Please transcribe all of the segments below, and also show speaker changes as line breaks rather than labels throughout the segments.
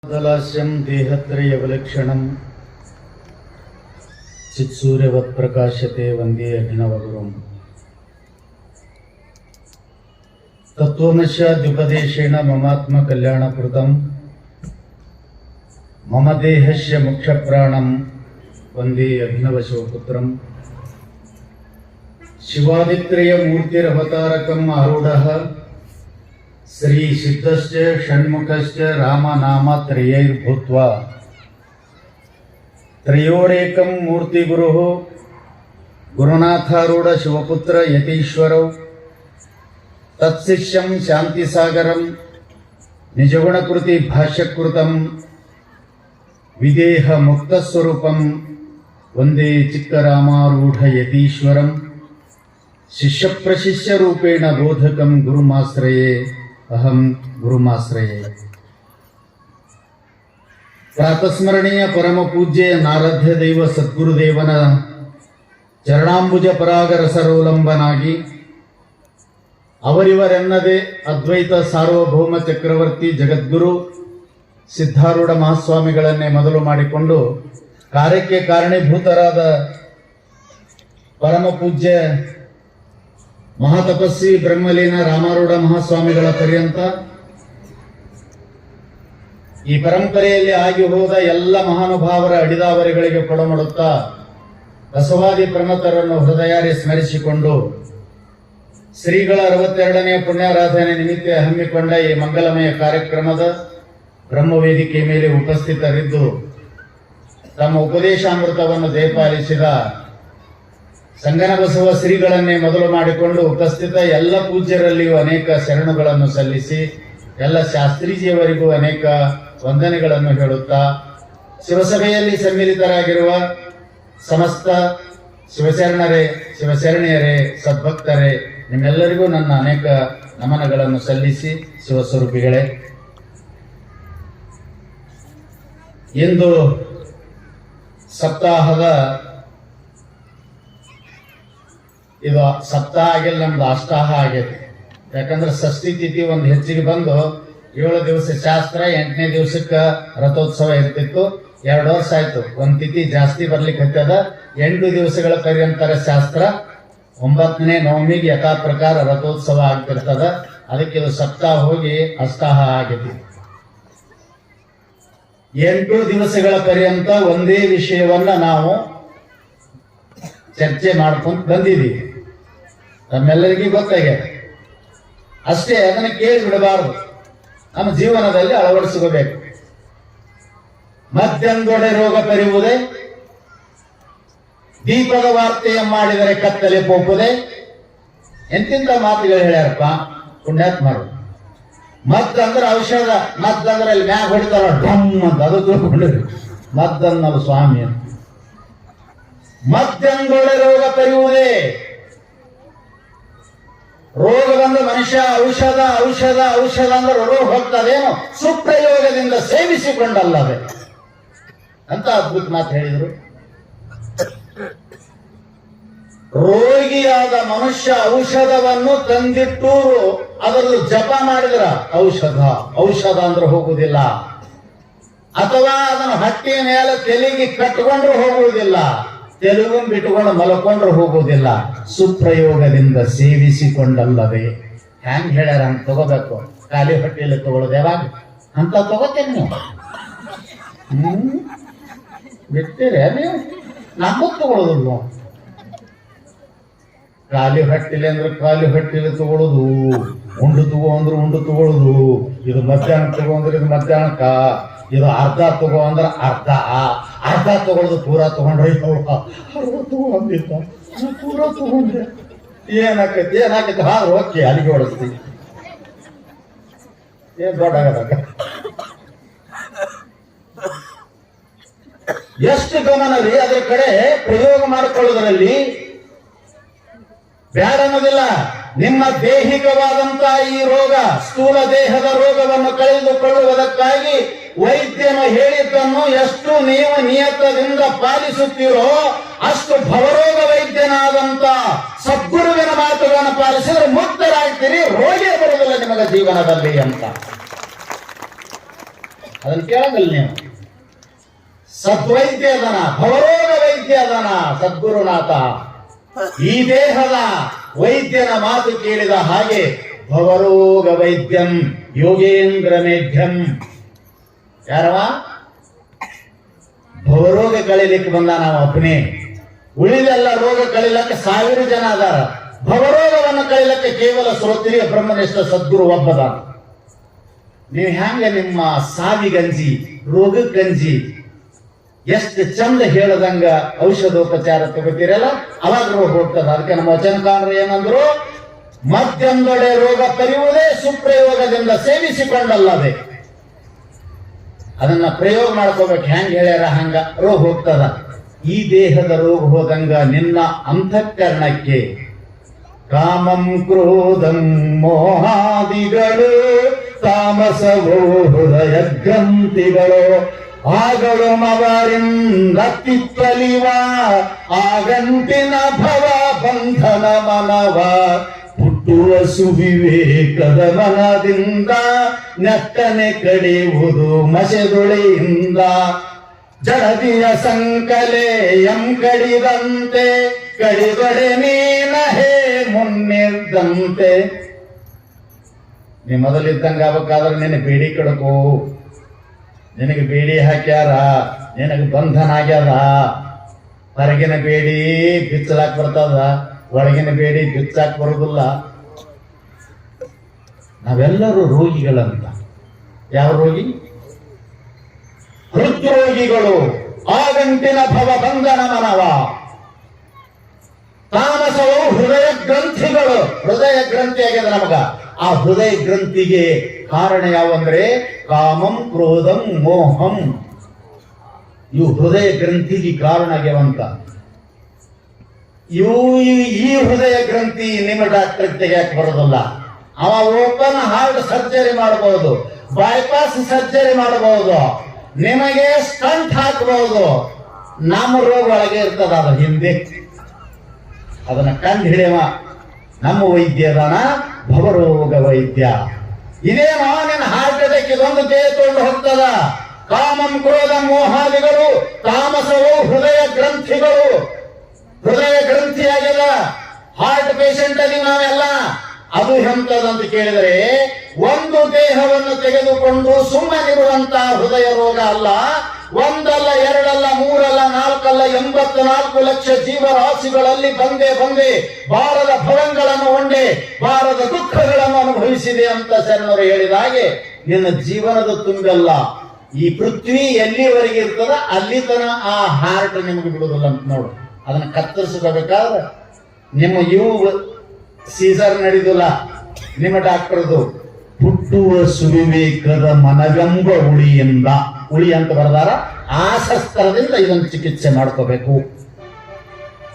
दलास्यं देहत्रयविलक्षणं चित्सूर्यवत् प्रकाशते वन्दे अभिनवगुरुं तत्त्वमस्याद्युपदेशेन ममात्मकल्याणकृतं मम देहस्य मुख्यप्राणं वन्दे अभिनवशिवपुत्रं शिवादित्रयमूर्तिरवतारकम् आरूढः श्री सिद्धश्च षण्मुखश्च रामनामत्रयैर्भूत्वा त्रयोरेकं मूर्तिगुरुः गुरुनाथारूढ शिवपुत्र यतीश्वरौ तत्शिष्यं शान्तिसागरं निजगुणकृति भाष्यकृतं विदेह मुक्तस्वरूपं वन्दे चित्तरामारूढ यतीश्वरं शिष्यप्रशिष्यरूपेण बोधकं गुरुमाश्रये अहम गुरुमाश्रये। ಪ್ರಾತಸ್ಮರಣೀಯ ಪರಮ ಪೂಜ್ಯ ನಾರಾಧ್ಯ ದೈವ ಸದ್ಗುರುದೇವನ ಚರಣಾಂಬುಜ ಪರಾಗರಸರೋಲಂಬನಾಗಿ ಅವರಿವರೆನ್ನದೆ ಅದ್ವೈತ ಸಾರ್ವಭೌಮ ಚಕ್ರವರ್ತಿ ಜಗದ್ಗುರು ಸಿದ್ಧಾರೂಢ ಮಹಾಸ್ವಾಮಿಗಳನ್ನೇ ಮೊದಲು ಮಾಡಿಕೊಂಡು ಕಾರ್ಯಕ್ಕೆ ಕಾರಣೀಭೂತರಾದ ಪರಮ ಪೂಜ್ಯ ಮಹಾತಪಸ್ವಿ ಬ್ರಹ್ಮಲೀನ ರಾಮಾರೂಢ ಮಹಾಸ್ವಾಮಿಗಳ ಪರ್ಯಂತ ಈ ಪರಂಪರೆಯಲ್ಲಿ ಆಗಿ ಹೋದ ಎಲ್ಲ ಮಹಾನುಭಾವರ ಅಡಿದಾವರಿಗಳಿಗೆ ಕೊಡಮಾಡುತ್ತಾ ಬಸವಾದಿ ಪ್ರಮತರನ್ನು ಹೃದಯಾರಿ ಸ್ಮರಿಸಿಕೊಂಡು ಶ್ರೀಗಳ 62ನೇ ಪುಣ್ಯಾರಾಧನೆ ನಿಮಿತ್ತ ಹಮ್ಮಿಕೊಂಡ ಈ ಮಂಗಲಮಯ ಕಾರ್ಯಕ್ರಮದ ಬ್ರಹ್ಮವೇದಿಕೆ ಮೇಲೆ ಉಪಸ್ಥಿತರಿದ್ದು ತಮ್ಮ ಉಪದೇಶಾಮೃತವನ್ನು ದಯಪಾಲಿಸಿದ ಸಂಗನ ಬಸವ ಶ್ರೀಗಳನ್ನೇ ಮೊದಲು ಮಾಡಿಕೊಂಡು ಉಪಸ್ಥಿತ ಎಲ್ಲ ಪೂಜ್ಯರಲ್ಲಿಯೂ ಅನೇಕ ಶರಣುಗಳನ್ನು ಸಲ್ಲಿಸಿ ಎಲ್ಲ ಶಾಸ್ತ್ರೀಜಿಯವರಿಗೂ ಅನೇಕ ವಂದನೆಗಳನ್ನು ಹೇಳುತ್ತಾ ಶಿವಸಭೆಯಲ್ಲಿ ಸಮ್ಮಿಲಿತರಾಗಿರುವ ಸಮಸ್ತ ಶಿವಶರಣೆಯರೇ ಸದ್ಭಕ್ತರೇ ನಿಮ್ಮೆಲ್ಲರಿಗೂ ನನ್ನ ಅನೇಕ ನಮನಗಳನ್ನು ಸಲ್ಲಿಸಿ ಶಿವಸ್ವರೂಪಿಗಳೇ, ಇಂದು ಸಪ್ತಾಹದ ಇದು ಸಪ್ತಾಹ ಆಗಿಲ್ಲ, ನಮ್ದು ಅಷ್ಟಾಹ ಆಗೈತಿ. ಯಾಕಂದ್ರೆ ಷಷ್ಠಿ ತಿಥಿ ಒಂದು ಹೆಚ್ಚಿಗೆ ಬಂದು 7 ದಿವಸ ಶಾಸ್ತ್ರ, 8ನೇ ದಿವಸಕ್ಕೆ ರಥೋತ್ಸವ ಇರ್ತಿತ್ತು. 2 ವರ್ಷ ಆಯ್ತು, ಒಂದು ತಿಥಿ ಜಾಸ್ತಿ ಬರ್ಲಿಕ್ಕೆ ಹತ್ತದ. 8 ದಿವಸಗಳ ಪರ್ಯಂತರ ಶಾಸ್ತ್ರ, 9ನೇ ನವಮಿಗೆ ಯಥಾ ಪ್ರಕಾರ ರಥೋತ್ಸವ ಆಗ್ತಿರ್ತದ. ಅದಕ್ಕೆ ಇದು ಸಪ್ತಾಹ ಹೋಗಿ ಅಷ್ಟಾಹ ಆಗೈತಿ. 8 ದಿವಸಗಳ ಪರ್ಯಂತ ಒಂದೇ ವಿಷಯವನ್ನ ನಾವು ಚರ್ಚೆ ಮಾಡ್ಕೊಂಡು ಬಂದಿದ್ದೀವಿ. ನಮ್ಮೆಲ್ಲರಿಗೂ ಗೊತ್ತಾಗ್ಯದ. ಅಷ್ಟೇ, ಅದನ್ನು ಕೇಳಿ ಬಿಡಬಾರದು, ನಮ್ಮ ಜೀವನದಲ್ಲಿ ಅಳವಡಿಸಿಕೋಬೇಕು. ಮದ್ದೆಂದೊಡೆ ರೋಗ ಪರಿಯುವುದೇ, ದೀಪದ ವಾರ್ತೆಯ ಮಾಡಿದರೆ ಕತ್ತಲೆ ಪೋಪುದೆ. ಎಂತಿಂತ ಮಾತುಗಳು ಹೇಳ್ಯಾರಪ್ಪ ಪುಣ್ಯಾತ್ಮರು. ಮದ್ದಂದ್ರೆ ಔಷಧ, ಮದ್ದಂದ್ರೆ ಅಲ್ಲಿ ಮ್ಯಾಗ ಹೊಡಿತಾರ ಡಮ್ ಅಂತ, ಅದು ತಿಳ್ಕೊಂಡ್ರಿ ಮದ್ದನ್ನಲ್ಲ ಸ್ವಾಮಿ ಅಂತ. ಮದ್ದೆಂದೊಡೆ ರೋಗ ಪರಿಯುವುದೇ, ರೋಗ ಬಂದ ಮನುಷ್ಯ ಔಷಧ ಔಷಧ ಔಷಧ ಅಂದ್ರೆ ರೋಗ ಹೋಗ್ತದೇನು, ಸುಪ್ರಯೋಗದಿಂದ ಸೇವಿಸಿಕೊಂಡಲ್ಲದೆ ಅಂತ ಅದ್ಭುತ ಮಾತು ಹೇಳಿದರು. ರೋಗಿಯಾದ ಮನುಷ್ಯ ಔಷಧವನ್ನು ತಂದಿಟ್ಟು ಅದನ್ನು ಜಪ ಮಾಡಿದ್ರ ಔಷಧ ಅಂದ್ರೆ ಹೋಗುವುದಿಲ್ಲ. ಅಥವಾ ಅದನ್ನು ಹಟ್ಟಿಯ ಮೇಲೆ ತೆಲಿಗೆ ಕಟ್ಟಿಕೊಂಡ್ರು ಹೋಗುವುದಿಲ್ಲ, ತೆಲುಗು ಬಿಟ್ಟುಕೊಂಡು ಮಲ್ಕೊಂಡ್ರು ಹೋಗುವುದಿಲ್ಲ. ಸುಪ್ರಯೋಗದಿಂದ ಸೇವಿಸಿಕೊಂಡಲ್ಲವೇ. ಹ್ಯಾಂಗ್ ಹೇಳ್ಯಾರ ಹಂಗ ತಗೋಬೇಕು. ಖಾಲಿ ಹೊಟ್ಟೆಯಲ್ಲಿ ತಗೊಳ್ಳೋದು ಯಾವಾಗ ಅಂತ ತಗೋತೇನೆ ನೀವು. ಬಿಡ್ತೀರ ನೀವು? ನಮಗೂ ತಗೊಳ್ಳೋದಿಲ್ಲ. ಖಾಲಿ ಹೊಟ್ಟಿಲೆ ಅಂದ್ರೆ ಖಾಲಿ ಹೊಟ್ಟಿಲೆ ತಗೊಳ್ಳೋದು, ಉಂಡು ತಗೋ ಅಂದ್ರೆ ಉಂಡು ತಗೊಳ್ಳೋದು. ಇದು ಮಧ್ಯಾಹ್ನ ತಗೋ ಅಂದ್ರೆ ಇದು ಮಧ್ಯಾಹ್ನಕ್ಕ, ಇದು ಅರ್ಧ ತಗೋ ಅಂದ್ರೆ ಅರ್ಧ ತಗೊಳ್ಳೋದು. ಪೂರಾ ತಗೊಂಡ್ರೆ 60 ಅಂದಿತ್ತ, ಪೂರಾ ತಗೊಂಡ್ರೆ ಏನಾಕೈತಿ ಹಾಗೆ ಹೋಗಿ ಅಲ್ಲಿಗೆ ಹೊಡಿಸ್ತೀವಿ. ಏನ್ ದೊಡ್ಡ ಆಗದಾಗ ಎಷ್ಟು ಗಮನ ರೀ ಅದ್ರ ಕಡೆ ಪ್ರಯೋಗ ಮಾಡಿಕೊಳ್ಳೋದ್ರಲ್ಲಿ. ಬ್ಯಾಡ ಅನ್ನೋದಿಲ್ಲ. ನಿಮ್ಮ ದೈಹಿಕವಾದಂತ ಈ ರೋಗ, ಸ್ಥೂಲ ದೇಹದ ರೋಗವನ್ನು ಕಳೆದುಕೊಳ್ಳುವುದಕ್ಕಾಗಿ ವೈದ್ಯನು ಹೇಳಿದ್ದನ್ನು ಎಷ್ಟು ನೀವು ನಿಯತದಿಂದ ಪಾಲಿಸುತ್ತೀರೋ ಅಷ್ಟು ಭವರೋಗ ವೈದ್ಯನಾದಂತ ಸದ್ಗುರುವಿನ ಮಾತುಗಳನ್ನು ಪಾಲಿಸಿದ್ರೆ ಮುಕ್ತರಾಗ್ತೀರಿ, ರೋಗೇ ಬರುವುದಿಲ್ಲ ನಿಮಗೆ ಜೀವನದಲ್ಲಿ ಅಂತ. ಅದನ್ನ ಕೇಳಂಗಿಲ್ಲ ನೀವು. ಸದ್ವೈದ್ಯ ಅದನ, ಭವರೋಗ ವೈದ್ಯ ಅದನ ಸದ್ಗುರುನಾಥ. ಈ ದೇಹದ ವೈದ್ಯನ ಮಾತು ಕೇಳಿದ ಹಾಗೆ ಭವರೋಗ ವೈದ್ಯಂ ಯೋಗೇಂದ್ರ ಮೇಧ್ಯಂ. ಯಾರವ? ಭವರೋಗ ಕಳಿಲಿಕ್ಕೆ ಬಂದ ನಾವು ಒಬ್ಬನೇ. ಉಳಿದೆಲ್ಲ ರೋಗ ಕಳಿಲಕ್ಕೆ 1000 ಜನ ಅದಾರ. ಭವರೋಗವನ್ನು ಕಳಿಲಕ್ಕೆ ಕೇವಲ ಶ್ರೋತ್ರಿಯ ಬ್ರಹ್ಮನಿಷ್ಠ ಸದ್ಗುರು ಒಬ್ಬದ. ನೀವು ಹ್ಯಾಂಗ ನಿಮ್ಮ ಸಾವಿಗಂಜಿ ರೋಗಕ್ಕಂಜಿ ಎಷ್ಟು ಚಂದ ಹೇಳದಂಗ ಔಷಧೋಪಚಾರ ತಗೋತೀರಲ್ಲ, ಅವಾಗ ರೋಗ ಹೋಗ್ತದ. ಅದಕ್ಕೆ ನಮ್ಮ ವಚನಕಾರರು ಏನಂದ್ರು? ಮಧ್ಯಂದೊಡೆ ರೋಗ ಪರಿಯುವುದೇ ಸುಪ್ರಯೋಗದಿಂದ ಸೇವಿಸಿಕೊಂಡಲ್ಲದೆ. ಅದನ್ನ ಪ್ರಯೋಗ ಮಾಡ್ಕೋಬೇಕು. ಹೆಂಗ್ ಹೇಳ್ಯಾರ ಹಂಗ ರೋಗ ಹೋಗ್ತದ. ಈ ದೇಹದ ರೋಗ ಹೋದಂಗ ನಿನ್ನ ಅಂತಃಕರಣಕ್ಕೆ ಕಾಮಂ ಕ್ರೋಧಂ ಮೋಹಾದಿಗಳು ತಾಮಸವೋ ಹೃದಯ ಗ್ರಂಥಿಗಳು ಆಗಳು ಮವರಿಂದ ತಿಪ್ಪಲಿವ ಆಗಂಟಿನ ಭವ ಬಂಧನ ಮನವ ಹುಟ್ಟುವ ಸುವಿವೇಕದ ಮನದಿಂದ ನೆಟ್ಟನೆ ಕಡಿಯುವುದು ಮಸೆದೊಳೆಯಿಂದ ಜಡದಿಯ ಸಂಕಲೆ ಎಂ ಕಡಿದಂತೆ ಕಡಿದೊಡೆ ನೀನಹೇ ಮುನ್ನಿದ್ದಂತೆ. ನೀ ಮೊದಲಿದ್ದಂಗ ಆಗ್ಬೇಕಾದ್ರೆ ನಿನ್ನ ಬೇಡಿ ಕಡಕು. ನಿನಗೆ ಬೇಡಿ ಹಾಕ್ಯಾರ, ನಿನಗೆ ಬಂಧನ ಆಗ್ಯಾದ. ಹೊರಗಿನ ಬೇಡಿ ಬಿಚ್ಚಲಾಕ್ ಬರ್ತದ, ಒಳಗಿನ ಬೇಡಿ ಬಿಚ್ಚಾಕ್ ಬರುದಿಲ್ಲ. ನಾವೆಲ್ಲರೂ ರೋಗಿಗಳಂತ. ಯಾವ ರೋಗಿ? ಹೃದ್ರೋಗಿಗಳು. ಆಗಂಟಿನ ಭವ ಬಂಧನ ಮನವ ತಾಮಸವು ಹೃದಯ ಗ್ರಂಥಿಗಳು. ಹೃದಯ ಗ್ರಂಥಿ ಆಗ್ಯದ ನಮಗ. ಆ ಹೃದಯ ಗ್ರಂಥಿಗೆ ಕಾರಣ ಯಾವಂದ್ರೆ ಕಾಮಂ ಕ್ರೋಧಂ ಮೋಹಂ. ಇವು ಹೃದಯ ಗ್ರಂಥಿಗೆ ಕಾರಣ ಆಗ್ಯಾವಂತ. ಈ ಹೃದಯ ಗ್ರಂಥಿ ನಿಮ್ಮ ಡಾಕ್ಟರ್ ತೆಗೆಯಕ್ಕೆ ಬರೋದಿಲ್ಲ. ಅವ ಓಪನ್ ಹಾರ್ಟ್ ಸರ್ಜರಿ ಮಾಡಬಹುದು, ಬೈಪಾಸ್ ಸರ್ಜರಿ ಮಾಡಬಹುದು, ನಿಮಗೆ ಸ್ಟಂಟ್ ಹಾಕಬಹುದು. ನಮ್ಮ ರೋಗ ಒಳಗೆ ಇರ್ತದ, ಅದ ಹಿಂದೆ. ಅದನ್ನ ಕಂಡು ಹಿಡಿಯವ ನಮ್ಮ ವೈದ್ಯ ಅದಾನ, ಭವರೋಗ ವೈದ್ಯ. ಇದೇನೋ ನಿನ್ನ ಹಾರ್ಟ್ ಅಟ್ಯಾಕ್ ಇದೊಂದು ದೇಹ ತೊಗೊಂಡು ಹೋಗ್ತದ. ಕಾಮಂ ಕ್ರೋಧ ಮೋಹಾದಿಗಳು ತಾಮಸವು ಹೃದಯ ಗ್ರಂಥಿಗಳು. ಹೃದಯ ಗ್ರಂಥಿ ಆಗ್ಯದ. ಹಾರ್ಟ್ ಪೇಷಂಟ್ ಅದೀವಿ ನಾವೆಲ್ಲ. ಅದು ಎಂತದಂತ ಕೇಳಿದರೆ, ಒಂದು ದೇಹವನ್ನು ತೆಗೆದುಕೊಂಡು ಸುಮ್ಮನಿರುವಂತಹ ಹೃದಯ ರೋಗ ಅಲ್ಲ. ಒಂದಲ್ಲ, ಎರಡಲ್ಲ, ಮೂರಲ್ಲ, ನಾಲ್ಕಲ್ಲ, 84 ಲಕ್ಷ ಜೀವರಾಶಿಗಳಲ್ಲಿ ಬಂದೇ ಬಾರದ ಭವಂಗಳನ್ನು ಹೊಂದೆ ಬಾರದ ದುಃಖಗಳನ್ನು ಅನುಭವಿಸಿದೆ ಅಂತ ಶರಣರು ಹೇಳಿದ ಹಾಗೆ ನಿನ್ನ ಜೀವನದ ತುಂಬೆಲ್ಲ ಈ ಪೃಥ್ವಿ ಎಲ್ಲಿವರೆಗೆ ಇರ್ತದ ಅಲ್ಲಿ ತನ ಆ ಹಾರ್ಟ್ ನಿಮಗೆ ಬಿಡುದಿಲ್ಲ ಅಂತ ನೋಡು. ಅದನ್ನ ಕತ್ತರಿಸ್ಕೋಬೇಕಾದ್ರೆ ನಿಮ್ಮ ಸೀಸರ್ ನಡೆದಿಲ್ಲ, ನಿಮ್ಮ ಡಾಕ್ಟರ್ದು ಹುಟ್ಟುವ ಸುವಿವೇಕದ ಮನವೆಂಬ ಉಳಿಯಿಂದ, ಉಳಿ ಅಂತ ಬರದಾರ, ಆ ಶಸ್ತ್ರದಿಂದ ಇದೊಂದು ಚಿಕಿತ್ಸೆ ಮಾಡ್ಕೋಬೇಕು.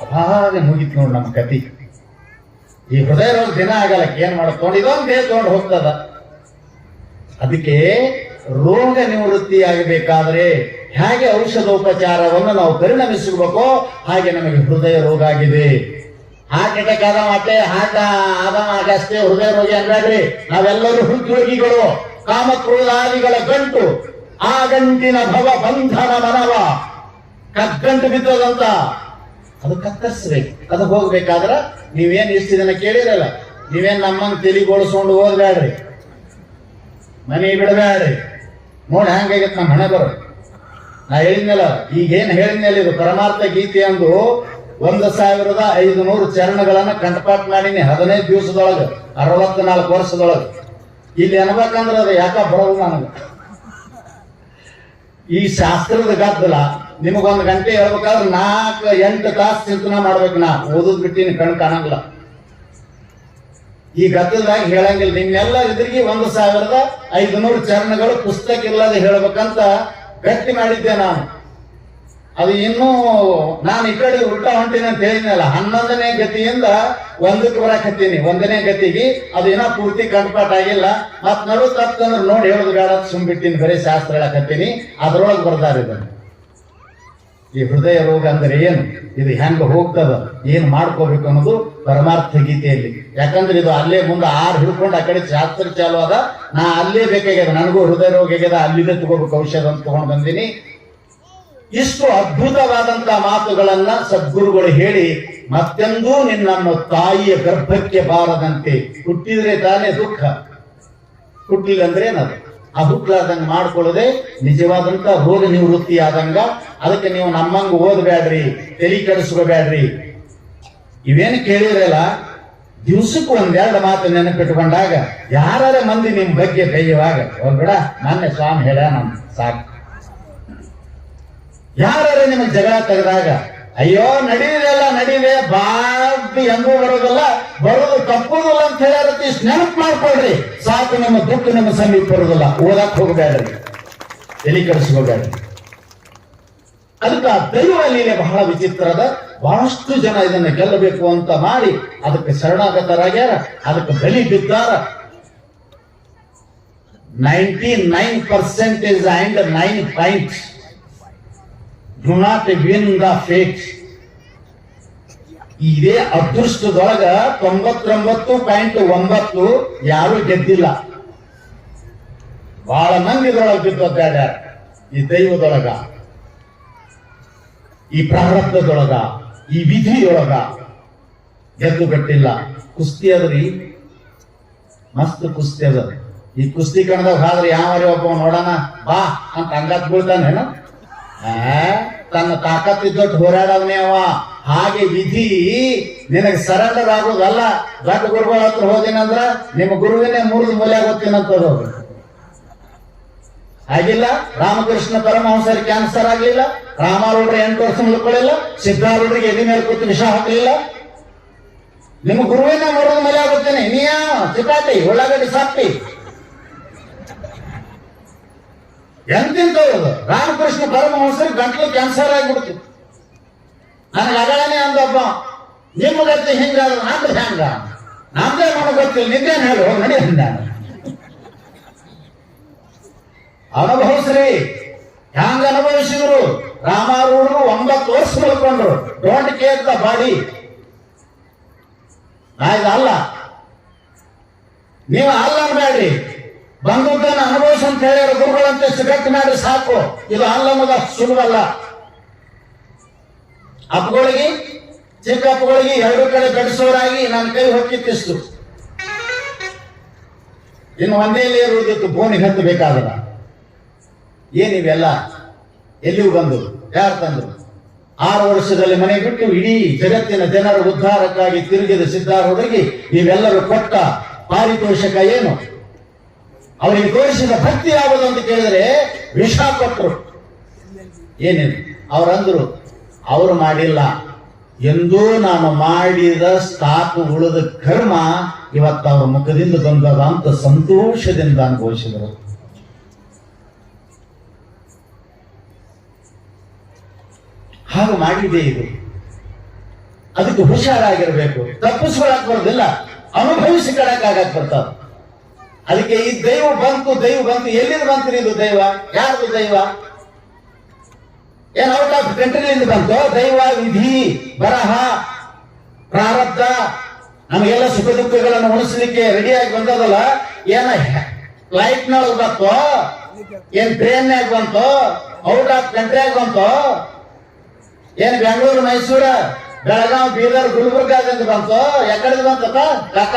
ಅವಾಗ ಮುಗಿತು ನೋಡಿ ನಮ್ಮ ಕತಿ. ಈ ಹೃದಯ ರೋಗ ದಿನ ಆಗಲ್ಲ, ಏನ್ ಮಾಡ್ಕೊಂಡು ಇದೊಂದು ದೇಹ ತಗೊಂಡು ಹೋಗ್ತದ. ಅದಕ್ಕೆ ರೋಗ ನಿವೃತ್ತಿ ಆಗಬೇಕಾದ್ರೆ ಹೇಗೆ ಔಷಧೋಪಚಾರವನ್ನು ನಾವು ಪರಿಣಮಿಸಬೇಕೋ ಹಾಗೆ ನಮಗೆ ಹೃದಯ ರೋಗ ಆಗಿದೆ. ಹಾರ್ಟ್ ಅಟ್ಯಾಕ್ ಆದ ಮತ್ತೆ ಹಾರ್ಟ್ ಆಗಷ್ಟೇ ಹೃದಯ ರೋಗಿ ಅನ್ಬೇಡ್ರಿ. ನಾವೆಲ್ಲರೂ ಹೃದ್ರೋಗಿಗಳು. ಕಾಮಕ್ರೋಧಾದಿಗಳ ಗಂಟು, ಆ ಗಂಟಿನ ಭವ ಬಂಧನ ಮನವ. ಕಗ್ಗಂಟು ಬಿದ್ದದಂತ ಅದು ಕತ್ತರಿಸ್ಬೇಕು. ಅದು ಹೋಗ್ಬೇಕಾದ್ರ ನೀವೇನ್ ಇಷ್ಟು ದಿನ ಕೇಳಿರಲ್ಲ, ನೀವೇನ್ ನಮ್ಮನ್ನು ತೆಲಿಗೋಳಿಸ್ಕೊಂಡು ಹೋಗ್ಬೇಡ್ರಿ, ಮನೆ ಬಿಡಬೇಡ್ರಿ. ನೋಡಿ ಹಂಗಾಗೈತೆ ನಮ್ಮ ಹಣೆ ಬರೋ. ನಾ ಹೇಳಿದ್ನಲ್ಲ, ಈಗೇನ್ ಹೇಳಿದ್ಮೇಲೆ ಇದು ಪರಮಾರ್ಥ ಗೀತೆ ಅಂದು 1500 ಚರಣಗಳನ್ನ ಕಂಠಪಾಠ ಮಾಡೀನಿ 15 ದಿವಸದೊಳಗೆ, 64 ವರ್ಷದೊಳಗೆ. ಇಲ್ಲಿ ಅನ್ಬೇಕಂದ್ರೆ ಅದು ಯಾಕ ಬರೋದು ನನಗೆ. ಈ ಶಾಸ್ತ್ರದ ಗದ್ದಲ ನಿಮಗೊಂದು ಗಂಟೆ ಹೇಳ್ಬೇಕಾದ್ರೆ 4-8 ತಾಸು ಚಿಂತನೆ ಮಾಡ್ಬೇಕು. ನಾ ಓದೋದ್ ಬಿಟ್ಟಿನಿ, ಕಣ್ ಕಾಣಂಗಿಲ್ಲ. ಈ ಗದ್ದಲದಾಗ ಹೇಳಂಗಿಲ್ಲ. ನಿಮ್ಮೆಲ್ಲ ಇದ್ರಿಗೆ 1500 ಚರಣಗಳು ಪುಸ್ತಕ ಇಲ್ಲದೆ ಹೇಳ್ಬೇಕಂತ ಗಟ್ಟಿ ಮಾಡಿದ್ದೆ ನಾನು. ಅದು ಇನ್ನೂ ನಾನು ಈ ಕಡೆ ಉಲ್ಟಾ ಹೊಂಟೀನಿ ಅಂತ ಹೇಳಿದ್ನಲ್ಲ, 11ನೇ ಗತಿಯಿಂದ 1ಕ್ಕೆ ಬರಾಕತ್ತೀನಿ. 1ನೇ ಗತಿಗೆ ಅದು ಏನೋ ಪೂರ್ತಿ ಕಂಠಪಾಠ ಆಗಿಲ್ಲ. ಮತ್ ನಡು ತಪ್ಪಂದ್ರೆ ನೋಡಿ ಹೇಳುದು ಬೇಡ ಸುಮ್ಬಿಟ್ಟಿನಿ, ಬರೀ ಶಾಸ್ತ್ರ ಹೇಳಕತ್ತೀನಿ. ಅದ್ರೊಳಗೆ ಬರ್ದಾರ ಇದನ್ನು. ಈ ಹೃದಯ ರೋಗ ಅಂದ್ರೆ ಏನು, ಇದು ಹೆಂಗ ಹೋಗ್ತದ, ಏನ್ ಮಾಡ್ಕೋಬೇಕು ಅನ್ನೋದು ಪರಮಾರ್ಥ ಗೀತೆಯಲ್ಲಿ. ಯಾಕಂದ್ರೆ ಇದು ಅಲ್ಲೇ ಮುಂದೆ ಆರು ಹಿಡ್ಕೊಂಡು ಆ ಕಡೆ ಶಾಸ್ತ್ರ ಚಾಲು ಅದ, ನಾ ಅಲ್ಲೇ ಬೇಕಾಗ್ಯದ, ನನಗೂ ಹೃದಯ ರೋಗ ಆಗ್ಯದ, ಅಲ್ಲಿದೆ ತಗೋಬೇಕು ಔಷಧ ಅಂತ ತಗೊಂಡು ಬಂದಿನಿ. ಇಷ್ಟು ಅದ್ಭುತವಾದಂತ ಮಾತುಗಳನ್ನ ಸದ್ಗುರುಗಳು ಹೇಳಿ, ಮತ್ತೆಂದೂ ನಿನ್ನನ್ನು ತಾಯಿಯ ಗರ್ಭಕ್ಕೆ ಬಾರದಂತೆ, ಹುಟ್ಟಿದ್ರೆ ತಾನೇ ದುಃಖ, ಹುಟ್ಟಿಲ್ಲ ಅಂದ್ರೆ ಏನದು, ಆ ಹುಟ್ಟಲಾರ್ದಂಗ ಮಾಡ್ಕೊಳ್ಳೋದೆ ನಿಜವಾದಂತ ರೋಗ ನಿವೃತ್ತಿ ಆದಂಗ. ಅದಕ್ಕೆ ನೀವು ನಮ್ಮಂಗ ಓದ್ಬೇಡ್ರಿ, ತಲೆ ಕೆಡಿಸ್ಕೋಬೇಡ್ರಿ. ಇವೇನು ಕೇಳಿರಲ್ಲ, ದಿವ್ಸಕ್ಕೆ ಒಂದೆರಡು ಮಾತು ನೆನಪಿಟ್ಕೊಂಡಾಗ ಯಾರ ಮಂದಿ ನಿಮ್ ಬಗ್ಗೆ ಬೈಯುವಾಗ ಹೋಗ್ಬಿಡ, ನನ್ನ ಸ್ವಾಮಿ ಹೇಳ ನಮ್ ಸಾಕು. ಯಾರ ನಿಮಗೆ ಜಗಳ ತೆಗೆದಾಗ ಅಯ್ಯೋ ನಡೀದೆಲ್ಲ ನಡೀದೆ ಬಾದ್ದಿ ಎಂದೂ ಬರೋದಿಲ್ಲ, ಬರೋದು ತಪ್ಪುದಿಲ್ಲ ಅಂತ ಹೇಳ್ಯಾರತಿ, ನೆನಪು ಮಾಡ್ಕೊಳ್ರಿ ಸಾಕು. ನಿಮ್ಮ ದುಃಖ ನಿಮ್ಮ ಸಮೀಪ ಬರೋದಿಲ್ಲ, ಓದಕ್ ಹೋಗಬೇಡ್ರಿ, ತಲೆ ಕೆಡಿಸ್ಕೋಬೇಡ್ರಿ. ಅದಕ್ಕೆ ಆ ದೈವ ಲೀಲೆ ಬಹಳ ವಿಚಿತ್ರದ. ಬಹಳಷ್ಟು ಜನ ಇದನ್ನ ಗೆಲ್ಲಬೇಕು ಅಂತ ಮಾಡಿ ಅದಕ್ಕೆ ಶರಣಾಗತರಾಗ್ಯಾರ, ಅದಕ್ಕೆ ಬಲಿ ಬಿದ್ದಾರ. 99% and 9 points do not win the fate. ಇದೇ ಅದೃಷ್ಟದೊಳಗ 99.9 ಯಾರು ಗೆದ್ದಿಲ್ಲ. ಬಹಳ ಮಂದಿ ಇದ್ರೊಳಗೆ ಬಿದ್ದೊದ್ದಾಡ, ಈ ದೈವದೊಳಗ, ಈ ಪ್ರಾರಬ್ಧದೊಳಗ, ಈ ವಿಧಿಯೊಳಗ ಗೆದ್ದು ಬಿಟ್ಟಿಲ್ಲ. ಕುಸ್ತಿ ಅದ್ರಿ, ಮಸ್ತ್ ಕುಸ್ತಿ ಅದ. ಈ ಕುಸ್ತಿ ಕಣದಾಗ ಆದ್ರೆ ಯಾವರಿ ಒಬ್ಬ ನೋಡೋಣ ಬಾ ಅಂತ ಅಂಗಾತ್ ಬೀಳ್ತಾನೇನು, ತನ್ನ ತಾಕತ್ತಿದ್ದೊಟ್ಟು ಹೋರಾಡವನೇ ಅವ. ಹಾಗೆ ವಿಧಿ ನಿನಗೆ ಸರೆಂಡರ್ ಆಗೋದಲ್ಲ. ದೊಡ್ಡ ಗುರುಗಳ ಹತ್ರ ಹೋದಿನಂದ್ರ ನಿಮ್ಮ ಗುರುವಿನೇ ಮುರಿದು ಮೂಲೆ ಗೊತ್ತಿನಂತದ್ದು. ಆಗಿಲ್ಲ, ರಾಮಕೃಷ್ಣ ಪರಮಹಂಸರಿಗೆ ಕ್ಯಾನ್ಸರ್ ಆಗ್ಲಿಲ್ಲ, ರಾಮಾರೂಢ್ರೆ 8 ವರ್ಷ ಮುಳ್ಕೊಳ್ಳಿಲ್ಲ, ಸಿದ್ಧಾರೂಢರಿಗೆ ಎದಿ ಮೇಲೆ ಕೂತು ವಿಷ ಹಾಕಲಿಲ್ಲ. ನಿಮ್ಮ ಗುರುವಿನ ಮುರಿದು ಮೂಲೆ ಆಗುತ್ತೇನೆ, ನೀ ಚಿಪಾಟಿ ಉಳ್ಳಾಗಡ್ಡಿ ಸಾಪ್ತಿ ಎಂತಿಂತವ್ರು. ರಾಮಕೃಷ್ಣ ಪರಮಹಂಸರಿಗೆ ಗಂಟ್ಲು ಕ್ಯಾನ್ಸರ್ ಆಗಿಬಿಡ್ತಿತ್ತು. ನನಗೆ ಅಗಳನೆ ಅಂದೊಬ್ಬ, ನಿಮ್ಮ ಗತಿ ಹಿಂಗಾದ್ರೆ ನಂದು ಹೆಂಗ, ನಮ್ದೇ ನನಗೆ ಗೊತ್ತಿಲ್ಲ, ನಿದ್ದೇನು ಹೇಳು ನಡಿ ನಾನು. ಅನುಭವಿಸ್ರಿ, ಹ್ಯಾಂಗ ಅನುಭವಿಸಿದ್ರು. ರಾಮಾರೂಢರು 9 ವರ್ಷ ಮಲ್ಕೊಂಡ್ರು. Don't care the body. ಅಲ್ಲ, ನೀವು ಅಲ್ಲ ಅನ್ಬೇಡ್ರಿ, ಬಂದದ್ದನ್ನು ಅನುಭವಿಸ ಅಂತ ಹೇಳ್ಯಾರ ಗುರುಗಳಂತೆ ಸಿಗಟ್ ಮಾಡಿ ಸಾಕು. ಇದು ಅಲ್ಲ ಅನ್ನೋದು ಅಷ್ಟು ಸುಲಭಲ್ಲ. ಅಪ್ಪಗಳಿಗೆ, ಚಿಕ್ಕ ಅಪ್ಪಗಳಿಗೆ 2 ಕಡೆ ಬೆಳೆಸೋರಾಗಿ ನನ್ನ ಕೈ ಹೊಕ್ಕಿತ್ತಿಸ್ತು. ಇನ್ನು ಒಂದೇಲಿ ಇರುವುದಿತ್ತು, ಬೋನಿಗೆ ಹತ್ತಬೇಕಾಗಲ್ಲ. ಏನಿವೆಲ್ಲ ಎಲ್ಲಿಯೂ ಬಂದು ಯಾರು ತಂದ್ರು? 6 ವರ್ಷದಲ್ಲಿ ಮನೆ ಬಿಟ್ಟು ಇಡೀ ಜಗತ್ತಿನ ಜನರ ಉದ್ಧಾರಕ್ಕಾಗಿ ತಿರುಗಿದ ಸಿದ್ಧಾರೂಢರಿಗೆ ನೀವೆಲ್ಲರೂ ಕೊಟ್ಟ ಪಾರಿತೋಷಕ ಏನು? ಅವರಿಗೆ ತೋರಿಸಿದ ಭಕ್ತಿ ಯಾವುದು ಅಂತ ಕೇಳಿದ್ರೆ ವಿಷ ಕೊಟ್ಟರು. ಏನೇನು ಅವರಂದ್ರು, ಅವರು ಮಾಡಿಲ್ಲ, ಎಂದೂ ನಾನು ಮಾಡಿದ ಸ್ಥಾಪು ಉಳಿದ ಕರ್ಮ ಇವತ್ತು ಅವರ ಮುಖದಿಂದ ಬಂದದ ಅಂತ ಸಂತೋಷದಿಂದ ಅನುಭವಿಸಿದರು. ಹಾಗೆ ಮಾಡಿದೆ ಇದು. ಅದಕ್ಕೆ ಹುಷಾರಾಗಿರ್ಬೇಕು, ತಪ್ಪಿಸ್ಕೊಳಕ್ ಬರೋದಿಲ್ಲ, ಅನುಭವಿಸಿ ಕಡಕ್ಕಾಗಕ್ ಬರ್ತಾವ. ಅದಕ್ಕೆ ಈ ದೈವ ಬಂತು, ಎಲ್ಲಿಂದ ಬಂತು ಇದು ದೈವ? ಯಾರ್ದು ದೈವ? ಏನ್ ಔಟ್ ಆಫ್ ಕಂಟ್ರಿಲಿಂದ ಬಂತು ದೈವ? ವಿಧಿ, ಬರಹ, ಪ್ರಾರಬ್ಧ ನಮಗೆಲ್ಲ ಸುಖ ದುಃಖಗಳನ್ನು ಉಣಿಸ್ಲಿಕ್ಕೆ ರೆಡಿಯಾಗಿ ಬಂದದಲ್ಲ. ಏನ ಫ್ಲೈಟ್ನೊಳಗೆ ಬಂತು, ಏನ್ ಟ್ರೈನ್ಯಾಗ ಬಂತು, ಔಟ್ ಆಫ್ ಕಂಟ್ರಿಯಾಗ ಬಂತು, ಏನ್ ಬೆಂಗಳೂರು, ಮೈಸೂರ, ಬೆಳಗಾವ್, ಬೀದರ್, ಗುಲ್ಬರ್ಗಾದಿಂದ ಬಂತು? ಎಕಡೆ ಬಂತಪ್ಪ ಕಾಕ?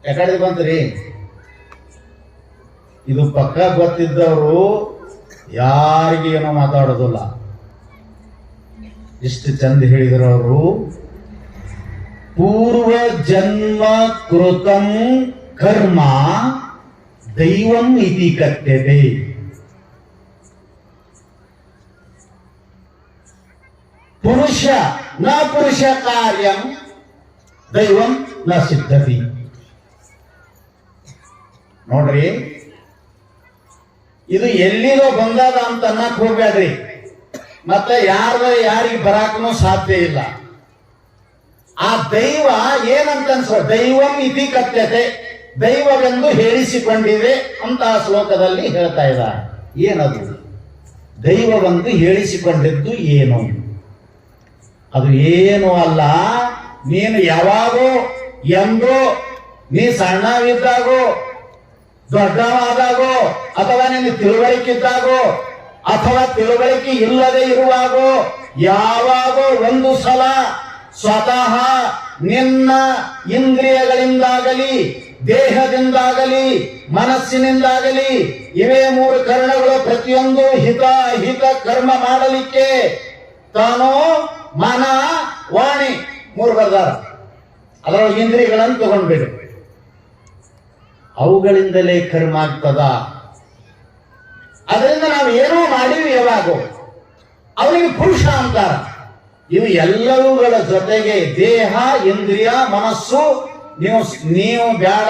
ಎಕಡೆ ಬಂತ್ರಿ? ಇದು ಪಕ್ಕ ಗೊತ್ತಿದ್ದವರು ಯಾರಿಗೆ ಏನೋ ಮಾತಾಡೋದಿಲ್ಲ. ಇಷ್ಟು ಚಂದ ಹೇಳಿದ್ರು ಅವರು. ಪೂರ್ವ ಜನ್ಮ ಕೃತಂ ಕರ್ಮ ದೈವಂ ಇತಿ ಕಥ್ಯತೆ. ಪುರುಷ ನ ಪುರುಷ ಕಾರ್ಯಂ ದೈವಂ ನ ಸಿದ್ಧತಿ. ನೋಡ್ರಿ, ಇದು ಎಲ್ಲಿದೋ ಬಂದದ ಅಂತ ಅನ್ನಕ್ ಹೋಗ್ಬೇಡ್ರಿ. ಮತ್ತೆ ಯಾರಿಗೆ ಬರಾಕನೂ ಸಾಧ್ಯ ಇಲ್ಲ. ಆ ದೈವ ಏನಂತ ಅನ್ಸೋ, ದೈವಂ ಇತಿ ಕಥ್ಯತೆ, ದೈವವೆಂದು ಹೇಳಿಸಿಕೊಂಡಿವೆ ಅಂತ ಆ ಶ್ಲೋಕದಲ್ಲಿ ಹೇಳ್ತಾ ಇದ್ದಾರೆ. ಏನದು ದೈವವೆಂದು ಹೇಳಿಸಿಕೊಂಡಿದ್ದು ಏನು? ಅದು ಏನು ಅಲ್ಲ, ನೀನು ಯಾವಾಗೋ ಎಂದೋ ನೀ ಸಣ್ಣವಿದ್ದಾಗೋ ದೊಡ್ಡವಾದಾಗೋ ಅಥವಾ ನಿನ್ನ ತಿಳುವಳಿಕೆ ಇದ್ದಾಗೋ ಅಥವಾ ತಿಳುವಳಿಕೆ ಇಲ್ಲದೆ ಇರುವಾಗೋ ಯಾವಾಗೋ ಒಂದು ಸಲ ಸ್ವತಃ ನಿನ್ನ ಇಂದ್ರಿಯಗಳಿಂದಾಗಲಿ ದೇಹದಿಂದಾಗಲಿ ಮನಸ್ಸಿನಿಂದಾಗಲಿ ಇವೇ ಮೂರು ಕರ್ಣಗಳು ಪ್ರತಿಯೊಂದು ಹಿತ ಅಹಿತ ಕರ್ಮ ಮಾಡಲಿಕ್ಕೆ ತಾನು ಮನ ವಾಣಿ ಮೂರು ಬರ್ದಾರ. ಅದರೊಳಗೆ ಇಂದ್ರಿಯಗಳನ್ನು ತಗೊಂಡ್ಬಿಡು, ಅವುಗಳಿಂದಲೇ ಕರ್ಮ ಆಗ್ತದ. ಅದರಿಂದ ನಾವು ಏನೋ ಮಾಡಿವಿ ಯಾವಾಗೋ ಅವನಿಗೆ ಪುರುಷ ಅಂತಾರ. ಇವು ಎಲ್ಲವುಗಳ ಜೊತೆಗೆ ದೇಹ ಇಂದ್ರಿಯ ಮನಸ್ಸು ನೀವು ಬೇಡ,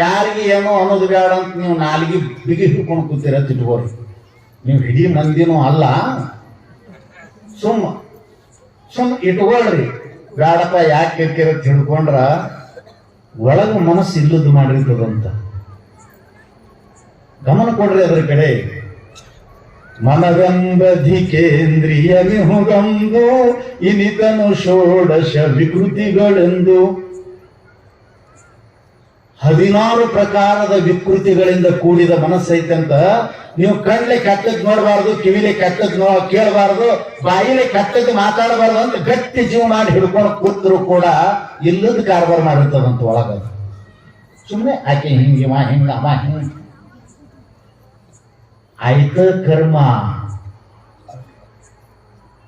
ಯಾರಿಗೆ ಏನೋ ಅನ್ನೋದು ಬೇಡ ಅಂತ ನೀವು ನಾಲಿಗೆ ಬಿಗಿ ಹಿಡ್ಕೊಂಡು ಕೂತೀರ ತಿಟ್ಕೋರಿ. ನೀವು ಇಡೀ ಮಂದಿನೂ ಅಲ್ಲ, ಸುಮ್ಮ ಇಟ್ಕೊಳ್ರಿ. ಬೇಡಪ್ಪ ಯಾಕೆ ಕಿರ್ಕಿರ ತಿಳ್ಕೊಂಡ್ರ ಒಳಗ ಮನಸ್ಸು ಇಲ್ಲದ್ದು ಮಾಡಿರ್ತದಂತ ಗಮನ ಕೊಡ್ರಿ ಅದರ ಕಡೆ. ಮನವೆಂಬಧಿಕೇಂದ್ರಿಯ ವಿಹುಗಂದು ಇನಿತನು ಷೋಡಶ ವಿಕೃತಿಗಳೆಂದು 16 ಪ್ರಕಾರದ ವಿಕೃತಿಗಳಿಂದ ಕೂಡಿದ ಮನಸ್ಸೈತಂತ. ನೀವು ಕಣ್ಲೆ ಕೆಟ್ಟದ್ ನೋಡಬಾರ್ದು, ಕಿವಿಲೆ ಕೆಟ್ಟದ್ ಕೇಳಬಾರ್ದು, ಬಾಯಿಲೆ ಕೆಟ್ಟದ್ದು ಮಾತಾಡಬಾರ್ದು ಅಂತ ಗಟ್ಟಿ ಜೀವ ಮಾಡಿ ಹಿಡ್ಕೊಂಡು ಕೂತರು ಕೂಡ ಇಲ್ಲದ ಕಾರ್ಬಾರ ಮಾಡಿರ್ತದಂತ ಒಳಗ. ಸುಮ್ಮನೆ ಆಕೆ ಹಿಂಗೆ ಹಿಂಗ ಹಿಂಗ ಆಯ್ತ ಕರ್ಮ.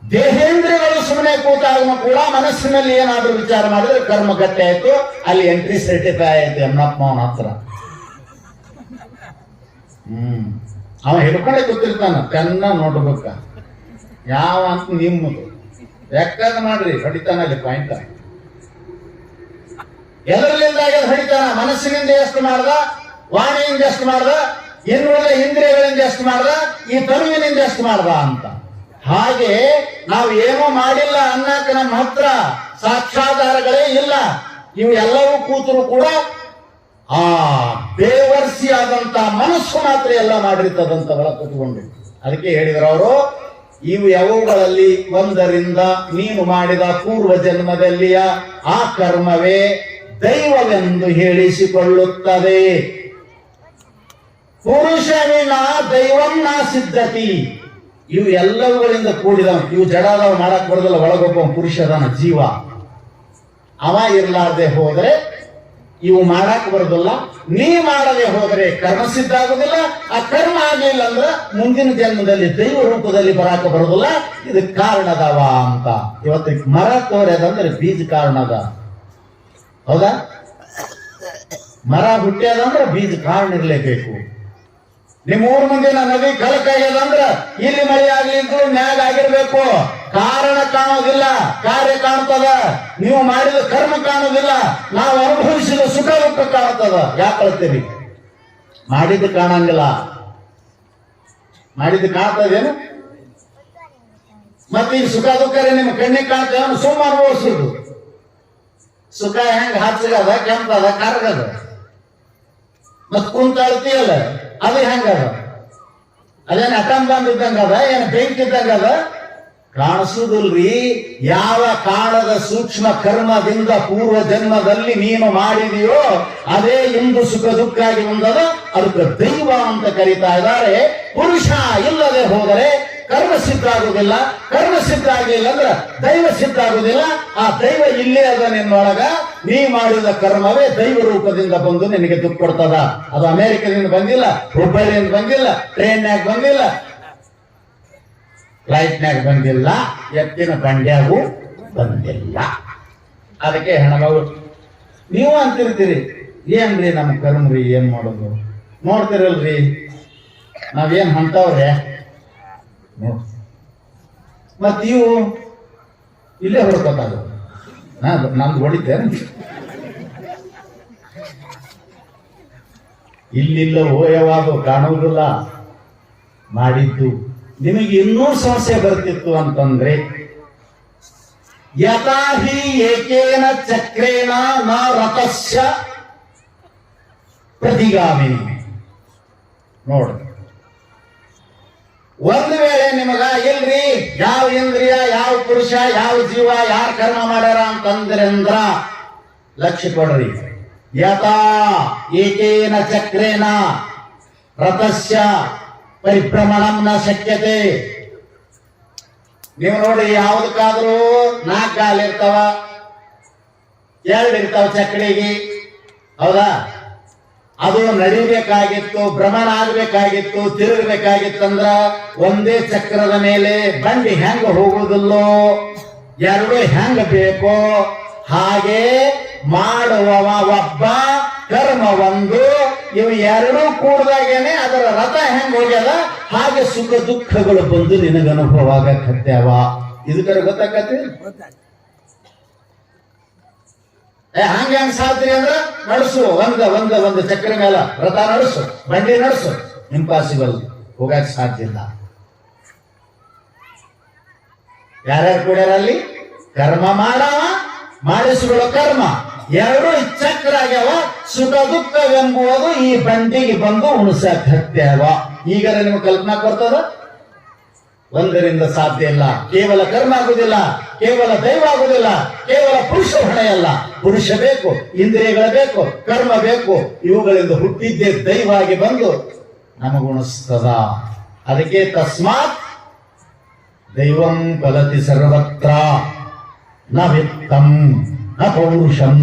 ದೇಹೇಂದ್ರಿಯಗಳು ಸುಮ್ಮನೆ ಕೂತಾಗ ಕೂಡ ಮನಸ್ಸಿನಲ್ಲಿ ಏನಾದ್ರೂ ವಿಚಾರ ಮಾಡಿದ್ರೆ ಕರ್ಮ ಗಟ್ಟಿ ಆಯ್ತು, ಅಲ್ಲಿ ಎಂಟ್ರಿ ಸರ್ಟಿಫೈ ಆಯ್ತು ಎಮ್ಮಪ್ಪವನ ಹತ್ರ. ಅವ ಹಿಡ್ಕೊಂಡೆ ಕೂತಿರ್ತಾನ, ಕನ್ನ ನೋಡ್ಬೇಕ ಯಾವ ಅಂತ ನಿಮ್ಮದು ಯಾಕಂದ್ ಮಾಡ್ರಿ ಹೊಡಿತಾನ ಅಲ್ಲಿ ಪಾಯಿಂಟ್. ಎಲ್ಲರಲ್ಲಿಂದಾಗ ಹೊಡಿತಾನ, ಮನಸ್ಸಿನಿಂದ ಎಷ್ಟು ಮಾಡ್ದ, ವಾಣಿಯಿಂದ ಎಷ್ಟು ಮಾಡ್ದ, ಇನ್ನುಳಿದ ಇಂದ್ರಿಯಗಳಿಂದ ಎಷ್ಟು ಮಾಡ್ದ, ಈ ತನುವಿನಿಂದ ಎಷ್ಟು ಮಾಡ್ದ ಅಂತ. ಹಾಗೆ ನಾವು ಏನೂ ಮಾಡಿಲ್ಲ ಅನ್ನಕ ನಮ್ಮ ಹತ್ರ ಸಾಕ್ಷಾಧಾರಗಳೇ ಇಲ್ಲ. ಇವು ಎಲ್ಲವೂ ಕೂತರು ಕೂಡ ಆ ಬೇವರ್ಸಿ ಆದಂತ ಮನಸ್ಸು ಮಾತ್ರ ಎಲ್ಲ ಮಾಡಿರ್ತದಂತ ಒಳ ಕೂತ್ಕೊಂಡು. ಅದಕ್ಕೆ ಹೇಳಿದ್ರು ಅವರು, ಇವು ಯಾವುಗಳಲ್ಲಿ ಒಂದರಿಂದ ನೀನು ಮಾಡಿದ ಪೂರ್ವ ಜನ್ಮದಲ್ಲಿಯ ಆ ಕರ್ಮವೇ ದೈವವೆಂದು ಹೇಳಿಸಿಕೊಳ್ಳುತ್ತದೆ. ಪುರುಷನಿನ ದೈವನ್ನ ಸಿದ್ಧತಿ. ಇವು ಎಲ್ಲವುಗಳಿಂದ ಕೂಡಿದ, ಇವು ಜಡದವ ಮಾಡಕ್ ಬರೋದಿಲ್ಲ. ಒಳಗೊಬ್ಬ ಪುರುಷದನ ಜೀವ, ಅವ ಇರ್ಲಾರ್ದೆ ಹೋದ್ರೆ ಇವು ಮಾಡಕ್ ಬರೋದಿಲ್ಲ. ನೀ ಮಾಡದೆ ಹೋದ್ರೆ ಕರ್ಮ ಸಿದ್ಧ ಆಗುದಿಲ್ಲ. ಆ ಕರ್ಮ ಆಗಲಿಲ್ಲ ಅಂದ್ರೆ ಮುಂದಿನ ಜನ್ಮದಲ್ಲಿ ದೈವ ರೂಪದಲ್ಲಿ ಬರಾಕ ಬರೋದಿಲ್ಲ. ಇದಕ್ಕೆ ಕಾರಣದವ ಅಂತ. ಇವತ್ತು ಮರ ತೋರ್ಯದಂದ್ರೆ ಬೀಜ ಕಾರಣದ, ಹೌದಾ? ಮರ ಹುಟ್ಟ್ಯದಂದ್ರೆ ಬೀಜ ಕಾರಣ ಇರ್ಲೇಬೇಕು. ನಿಮ್ಮ ಊರ್ ಮುಂದಿನ ನದಿ ಕಲಕಾಗ್ಯದಂದ್ರ ಇಲ್ಲಿ ಮಳೆ ಆಗ್ಲಿದ್ದು ಮ್ಯಾಗ ಆಗಿರ್ಬೇಕು. ಕಾರಣ ಕಾಣೋದಿಲ್ಲ, ಕಾರ್ಯ ಕಾಣ್ತದ. ನೀವು ಮಾಡಿದ ಕರ್ಮ ಕಾಣೋದಿಲ್ಲ, ನಾವು ಅನುಭವಿಸಿದ ಸುಖ ದುಃಖ ಕಾಣ್ತದ. ಯಾಕೆ ಕಳ್ತೀರಿ? ಮಾಡಿದ್ದು ಕಾಣಂಗಿಲ್ಲ. ಮಾಡಿದ್ದು ಕಾಣ್ತದೇನು? ಮತ್ತೆ ಈ ಸುಖ ದುಃಖ ನಿಮ್ಮ ಕಣ್ಣಿಗೆ ಕಾಣ್ತೇವೆ, ಸುಮ್ಮ ಅನುಭವಿಸುದು. ಸುಖ ಹೆಂಗ ಹಚ್ಚಗದ, ಕೆಂಪದ, ಕರ್ಗದ, ಮತ್ ಕುಂತ ಅಳ್ತಿಯಲ್ಲ, ಅದು ಹೆಂಗದ? ಅದೇನು ಅಟಂ ಬಂದ್ ಇದ್ದಂಗದ, ಏನು ಬೆಂಕಿ ಇದ್ದಂಗದ? ಕಾಣಿಸುದಿಲ್ರಿ. ಯಾವ ಕಾಣದ ಸೂಕ್ಷ್ಮ ಕರ್ಮದಿಂದ ಪೂರ್ವ ಜನ್ಮದಲ್ಲಿ ನೀನು ಮಾಡಿದೆಯೋ ಅದೇ ಇಂದು ಸುಖ ದುಃಖ ಆಗಿ ಬಂದದ. ಅದಕ್ಕೆ ದೈವ ಅಂತ ಕರೀತಾ ಇದ್ದಾರೆ. ಪುರುಷ ಇಲ್ಲದೆ ಹೋದರೆ ಕರ್ಮ ಸಿದ್ಧ ಆಗುದಿಲ್ಲ. ಕರ್ಮ ಸಿದ್ಧ ಆಗಲಿಲ್ಲ ಅಂದ್ರೆ ದೈವ ಸಿದ್ಧ ಆಗುದಿಲ್ಲ. ಆ ದೈವ ಇಲ್ಲೇ ಅದ ನಿನ್ನೊಳಗ. ನೀ ಮಾಡಿದ ಕರ್ಮವೇ ದೈವ ರೂಪದಿಂದ ಬಂದು ನಿನಗೆ ದುಃಖ ಕೊಡ್ತದ. ಅದು ಅಮೆರಿಕದಿಂದ ಬಂದಿಲ್ಲ, ಹುಬ್ಬಳ್ಳಿಯಿಂದ ಬಂದಿಲ್ಲ, ಟ್ರೈನ್ಯಾಗ ಬಂದಿಲ್ಲ, ಫ್ಲೈಟ್ನಾಗ ಬಂದಿಲ್ಲ, ಎತ್ತಿನ ಬಂಡ್ಯಾಗೂ ಬಂದಿಲ್ಲ. ಅದಕ್ಕೆ ಹೆಣ್ಮಗಳು ನೀವು ಅಂತಿರ್ತೀರಿ, ಏನ್ರಿ ನಮ್ಮ ಕರ್ಮ್ರಿ, ಏನ್ ಮಾಡೋದು? ನೋಡ್ತಿರಲ್ರಿ ನಾವೇನ್ ಹೊಂಟವ್ರೆ. ಮತ್ ಇವು ಇಲ್ಲೇ ಹೊಡ್ಕೊತಾಗ ನಮ್ದು ಹೊಡಿತೇನೆ. ಇಲ್ಲಿಲ್ಲ ಓಯವಾದು ಕಾಣುವುದಿಲ್ಲ. ಮಾಡಿದ್ದು ನಿಮಗೆ ಇನ್ನೂ ಸಮಸ್ಯೆ ಬರ್ತಿತ್ತು ಅಂತಂದ್ರೆ, ಯಥಾಹಿ ಏಕೇನ ಚಕ್ರೇನ ನ ರಥಸ್ಯ ಪ್ರತಿಗಾಮಿನಿ. ನೋಡ್ರಿ, ಒಂದು ವೇಳೆ ನಿಮಗ ಇಲ್ರಿ ಯಾವ ಇಂದ್ರಿಯ, ಯಾವ ಪುರುಷ, ಯಾವ ಜೀವ, ಯಾರ ಕರ್ಮ ಮಾಡ್ಯಾರ ಅಂತಂದ್ರಂದ್ರ ಲಕ್ಷ್ಯ ಕೊಡ್ರಿ. ಯಥಾ ಏಕೇನ ಚಕ್ರೇನ ರಥಸ್ಯ ಪರಿಭ್ರಮಣಂ ನ ಶಕ್ಯತೆ. ನೀವು ನೋಡಿ, ಯಾವುದಕ್ಕಾದ್ರೂ 4 ಕಾಲು ಇರ್ತಾವ, 2 ಇರ್ತಾವ ಚಕ್ರಿಗೆ, ಹೌದಾ? ಅದು ನಡಿಬೇಕಾಗಿತ್ತು, ಭ್ರಮಣ ಆಗ್ಬೇಕಾಗಿತ್ತು, ತಿರುಗಬೇಕಾಗಿತ್ತಂದ್ರ ಒಂದೇ ಚಕ್ರದ ಮೇಲೆ ಬಂಡಿ ಹೆಂಗ ಹೋಗುವುದಿಲ್ಲೋ, 2 ಹೆಂಗ ಬೇಕೋ ಹಾಗೆ ಮಾಡುವವ ಒಬ್ಬ, ಕರ್ಮ ಒಂದು. ಇವು 2 ಕೂಡ್ದಾಗೇನೆ ಅದರ ರಥ ಹೆಂಗ್ ಹೋಗ್ಯದ ಹಾಗೆ ಸುಖ ದುಃಖಗಳು ಬಂದು ನಿನಗ ಅನುಭವ ಆಗಕತ್ಯಾವ. ಇದಕ್ಕರ ಗೊತ್ತಾಕತಿ? ಹಂಗ ಹೆಂಗ್ ಸಾಧ್ರಿ ಅಂದ್ರ ನಡೆಸು, ಒಂದು ಚಕ್ರ ಮೇಲ ರಥ ನಡೆಸು, ಬಂಡಿ ನಡೆಸು. ಇಂಪಾಸಿಬಲ್, ಹೋಗಕ್ ಸಾಧ್ಯ ಇಲ್ಲ. ಯಾರ್ಯಾರು ಕೂಡ್ಯಾರಲ್ಲಿ? ಕರ್ಮ ಮಾಡವ, ಮಾಡಿಸಿಕೊಳ್ಳೋ ಕರ್ಮ 2 ಚಕ್ರ ಆಗ್ಯಾವ. ಸುಖ ದುಃಖವೆಂಬುವುದು ಈ ಬಂಡಿಗೆ ಬಂದು ಉಣಸಕ್ ಹತ್ಯಾವ. ಈಗ ನಿಮ್ಗೆ ಕಲ್ಪನಾ ಬರ್ತದ? ಒಂದರಿಂದ ಸಾಧ್ಯ ಇಲ್ಲ. ಕೇವಲ ಕರ್ಮ ಆಗುದಿಲ್ಲ, ಕೇವಲ ದೈವ ಆಗುದಿಲ್ಲ, ಕೇವಲ ಪುರುಷ ಹೊಣೆಯಲ್ಲ. ಪುರುಷ ಬೇಕು, ಇಂದ್ರಿಯಗಳು ಬೇಕು, ಕರ್ಮ ಬೇಕು. ಇವುಗಳಿಂದ ಹುಟ್ಟಿದ್ದೇ ದೈವ ಆಗಿ ಬಂದು ನಮಗುಣಿಸ್ತದ. ಅದಕ್ಕೆ ತಸ್ಮಾತ್ ದೈವಂ ಫಲತಿ ಸರ್ವತ್ರ ನ ವಿತ್ತಂ ನ ಪೌರುಷಂ.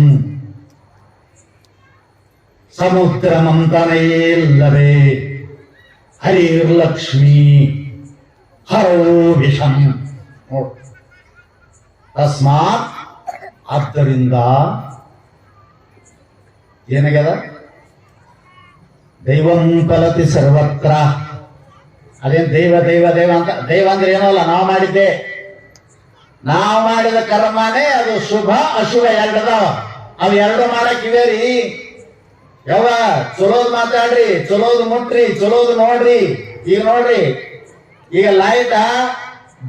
ಸಮುದ್ರ ಮಂಥನೆಯಲ್ಲವೇ ಹರಿರ್ಲಕ್ಷ್ಮೀ ಹರೋ ವಿಷಂ. ತಸ್ಮಾತ್, ಆದ್ದರಿಂದ ಏನಾಗ್ಯದ? ದೈವಂ ಫಲತಿ ಸರ್ವತ್ರ. ಅದೇನ್ ದೈವ ದೈವ ದೈವ ಅಂತ? ದೈವ ಅಂದ್ರೆ ಏನಲ್ಲ, ನಾವು ಮಾಡಿದ್ದೆ, ನಾವು ಮಾಡಿದ ಕರ್ಮನೇ ಅದು. ಶುಭ ಅಶುಭ 2 ಅದಾವ. ಅವು 2 ಮಾಡಕ್ ಇವೆ ರೀ. ಯಾವ ಚಲೋದ್ ಮಾತಾಡ್ರಿ, ಚಲೋದ್ ಮುಟ್ರಿ, ಚಲೋದ್ ನೋಡ್ರಿ. ಈಗ ನೋಡ್ರಿ, ಈಗ ಲೈಟ್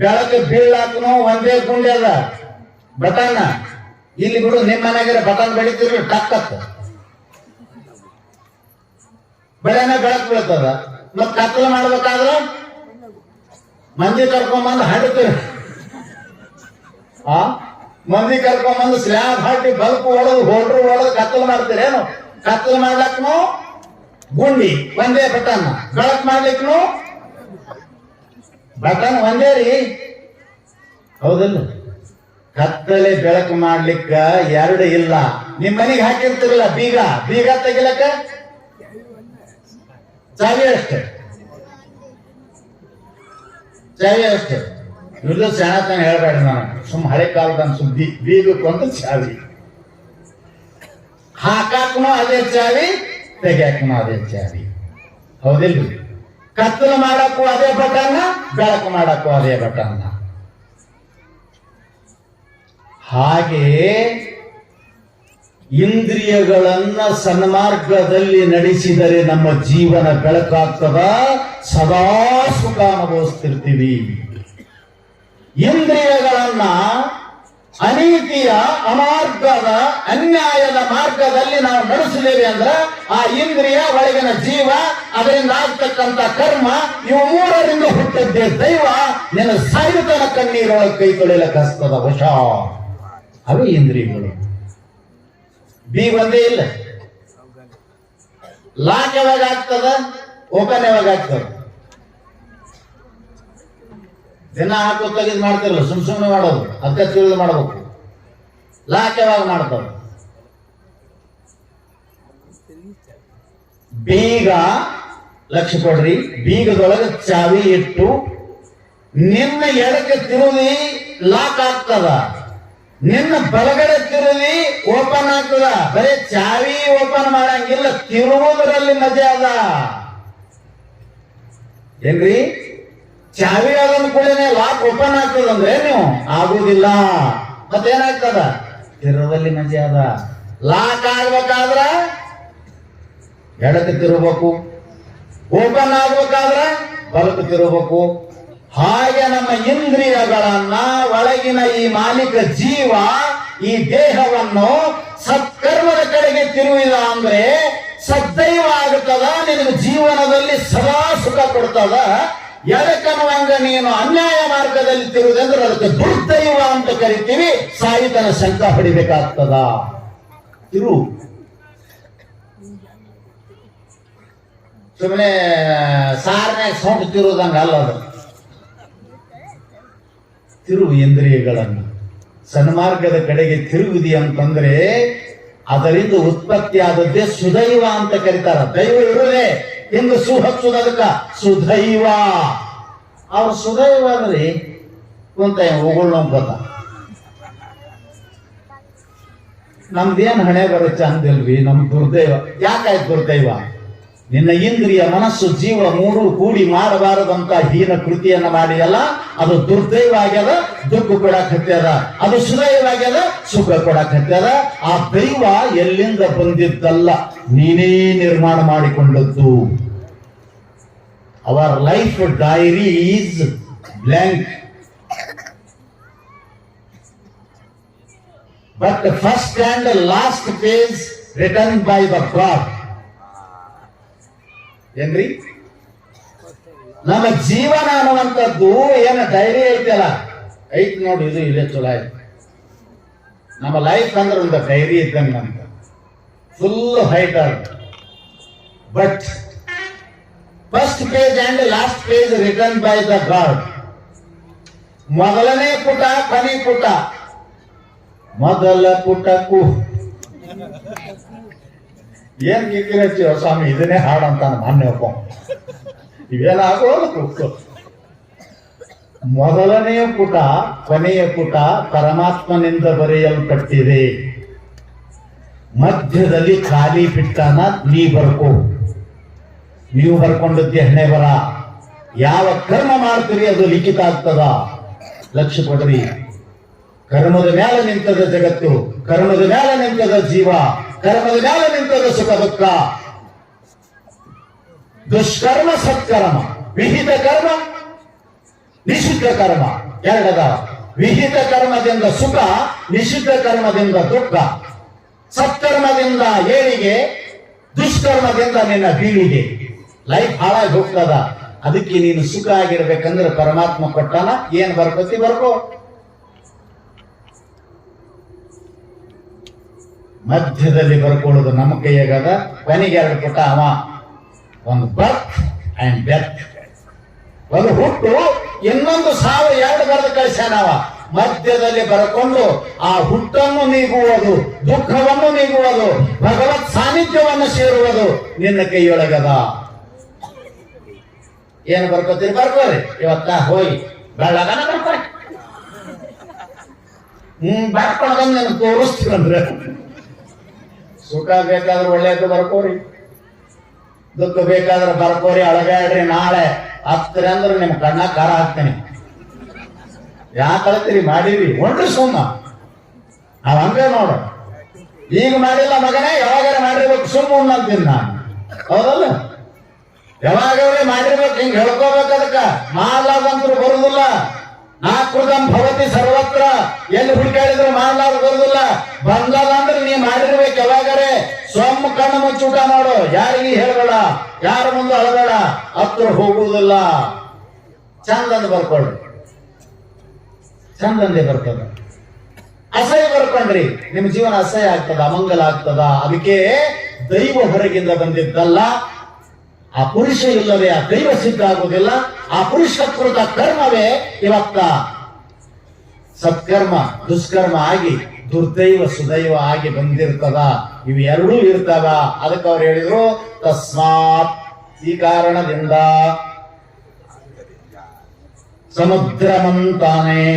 ಬೆಳಕು ಬೀಳಾಕನು ಒಂದೇ ಗುಂಡೆ ಅದ, ಬಟನ್. ಇಲ್ಲಿ ಬಿಡು, ನಿಮ್ಮ ಮನೆಯಾಗ ಬಟನ್ ಬೆಳಿತೀರಿ, ಟಕ್ಕತ್ ಬೆಳೆನ ಬೆಳಕು ಬೀಳ್ತದ. ಮತ್ ಕತ್ತಲು ಮಾಡ್ಬೇಕಾದ್ರ ಮಂದಿ ಕರ್ಕೊಂಬಂದು ಹಾಡ್ತೀರಿ. ಮಂದಿ ಕರ್ಕೊಂಬಂದು ಸ್ಲ್ಯಾಬ್ ಹಾಕಿ ಬಲ್ಪ್ ಹೊಡೆದು ಹೊಡೆದು ಕತ್ತಲು ಮಾಡ್ತೀರೇನು? ಕತ್ತಲು ಮಾಡ್ಲಕ್ನು ಗುಂಡಿ ಒಂದೇ ಬಟನ್, ಬೆಳಕು ಮಾಡ್ಲಿಕ್ನು ಬಟನ್ ಒಂದೇ ರೀ. ಹೌದಲ್ಲ? ಕತ್ತಲೆ ಬೆಳಕು ಮಾಡ್ಲಿಕ್ಕ 2 ಇಲ್ಲ. ನಿಮ್ ಮನೆಗೆ ಹಾಕಿರ್ತಿರಲ್ಲ ಬೀಗ, ಬೀಗ ತೆಗಿಲಕ್ಕ ಚಾವಿ ಅಷ್ಟೇ, ಚಾವಿ ಅಷ್ಟೇ. ಇವ್ರದ್ದು ಸಣ್ಣತನ ಹೇಳ್ಬೇಡ ನಾನು, ಸುಮ್ ಹಳೆ ಕಾಲದ ಸುದ್ದಿ. ಬೀಗಕ್ಕೊಂದು ಚಾವಿ, ಹಾಕಾಕನು ಅದೇ ಚಾವಿ, ತೆಗ್ಯಾಕನು ಅದೇ ಚಾವಿ. ಹೌದಿಲ್ಲ? ಕತ್ತಲು ಮಾಡಕ್ಕೂ ಅದೇ ಬಟನ್ನ, ಬೆಳಕು ಮಾಡಕ್ಕೂ ಅದೇ ಬಟನ್ನ. ಹಾಗೆ ಇಂದ್ರಿಯಗಳನ್ನ ಸನ್ಮಾರ್ಗದಲ್ಲಿ ನಡೆಸಿದರೆ ನಮ್ಮ ಜೀವನ ಬೆಳಕಾಗ್ತದ, ಸದಾ ಸುಖ ಅನುಭವಿಸ್ತಿರ್ತೀವಿ. ಇಂದ್ರಿಯಗಳನ್ನ ಅನೀತಿಯ, ಅಮಾರ್ಗದ, ಅನ್ಯಾಯದ ಮಾರ್ಗದಲ್ಲಿ ನಾವು ನಡೆಸಿದ್ದೇವೆ ಅಂದ್ರೆ ಆ ಇಂದ್ರಿಯ, ಒಳಗಿನ ಜೀವ, ಅದರಿಂದ ಆಗ್ತಕ್ಕಂಥ ಕರ್ಮ, ಇವು 3ರಿಂದ ಹುಟ್ಟಿದ್ದೇ ದೈವ. ನಿನ್ನ ಸಾಯುತನ ಕಣ್ಣೀರೊಳಗೆ ಕೈ ತೊಳಿಲಕ್ಕಸ್ತದ ವಶ. ಅವೇ ಇಂದ್ರಿಯಗಳು. ಬಿ ಒಂದೇ ಇಲ್ಲ. ಲಾಕ್ ಯಾವಾಗ ಆಗ್ತದ? ಓಪನ್ ಯಾವಾಗ ಆಗ್ತದ? ದಿನ ಹಾಕೋ ತೆಗೆದು ಮಾಡ್ತಿರಲ್ಲ, ಸುಮ್ಮನೆ ಮಾಡೋದು, ಅದಕ್ಕೆ ತಿಳಿದು ಮಾಡಬೇಕು. ಲಾಕ್ ಯಾವಾಗ ಮಾಡ್ತಾವ? ಬೀಗ, ಲಕ್ಷ್ಯ ಕೊಡ್ರಿ, ಬೀಗದೊಳಗೆ ಚಾವಿ ಇಟ್ಟು ನಿನ್ನ ಎಡಕ್ಕೆ ತಿರುವಿ ಲಾಕ್ ಆಗ್ತದ, ನಿನ್ನ ಬಲಗಡೆ ತಿರುವಿ ಓಪನ್ ಆಗ್ತದ. ಬರೀ ಚಾವಿ ಓಪನ್ ಮಾಡಂಗಿಲ್ಲ, ತಿರುವುದರಲ್ಲಿ ಮಜಾ ಅದ ಏನ್ರಿ? ಚಾವಿ ಅದನ್ನು ಕೂಡ ಲಾಕ್ ಓಪನ್ ಆಗ್ತದಂದ್ರೆ ನೀವು ಆಗುದಿಲ್ಲ. ಮತ್ತೇನಾಗ್ತದ? ತಿರುವಲ್ಲಿ ಮಜಾ ಅದ. ಲಾಕ್ ಆಗ್ಬೇಕಾದ್ರ ಎಡಕ್ಕೆ ತಿರುಗಬೇಕು, ಓಪನ್ ಆಗ್ಬೇಕಾದ್ರ ಬಲಕ್ಕೆ ತಿರುಗಬೇಕು. ಹಾಗೆ ನಮ್ಮ ಇಂದ್ರಿಯಗಳನ್ನ, ಒಳಗಿನ ಈ ಮಾಲೀಕ ಜೀವ ಈ ದೇಹವನ್ನು ಸತ್ಕರ್ಮದ ಕಡೆಗೆ ತಿರುವಿದ ಅಂದ್ರೆ ಸದ್ದೈವ ಆಗ್ತದ, ನಿನಗೆ ಜೀವನದಲ್ಲಿ ಸದಾ ಸುಖ ಕೊಡ್ತದ. ಎದಕ್ಕನ್ನುವಂಗ ನೀನು ಅನ್ಯಾಯ ಮಾರ್ಗದಲ್ಲಿ ತಿರುವುದಂದ್ರೆ ಅದಕ್ಕೆ ದುರ್ದೈವ ಅಂತ ಕರಿತೀವಿ. ಸಾಯಿತನ ಶಂಕ ಪಡಿಬೇಕಾಗ್ತದ. ತಿರು ಸುಮ್ಮನೆ ಸಾರನ್ಯಾಗ ಸೌಂಡ್ ತಿರುವುದಂಗ ಅಲ್ಲ ಅದು. ತಿರು ಇಂದ್ರಿಯಗಳನ್ನು ಸನ್ಮಾರ್ಗದ ಕಡೆಗೆ ತಿರುಗುದಿ ಅಂತಂದ್ರೆ ಅದರಿಂದ ಉತ್ಪತ್ತಿ ಆದದ್ದೇ ಸುದೈವ ಅಂತ ಕರೀತಾರ. ದೈವ ಇರುವುದೇ ಎಂದು ಸುಹಚ್ಚುದಕ್ಕ ಸುದೈವ. ಅವ್ರು ಸುದೈವ ಅಂದ್ರಿ ಕುಂತ ಹೋಗೋಣ ಗೊತ್ತ. ನಮ್ದೇನ್ ಹಣೆ ಬರುತ್ತೆ ಅಂದಿಲ್ವಿ, ನಮ್ ದುರ್ದೈವ. ಯಾಕಾಯ್ತು ದುರ್ದೈವ? ನಿನ್ನ ಇಂದ್ರಿಯ ಮನಸ್ಸು ಜೀವ ಮೂರು ಕೂಡಿ ಮಾಡಬಾರದಂತ ಹೀನ ಕೃತಿಯನ್ನ ಮಾಡಿಯಲ್ಲ, ಅದು ದುರ್ದೈವ ಆಗ್ಯದ, ದುಃಖ ಕೊಡಕ್ ಹತ್ಯದ. ಅದು ಸುದೈವ ಆಗ್ಯದ, ಸುಖ ಕೊಡಕ್ ಹತ್ಯದ. ಆ ದೈವ ಎಲ್ಲಿಂದ ಬಂದಿದ್ದಲ್ಲ, ನೀನೇ ನಿರ್ಮಾಣ ಮಾಡಿಕೊಂಡದ್ದು. Our life diary is blank, but first and last page return by the god. ಏನ್ರಿ? ನಮ್ಮ ಜೀವನ ಅನ್ನುವಂಥದ್ದು ಏನು ಡೈರಿ ಐತಲ್ಲ, ಐತ್ ನೋಡಿ, ಇದು ಇಲ್ಲೇ ಚಲೋ ಆಯ್ತು. ನಮ್ಮ ಲೈಫ್ ಅಂದ್ರೆ ಒಂದು ಡೈರಿ ಇದ್ದಂಗ ಅಂತ, ಫುಲ್ ಹೈಟ್ ಆಗ. But first page and last page return by the god. ಮೊದಲನೇ ಪುಟ ಕೊನೆ ಪುಟ. ಮೊದಲ ಪುಟಕ್ಕೂ ಏನ್ ಕಿಕ್ಕಿರಚ್ಚಿವ ಸ್ವಾಮಿ, ಇದನ್ನೇ ಹಾಡಂತ ಮಾನ್ಯ ಒಬ್ಬ. ಇವೇನಾಗೋದು? ಮೊದಲನೆಯ ಪುಟ ಕೊನೆಯ ಪುಟ ಪರಮಾತ್ಮನಿಂದ ಬರೆಯಲ್ಪಟ್ಟಿದೆ. ಮಧ್ಯದಲ್ಲಿ ಖಾಲಿ ಬಿಟ್ಟಾನ, ನೀ ಬರ್ಕೋ. ನೀವು ಬರ್ಕೊಂಡದ್ದೇ ಹಣೆ ಬರ. ಯಾವ ಕರ್ಮ ಮಾಡ್ತೀರಿ ಅದು ಲಿಖಿತ ಆಗ್ತದ. ಲಕ್ಷ್ಯ ಕೊಡ್ರಿ. ಕರ್ಮದ ಮೇಲೆ ನಿಂತದ ಜಗತ್ತು, ಕರ್ಮದ ಮೇಲೆ ನಿಂತದ ಜೀವ, ಕರ್ಮದ ಮೇಲೆ ನಿಂತದ ಸುಖ ದುಃಖ. ದುಷ್ಕರ್ಮ ಸತ್ಕರ್ಮ, ವಿಹಿತ ಕರ್ಮ ನಿಷಿದ್ಧ ಕರ್ಮ ಎರಡದ. ವಿಹಿತ ಕರ್ಮದಿಂದ ಸುಖ, ನಿಷಿದ್ಧ ಕರ್ಮದಿಂದ ದುಃಖ. ಸತ್ಕರ್ಮದಿಂದ ಏಳಿಗೆ, ದುಷ್ಕರ್ಮದಿಂದ ನಿನ್ನ ಬೀಳಿಗೆ. ಲೈಫ್ ಹಾಳಾಗಿ ಹೋಗ್ತದ. ಅದಕ್ಕೆ ನೀನು ಸುಖ ಆಗಿರ್ಬೇಕಂದ್ರೆ ಪರಮಾತ್ಮ ಕೊಟ್ಟಾನ. ಏನ್ ಬರ್ಕೋತಿ ಬರ್ಕೋ. ಮಧ್ಯದಲ್ಲಿ ಬರ್ಕೊಳ್ಳೋದು ನಮ್ಮ ಕೈಯಾಗದ. ಕೊನೆಗೆ ಎರಡು ಪುಟ ಅವ. ಒಂದು ಬರ್ತ್ ಅಂಡ್ ಡೆತ್, ಒಂದು ಹುಟ್ಟು, ಇನ್ನೊಂದು ಸಾವು. ಎರಡು ಬರೆದು ಕಳಿಸ್ಯಾನವ. ಮಧ್ಯದಲ್ಲಿ ಬರ್ಕೊಂಡು ಆ ಹುಟ್ಟನ್ನು ನೀಗುವುದು, ದುಃಖವನ್ನು ನೀಗುವುದು, ಭಗವತ್ ಸಾನ್ನಿಧ್ಯವನ್ನು ಸೇರುವುದು ನಿನ್ನ ಕೈಯೊಳಗದ. ಏನು ಬರ್ಕೋತೀರಿ ಬರ್ಕೋರಿ. ಇವತ್ತ ಹೋಗಿ ಬೆಳ್ಳಗನ ಬರ್ತಾರೆ. ಬರ್ಕೊಂಡ್ ನನ್ ತೋರಿಸ್ತೀರಂದ್ರೆ ಸುಖ ಬೇಕಾದ್ರೆ ಒಳ್ಳೇದು ಬರ್ಕೋರಿ, ದುಃಖ ಬೇಕಾದ್ರೆ ಬರ್ಕೋರಿ. ಅಳಗಾಡ್ರಿ. ನಾಳೆ ಹತ್ತರ ಅಂದ್ರೆ ನಿಮ್ ಕಣ್ಣ ಖಾರ ಹಾಕ್ತೇನೆ. ಯಾಕೆ ಅಳ್ತೀರಿ? ಮಾಡಿರಿ ಹೊಂಡ್ರಿ ಸುಮ್ಮ. ನಾವ್ ಹಂಗ ನೋಡು. ಈಗ ಮಾಡಿಲ್ಲ ಮಗನೇ, ಯಾವಾಗಾರ ಮಾಡಿರ್ಬೇಕು. ಸುಮ್ಮ ಅಂತೀನಿ ನಾನು, ಹೌದಲ್ಲ? ಯಾವಾಗಲೇ ಮಾಡಿರ್ಬೇಕು. ಹಿಂಗ್ ಹೇಳ್ಕೋಬೇಕು. ಅದಕ್ಕ ಮಾಡ್ಲಾರ್ದಂತೂ ಬರುದಿಲ್ಲ. ನಾಕೃತಂ ಭವತಿ ಸರ್ವತ್ರ. ಎಲ್ಲಿ ಹುಡುಕಾಡಿದ್ರು ಮಾಡ್ಲಾರ್ದು ಬರುದಿಲ್ಲ. ಬಂದಲ್ಲ ಅಂದ್ರೆ ನೀ ಮಾಡಿರ್ಬೇಕು. ಯಾವಾಗರೆ ಸೊಮ್ಮ ಕಣ್ಣು ಮುಚ್ಚೂಟ ಮಾಡು. ಯಾರಿಗೆ ಹೇಳ್ಬೇಡ, ಯಾರ ಮುಂದೆ ಅಳಬೇಡ. ಹತ್ರ ಹೋಗುವುದಿಲ್ಲ. ಚಂದಂದು ಬರ್ಕೊಳ್ರಿ. ಚಂದಂದೆ ಬರ್ತದ. ಅಸಹ್ಯ ಬರ್ಕೊಂಡ್ರಿ, ನಿಮ್ ಜೀವನ ಅಸಹ್ಯ ಆಗ್ತದ, ಅಮಂಗಲ ಆಗ್ತದ. ಅದಕ್ಕೆ ದೈವ ಹೊರಗಿಂದ ಬಂದಿದ್ದಲ್ಲ. ಆ ಪುರುಷ ಇಲ್ಲದೆ ಆ ದೈವ ಸಿದ್ಧ ಆಗುವುದಿಲ್ಲ. ಆ ಪುರುಷಕೃತ ಕರ್ಮವೇ ಇವತ್ತ ಸತ್ಕರ್ಮ ದುಷ್ಕರ್ಮ ಆಗಿ ದುರ್ದೈವ ಸುದೈವ ಆಗಿ ಬಂದಿರ್ತದ. ಇವು ಎರಡೂ ಇರ್ತಾವ. ಅದಕ್ಕೆ ಅವ್ರು ಹೇಳಿದ್ರು ತಸ್ಮಾತ್, ಈ ಕಾರಣದಿಂದ ಸಮುದ್ರಮಂತಾನೆ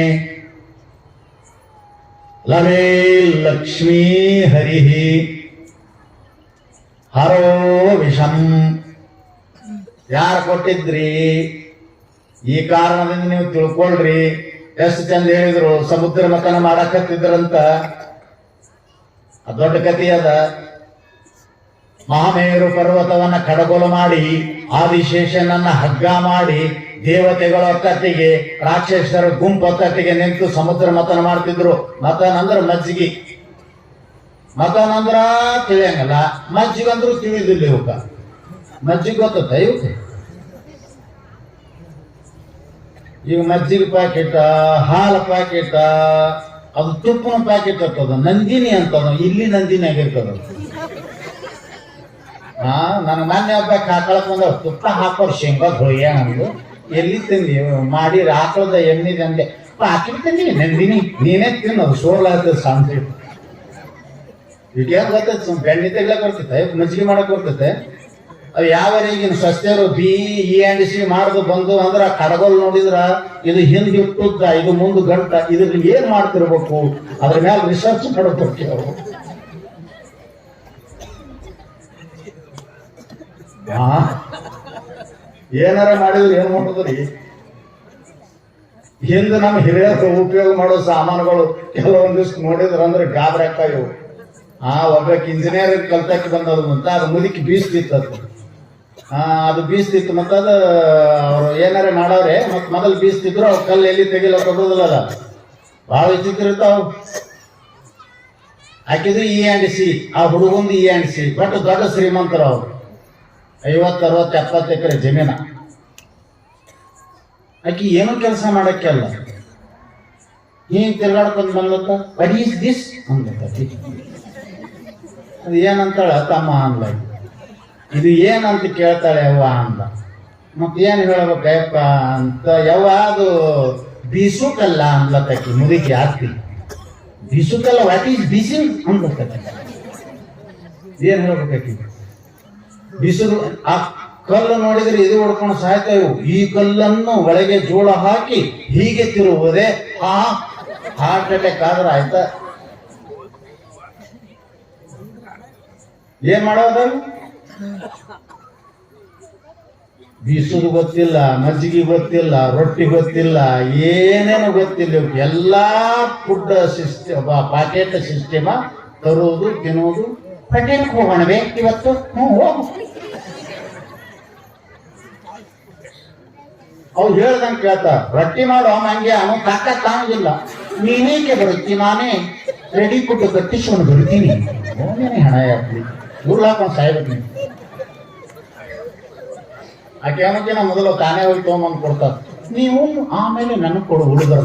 ಲವೇ ಲಕ್ಷ್ಮೀ ಹರಿಹಿ ಹರೋ ವಿಷಂ. ಯಾರು ಕೊಟ್ಟಿದ್ರಿ? ಈ ಕಾರಣದಿಂದ ನೀವು ತಿಳ್ಕೊಳ್ರಿ. ಎಷ್ಟು ಚಂದ ಹೇಳಿದ್ರು. ಸಮುದ್ರ ಮತನ ಮಾಡಕತ್ತಿದ್ರಂತ. ದೊಡ್ಡ ಕಥೆ ಅದ. ಮಹಾಮೇರು ಪರ್ವತವನ್ನ ಕಡಗೋಲು ಮಾಡಿ, ಆದಿಶೇಷನನ್ನ ಹಗ್ಗ ಮಾಡಿ, ದೇವತೆಗಳ ಒತ್ತಟ್ಟಿಗೆ, ರಾಕ್ಷಸರ ಗುಂಪು ಒತ್ತಟ್ಟಿಗೆ ನಿಂತು ಸಮುದ್ರ ಮತನ ಮಾಡ್ತಿದ್ರು. ಮತನ ಅಂದ್ರ ಮಜ್ಜಿಗೆ. ಮತನ ಅಂದ್ರ ತಿಳಿಯಂಗಲ್ಲ, ಮಜ್ಜಿಗೆ ಅಂದ್ರೂ ತಿಳಿದಿಲ್ಲ ಇವಕ್ಕ. ಮಜ್ಜಿಗೆ ಗೊತ್ತ ಇವಕ್ಕೆ? ಈಗ ಮಜ್ಜಿಗೆ ಪ್ಯಾಕೆಟ್, ಹಾಲು ಪ್ಯಾಕೆಟ್, ಅದು ತುಪ್ಪನ ಪ್ಯಾಕೆಟ್ ಇರ್ತದ, ನಂದಿನಿ ಅಂತದ. ಇಲ್ಲಿ ನಂದಿನಿ ಆಗಿರ್ತದ. ನನಗೆ ಮೊನ್ನೆ ಹಬ್ಬ ಹಾಕೊಳಕ್ ಬಂದ ತುಪ್ಪ ಹಾಕೋರು ಶೇಂಗಾದ ಹೊಯ್ಯ ನಮ್ದು. ಎಲ್ಲಿ ತಿಂದಿ ಮಾಡಿ ಹಾಕೋದ ಎಣ್ಣೆ ಅಂದೆ. ಪ್ಯಾಕೆಟ್ ತಿಂದಿ ನಂದಿನಿ, ನೀನೇ ತಿನ್ನೋದು ಸೋರ್ಲಾಗ್ತದೆ ಸಾಂತಿ. ಈಗ ಏನ್ ಗೊತ್ತೈತೆ, ಬೆಣ್ಣೆ ತೆಗ್ಲಕ್ ಬರ್ತೈತೆ, ಮಜ್ಜಿಗೆ ಮಾಡಕ್ ಬರ್ತೈತೆ. ಅವು ಯಾವ ಈಗಿನ ಸಸ್ಯರು BE&C ಮಾಡುದು ಬಂದು ಅಂದ್ರ ಕಡಗೋಲ್ ನೋಡಿದ್ರ ಇದು ಹಿಂದ್ ಇಟ್ಟುದ್ದ, ಇದು ಮುಂದ್ ಗಂಟ, ಇದ್ರಲ್ಲಿ ಏನ್ ಮಾಡ್ತಿರ್ಬೇಕು, ಅದ್ರ ಮೇಲೆ ರಿಸರ್ಚ್ ಮಾಡಬೇಕು. ಅವರು ಏನಾರ ಮಾಡಿದ್ರು ಏನ್ ಮಾಡುದ್ರಿ? ಹಿಂದೆ ನಮ್ಮ ಹಿರಿಯರು ಉಪಯೋಗ ಮಾಡೋ ಸಾಮಾನುಗಳು ಕೆಲವೊಂದಿಷ್ಟು ನೋಡಿದ್ರ ಅಂದ್ರೆ ಗಾಬರಿ ಆಗ್ತಾವ. ಒಬ್ಬಕ್ಕೆ ಇಂಜಿನಿಯರಿಂಗ್ ಕಲ್ತಕ್ಕೆ ಬಂದದ್ದು ಅಂತ ಅದು ಮುದುಕಿ ಬೀಸ್ತಿತ್ತು. ಅದು ಬೀಸ್ತಿತ್ತು ಮತ್ತದ ಅವ್ರು ಏನಾರ ಮಾಡವ್ರೆ ಮತ್ ಮೊದಲು ಬೀಸ್ತಿದ್ರು. ಅವ್ರ ಕಲ್ಲು ಎಲ್ಲಿ ತೆಗಿಲ ಕೊಡೋದಿಲ್ಲ, ಭಾಳ ವಿಚಿತ್ರ. ಆಕಿದು E&C, ಆ ಹುಡುಗಂದು E&C. ಬಟ್ ದೊಡ್ಡ ಶ್ರೀಮಂತರು ಅವ್ರು, 50, 60, 70 ಎಕರೆ ಜಮೀನ. ಆಕಿ ಏನು ಕೆಲಸ ಮಾಡಕ್ಕೆ ಅಲ್ಲ, ಹಿಂಗ್ ತಿರ್ಗಾಡ್ಕೊಂಡ್ ಬಂದತ್ತ. ವಾಟ್ ಈಸ್ ದಿಸ್ ಅಂದತಿ. ಅದು ಏನಂತಾಳ ತಮ್ಮ ಅಂದ್ಲ. ಇದು ಏನಂತ ಕೇಳ್ತಾಳೆ ಯವ್ವ ಅಂದ. ಮತ್ ಏನ್ ಹೇಳ್ಬೇಕಯ್ಯಪ್ಪ ಅಂತ. ಯವ್ವ ಅದು ಬೀಸುಕಲ್ಲ ಅಂದ್ಲತ್ತಕಿ ಮುದುಕಿ ಆಸ್ತಿ. ಬೀಸುಕಲ್ಲ, ವಾಟ್ ಈಸ್ ಬೀಸಿಂಗ್ ಅಂದ್ಲತ್ತಕಿ. ಏನ್ ಹೇಳ್ಬೇಕಿ? ಬೀಸುದು ಆ ಕಲ್ಲು ನೋಡಿದ್ರೆ ಇದು ಹೊಡ್ಕೊಂಡು ಸಾಯ್ತೇವು. ಈ ಕಲ್ಲನ್ನು ಒಳಗೆ ಜೋಳ ಹಾಕಿ ಹೀಗೆ ತಿರುವುದೇ ಹಾರ್ಟ್ ಅಟ್ಯಾಕ್ ಆದ್ರೆ ಆಯ್ತಾ? ಏನ್ ಮಾಡೋದು? ಬೀಸುದು ಗೊತ್ತಿಲ್ಲ, ಮಜ್ಜಿಗೆ ಗೊತ್ತಿಲ್ಲ, ರೊಟ್ಟಿ ಗೊತ್ತಿಲ್ಲ, ಏನೇನು ಗೊತ್ತಿಲ್ಲ. ಎಲ್ಲಾ ಫುಡ್ ಸಿಸ್ಟಮ್, ಪಾಕೆಟ್ ಸಿಸ್ಟಮ, ತರುವುದು ತಿನ್ನುವುದು. ಪಟೇಲ್ಗೆ ಹೋಗೋಣವೇ ಇವತ್ತು? ಹೋಗು. ಅವ್ರು ಹೇಳ್ದಂಗೆ ಕೇಳ್ತ. ರೊಟ್ಟಿ ಮಾಡೋ ಹಂಗೆ ಅವನು ತಾಕತ್ ತಾಂಗಿಲ್ಲ. ನೀನೇಕೆ ಬರುತ್ತಿ, ನಾನೇ ರೆಡಿ ಕೊಟ್ಟು ಕಟ್ಟಿಸ್ಕೊಂಡು ಬರ್ತೀನಿ. ಹೋಗೇನೆ ಹಣ ಯಾಕ್ಲಿ ಉರ್ಲಾಕೊಂಡು ಸಾಯ್ಬೇಕು ನೀನು. ಆಕೆ ಏನಕ್ಕೆ ಮೊದಲು ತಾನೇ ಹೋಗಿ ತೊಗೊಂಬಂದು ಕೊಡ್ತಾರ. ನೀವು ಆಮೇಲೆ ನನಗೆ ಕೊಡು ಹುಡುಗರ.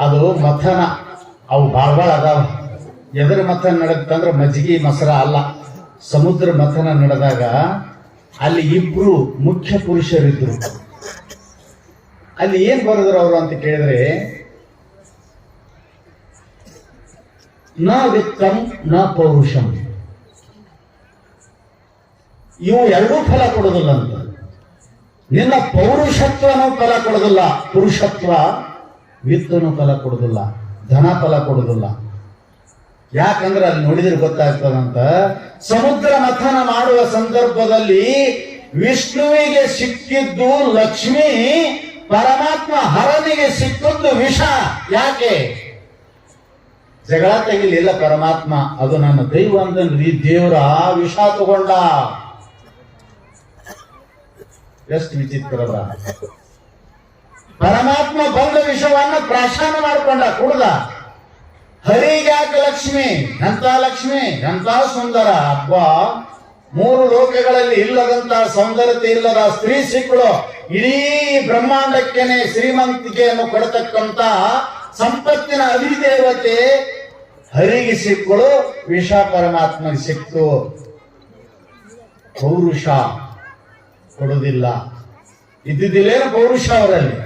ಅದು ಮಥನ, ಅವು ಬಾಳ್ ಅದಾವ. ಎದರ ಮಥನ ನಡೆದಂದ್ರೆ ಮಜ್ಜಿಗೆ ಮೊಸರ ಅಲ್ಲ. ಸಮುದ್ರ ಮಥನ ನಡೆದಾಗ ಅಲ್ಲಿ ಇಬ್ರು ಮುಖ್ಯ ಪುರುಷರಿದ್ರು. ಅಲ್ಲಿ ಏನ್ ಬರೆದ್ರು ಅವರು ಅಂತ ಕೇಳಿದ್ರೆ, ನ ವಿತ್ತಂ ನ ಪೌರುಷಂ. ಇವು ಎರಡೂ ಫಲ ಕೊಡೋದಿಲ್ಲ ಅಂತ. ನಿನ್ನ ಪೌರುಷತ್ವನೂ ಫಲ ಕೊಡೋದಿಲ್ಲ, ಪುರುಷತ್ವ ವಿತ್ತನು ಫಲ ಕೊಡುದಿಲ್ಲ, ಧನ ಫಲ ಕೊಡುದಿಲ್ಲ. ಯಾಕಂದ್ರೆ ಅಲ್ಲಿ ನೋಡಿದ್ರೆ ಗೊತ್ತಾಗ್ತದಂತ. ಸಮುದ್ರ ಮಥನ ಮಾಡುವ ಸಂದರ್ಭದಲ್ಲಿ ವಿಷ್ಣುವಿಗೆ ಸಿಕ್ಕಿದ್ದು ಲಕ್ಷ್ಮಿ, ಪರಮಾತ್ಮ ಹರನಿಗೆ ಸಿಕ್ಕಿದ್ದು ವಿಷ. ಯಾಕೆ? ಜಗಳ ತೆಗಿಲಿಲ್ಲ ಪರಮಾತ್ಮ. ಅದು ನನ್ನ ದೈವ ಅಂದ್ರಿ ದೇವರ ವಿಷ ತಗೊಂಡ. ಎಷ್ಟು ವಿಚಿತ್ರದ. ಪರಮಾತ್ಮ ಬಂದ ವಿಷವನ್ನ ಪ್ರಾಶಾನ ಮಾಡಿಕೊಂಡ, ಕುಡ್ದ. ಹರಿಗ್ಯಾಕೆ ಲಕ್ಷ್ಮಿ? ಎಂತ ಸುಂದರ. ಅಬ್ಬ, 3 ಲೋಕಗಳಲ್ಲಿ ಇಲ್ಲದಂತ ಸೌಂದರ್ಯತೆ ಇಲ್ಲದ ಸ್ತ್ರೀ ಸಿಕ್ಕಳು. ಇಡೀ ಬ್ರಹ್ಮಾಂಡಕ್ಕೇನೆ ಶ್ರೀಮಂತಿಕೆಯನ್ನು ಕೊಡತಕ್ಕಂತ ಸಂಪತ್ತಿನ ಅಧಿದೇವತೆ ಹರಿಗೆ ಸಿಕ್ಕಳು. ವಿಷ ಪರಮಾತ್ಮಗೆ ಸಿಕ್ತು. ಪೌರುಷ ಕೊಡುವುದಿಲ್ಲ. ಇದ್ದಿದ್ದಿಲ್ಲೇನು ಪೌರುಷ ಅವರಲ್ಲಿ?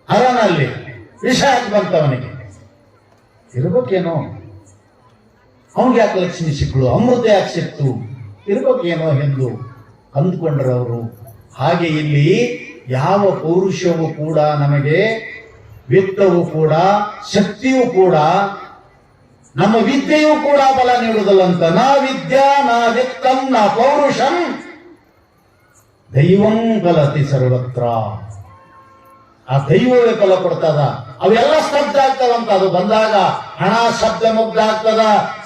ಹರನಲ್ಲಿ ವಿಷ ಯಾಕೆ ಬಂತವನಿಗೆ? ಇರ್ಬೇಕೇನೋ. ಅವನಿಗೆ ಯಾಕೆ ಲಕ್ಷ್ಮಿ ಸಿಕ್ಕಳು, ಅಮೃತ ಯಾಕೆ ಸಿಕ್ತು, ಇರ್ಬೇಕೇನೋ ಎಂದು ಅಂದ್ಕೊಂಡ್ರವರು. ಹಾಗೆ ಇಲ್ಲಿ ಯಾವ ಪೌರುಷವೂ ಕೂಡ ನಮಗೆ, ವಿತ್ತವೂ ಕೂಡ, ಶಕ್ತಿಯೂ ಕೂಡ, ನಮ್ಮ ವಿದ್ಯೆಯೂ ಕೂಡ ಬಲ ನೀಡುವುದಿಲ್ಲಂತ. ನ ವಿದ್ಯಾ ನ ವಿತ್ತಂ ನ ಪೌರುಷಂ ದೈವಂ ಫಲತಿ ಸರ್ವತ್ರ. ಆ ದೈವವೇ ಫಲ ಕೊಡ್ತದ. ಅವೆಲ್ಲ ಸ್ತಬ್ಧ ಆಗ್ತವಂತ. ಅದು ಬಂದಾಗ ಹಣ ಶಬ್ದ ಮುಗ್ಧ ಆಗ್ತದ,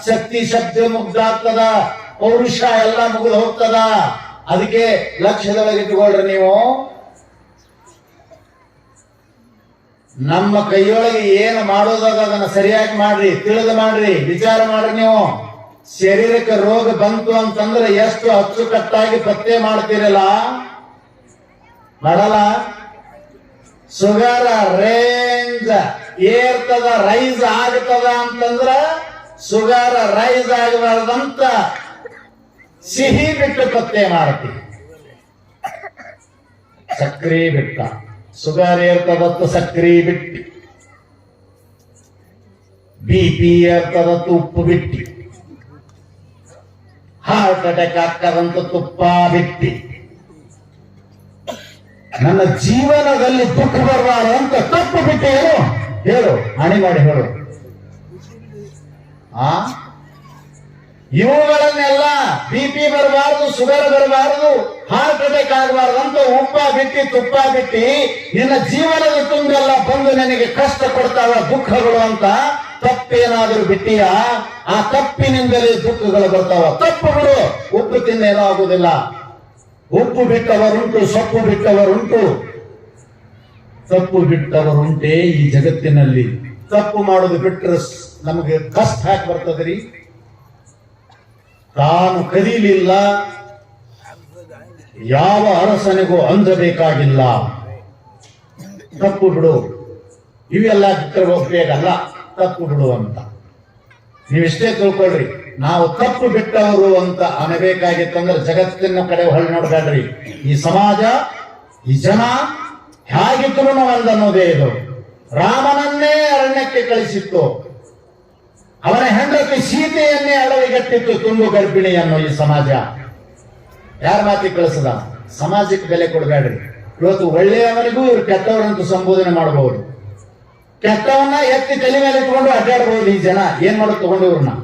ಶಕ್ತಿ ಶಬ್ದ ಮುಗ್ಧ ಆಗ್ತದ, ಪೌರುಷ ಎಲ್ಲ ಮುಗಿದು ಹೋಗ್ತದ. ಅದಕ್ಕೆ ಲಕ್ಷ್ಯದೊಳಗೆ ಇಟ್ಟುಕೊಳ್ರಿ ನೀವು. ನಮ್ಮ ಕೈಯೊಳಗೆ ಏನು ಮಾಡೋದಾಗ ಅದನ್ನ ಸರಿಯಾಗಿ ಮಾಡ್ರಿ, ತಿಳಿದು ಮಾಡ್ರಿ, ವಿಚಾರ ಮಾಡ್ರಿ. ನೀವು ಶರೀರಕ್ಕೆ ರೋಗ ಬಂತು ಅಂತಂದ್ರೆ ಎಷ್ಟು ಅಚ್ಚುಕಟ್ಟಾಗಿ ಪತ್ತೆ ಮಾಡ್ತೀರಲ್ಲ, ಮಾಡಲ್ಲ. ಶುಗರ್ ರೇಂಜ್ ಏರ್ತದ, ರೈಸ್ ಆಗ್ತದ ಅಂತಂದ್ರ ಶುಗರ್ ರೈಸ್ ಆಗಬಾರ್ದಂತ ಸಿಹಿ ಬಿಟ್ಟು ಪತ್ತೆ ಮಾಡ್ತೀವಿ. ಸಕ್ರಿ ಬಿಟ್ಟ ಶುಗರ್ ಏರ್ತದತ್ತು ಸಕ್ರಿ ಬಿಟ್ಟು, BP ಏರ್ತದತ್ತು ಉಪ್ಪು ಬಿಟ್ಟು, ಹಾರ್ಟ್ ಅಟ್ಯಾಕ್ ಆಗ್ತದಂತ ತುಪ್ಪ ಬಿಟ್ಟು. ನನ್ನ ಜೀವನದಲ್ಲಿ ದುಃಖ ಬರಬಾರದು ಅಂತ ತಪ್ಪು ಬಿಟ್ಟು ಹೇಳು, ಹೇಳು, ಹಣಿ ಮಾಡಿ ಹೇಳು. ಇವುಗಳನ್ನೆಲ್ಲ BP ಬರಬಾರದು, ಶುಗರ್ ಬರಬಾರದು, ಹಾರ್ಟ್ ಅಟ್ಯಾಕ್ ಆಗಬಾರದು ಅಂತ ಉಪ್ಪ ಬಿಟ್ಟು ತುಪ್ಪ ಬಿಟ್ಟು ನಿನ್ನ ಜೀವನದ ತುಂಬೆಲ್ಲ ಬಂದು ನನಗೆ ಕಷ್ಟ ಕೊಡ್ತಾವ ದುಃಖಗಳು ಅಂತ ತಪ್ಪೇನಾದರೂ ಬಿಟ್ಟಿಯ, ಆ ತಪ್ಪಿನಿಂದಲೇ ದುಃಖಗಳು ಬರ್ತಾವ. ತಪ್ಪು ಬಿಡು, ಉಪ್ಪು ತಿನ್ನೇನೋ ಆಗುದಿಲ್ಲ. ಉಪ್ಪು ಬಿಟ್ಟವರುಂಟು, ಸೊಪ್ಪು ಬಿಟ್ಟವರುಂಟು, ತಪ್ಪು ಬಿಟ್ಟವರುಂಟೇ ಈ ಜಗತ್ತಿನಲ್ಲಿ. ತಪ್ಪು ಮಾಡೋದು ಬಿಟ್ಟರೆ ನಮಗೆ ಕಷ್ಟ ಹಾಕಿ ಬರ್ತದ್ರಿ. ತಾನು ಕದೀಲಿಲ್ಲ, ಯಾವ ಅರಸನಿಗೂ ಅಂಜಬೇಕಾಗಿಲ್ಲ. ತಪ್ಪು ಬಿಡು, ಇವೆಲ್ಲ ಬಿಟ್ಟರೆ ಉಪಯೋಗ ಅಲ್ಲ, ತಪ್ಪು ಬಿಡು ಅಂತ ನೀವಿಷ್ಟೇ ತಿಳ್ಕೊಳ್ರಿ. ನಾವು ತಪ್ಪು ಬಿಟ್ಟವರು ಅಂತ ಅನ್ನಬೇಕಾಗಿತ್ತಂದ್ರೆ ಜಗತ್ತಿನ ಕಡೆ ಹೊಳ್ಳಿ ನೋಡ್ಬೇಡ್ರಿ. ಈ ಸಮಾಜ, ಈ ಜನ ಹೇಗಿದ್ರು ಒಂದನ್ನೋದೇ ಇದು. ರಾಮನನ್ನೇ ಅರಣ್ಯಕ್ಕೆ ಕಳಿಸಿತ್ತು, ಅವನ ಹೆಂಡತಿ ಸೀತೆಯನ್ನೇ ಅಡವಿಗಟ್ಟಿತ್ತು, ತುಂಬು ಗರ್ಭಿಣಿ ಅನ್ನೋ ಈ ಸಮಾಜ. ಯಾರ ಮಾತಿಗೆ ಕಳಿಸದ? ಸಮಾಜಕ್ಕೆ ಬೆಲೆ ಕೊಡಬೇಡ್ರಿ. ಇವತ್ತು ಒಳ್ಳೆಯವನಿಗೂ ಇವ್ರು ಕೆಟ್ಟವರಂತೂ ಸಂಬೋಧನೆ ಮಾಡಬಹುದು, ಕೆಟ್ಟವನ್ನ ಎತ್ತಿ ತಲೆ ಮೇಲೆ ಇಟ್ಕೊಂಡು ಅಡ್ಡಾಡಬಹುದು. ಈ ಜನ ಏನ್ ಮಾಡೋದು ತಗೊಂಡು ಇವ್ರನ್ನ,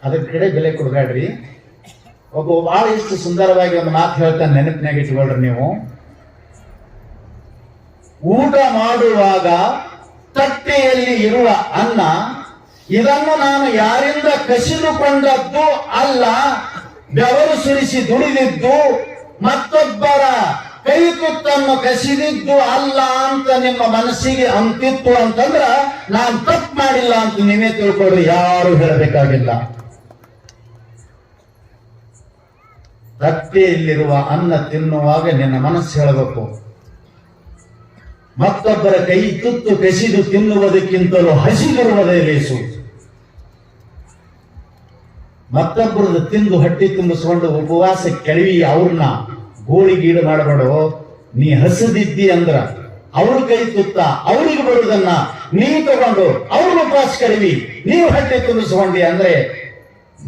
ಅದರ ಕಡೆ ಬೆಲೆ ಕೊಡಬೇಡ್ರಿ. ಒಬ್ಬ ಬಹಳ ಇಷ್ಟು ಸುಂದರವಾಗಿ ಒಂದು ಮಾತು ಹೇಳ್ತಾನೆ, ನೆನಪಿನಾಗ ಇಟ್ಕೊಳ್ರಿ ನೀವು. ಊಟ ಮಾಡುವಾಗ ತಟ್ಟೆಯಲ್ಲಿ ಇರುವ ಅನ್ನ, ಇದನ್ನು ನಾನು ಯಾರಿಂದ ಕಸಿದುಕೊಂಡದ್ದು ಅಲ್ಲ, ಬೆವರು ಸುರಿಸಿ ದುಡಿದಿದ್ದು, ಮತ್ತೊಬ್ಬರ ಕೈ ತುತ್ತನ್ನು ಕಸಿದಿದ್ದು ಅಲ್ಲ ಅಂತ ನಿಮ್ಮ ಮನಸ್ಸಿಗೆ ಅಂತಿತ್ತು ಅಂತಂದ್ರ ನಾನು ತಪ್ಪು ಮಾಡಿಲ್ಲ ಅಂತ ನೀವೇ ತಿಳ್ಕೊಳ್ರಿ, ಯಾರು ಹೇಳಬೇಕಾಗಿಲ್ಲ. ತಟ್ಟೆಯಲ್ಲಿರುವ ಅನ್ನ ತಿನ್ನುವಾಗ ನಿನ್ನ ಮನಸ್ಸು ಹೇಳಬೇಕು, ಮತ್ತೊಬ್ಬರ ಕೈ ತುತ್ತು ಕಸಿದು ತಿನ್ನುವುದಕ್ಕಿಂತಲೂ ಹಸಿದಿರುವುದೇ ಲೇಸು. ಮತ್ತೊಬ್ಬರದ್ದು ತಿಂದು ಹೊಟ್ಟೆ ತುಂಬಿಸ್ಕೊಂಡು ಉಪವಾಸ ಕೆಳವಿ ಅವ್ರನ್ನ ಗೋಳಿಗೀಡು ಮಾಡಬೇಡು. ನೀ ಹಸಿದಿದ್ದಿ ಅಂದ್ರ ಅವ್ರ ಕೈ ತುತ್ತ ಅವ್ರಿಗೆ ಬರುವುದನ್ನ ನೀ ತಗೊಂಡು ಅವ್ರ ಉಪವಾಸ ಕೆಳವಿ, ನೀವು ಹೊಟ್ಟೆ ತುಂಬಿಸ್ಕೊಂಡಿ ಅಂದ್ರೆ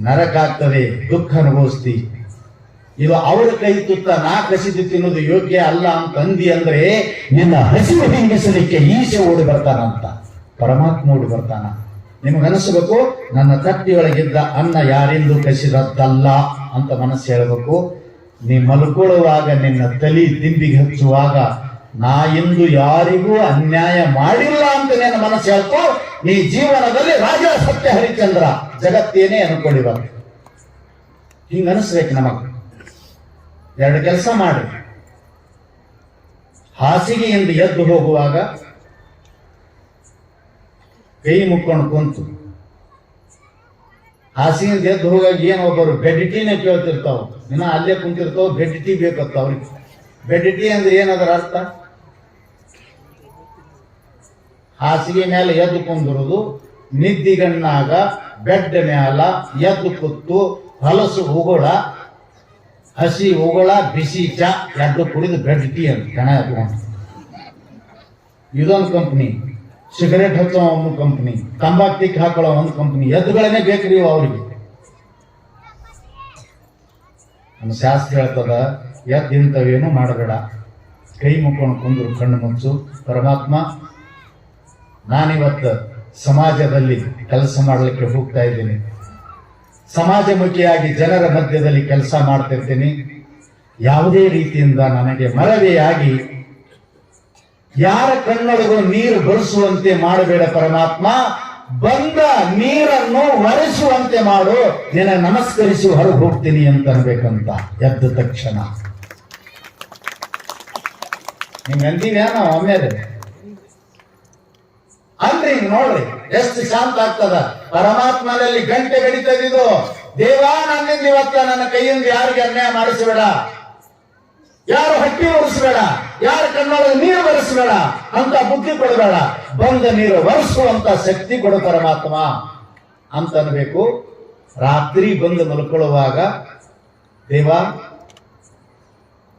ನರಕ ಆಗ್ತದೆ, ದುಃಖ ಅನುಭವಿಸ್ತಿ. ಇದು ಅವರ ಕೈ ತುತ್ತ ನಾ ಕಸಿದು ತಿನ್ನೋದು ಯೋಗ್ಯ ಅಲ್ಲ ಅಂತ ಅಂದಿ ಅಂದ್ರೆ ನಿನ್ನ ಹಸಿವು ಹಿಂಗಿಸಲಿಕ್ಕೆ ಈಶೆ ಓಡಿ ಬರ್ತಾನಂತ, ಪರಮಾತ್ಮ ಓಡಿ ಬರ್ತಾನ. ನಿಮಗನಿಸಬೇಕು, ನನ್ನ ತಟ್ಟೆಯೊಳಗಿದ್ದ ಅನ್ನ ಯಾರಿಂದು ಕಸಿದದ್ದಲ್ಲ ಅಂತ ಮನಸ್ಸು ಹೇಳಬೇಕು. ನೀ ಮಲ್ಕೊಳ್ಳುವಾಗ ನಿನ್ನ ತಲೆ ದಿಂಬಿಗೆ ಹಚ್ಚುವಾಗ ನಾ ಇಂದು ಯಾರಿಗೂ ಅನ್ಯಾಯ ಮಾಡಿಲ್ಲ ಅಂತ ನಿನ್ನ ಮನಸ್ಸು ಹೇಳ್ಕೊ. ನೀ ಜೀವನದಲ್ಲಿ ರಾಜ ಸತ್ಯ ಹರಿಚಂದ್ರ, ಜಗತ್ತೇನೇ ಅನ್ಕೊಳ್ಳಿ ಬಂದು ಹಿಂಗ ಅನಿಸ್ಬೇಕು ನಮಗ. ಎರಡು ಕೆಲಸ ಮಾಡಿ, ಹಾಸಿಗೆಯಿಂದ ಎದ್ದು ಹೋಗುವಾಗ ಕೈ ಮುಕ್ಕೊಂಡು ಕುಂತು, ಹಾಸಿಗೆಯಿಂದ ಎದ್ದು ಹೋಗಾಗ ಏನು ಒಬ್ಬರು ಬೆಡ್ ಟೀನೇ ಕೇಳ್ತಿರ್ತಾವ, ಇನ್ನ ಅಲ್ಲೇ ಕುಂತಿರ್ತಾವ, ಬೆಡ್ ಟೀ ಬೇಕತ್ತ ಅವ್ರಿಗೆ. ಬೆಡ್ ಟೀ ಅಂದ್ರೆ ಏನದರ ಅರ್ಥ? ಹಾಸಿಗೆ ಮೇಲೆ ಎದ್ದು ಕುಂದಿರುವುದು, ನಿದ್ದಿಗಣ್ಣಾಗ ಬೆಡ್ ಮ್ಯಾಲ ಎದ್ದು ಕೂತು ಹೊಲಸು ಉಗುಳ, ಹಸಿ ಉಗುಳ, ಬಿಸಿ ಚಾ ಎರಡು ಕುಡಿದು ಬೆಡ್ ಟೀ ಅಂತ ಕಣ ಎತ್ಕೊಂಡು. ಇದೊಂದು ಕಂಪ್ನಿ. ಸಿಗರೇಟ್ ಹಚ್ಚೋ ಒಂದು ಕಂಪ್ನಿ, ತಂಬಾಕು ತಿಕ್ಕಿ ಹಾಕೊಳ್ಳೋ ಒಂದು ಕಂಪ್ನಿ. ಎದ್ದುಗಳನ್ನೇ ಬೇಕ್ರಿ ಅವ್ರಿಗೆ. ನಮ್ಮ ಶಾಸ್ತ್ರ ಹೇಳ್ತದ, ಎದ್ದು ಇಂಥವೇನು ಮಾಡಬೇಡ, ಕೈ ಮುಕ್ಕೊಂಡು ಕುಂದ್ರು, ಕಣ್ಣು ಮುಚ್ಚು. ಪರಮಾತ್ಮ, ನಾನಿವತ್ತು ಸಮಾಜದಲ್ಲಿ ಕೆಲಸ ಮಾಡಲಿಕ್ಕೆ ಹೋಗ್ತಾ ಇದ್ದೀನಿ, ಸಮಾಜಮುಖಿಯಾಗಿ ಜನರ ಮಧ್ಯದಲ್ಲಿ ಕೆಲಸ ಮಾಡ್ತಿರ್ತೀನಿ. ಯಾವುದೇ ರೀತಿಯಿಂದ ನನಗೆ ಮರವೆಯಾಗಿ ಯಾರ ಕಣ್ಣೊಳಗೂ ನೀರು ಬರಿಸುವಂತೆ ಮಾಡಬೇಡ ಪರಮಾತ್ಮ. ಬಂದ ನೀರನ್ನು ಒರೆಸುವಂತೆ ಮಾಡು, ನಿನ್ನ ನಮಸ್ಕರಿಸಿ ಹೊರಗೆ ಹೋಗ್ತೀನಿ ಅಂತ ಅನ್ಬೇಕಂತ ಎದ್ದ ತಕ್ಷಣ. ಹಿಂಗ ಅಂದಿವ್ಯಾ ನಾವು ಒಮ್ಮೆದೆ? ಅಲ್ರಿ ನೋಡ್ರಿ ಎಷ್ಟು ಶಾಂತ ಆಗ್ತದ. ಪರಮಾತ್ಮನಲ್ಲಿ ಗಂಟೆ ಗಡಿತದಿದು. ದೇವಾ, ನನ್ನಿಂದ ಇವತ್ತ ನನ್ನ ಕೈಯಿಂದ ಯಾರಿಗೆ ಅನ್ಯಾಯ ಮಾಡಿಸಬೇಡ, ಯಾರು ಹಟ್ಟಿ ಒರೆಸಬೇಡ, ಯಾರ ಕಣ್ಣೊಳಗೆ ನೀರು ಬರೆಸಬೇಡ ಅಂತ ಬುದ್ಧಿ ಕೊಡಬೇಡ, ಬಂದ ನೀರು ಒರೆಸುವಂತ ಶಕ್ತಿ ಕೊಡು ಪರಮಾತ್ಮ ಅಂತ ಅನ್ಬೇಕು. ರಾತ್ರಿ ಬಂದು ಮಲ್ಕೊಳ್ಳುವಾಗ, ದೇವ,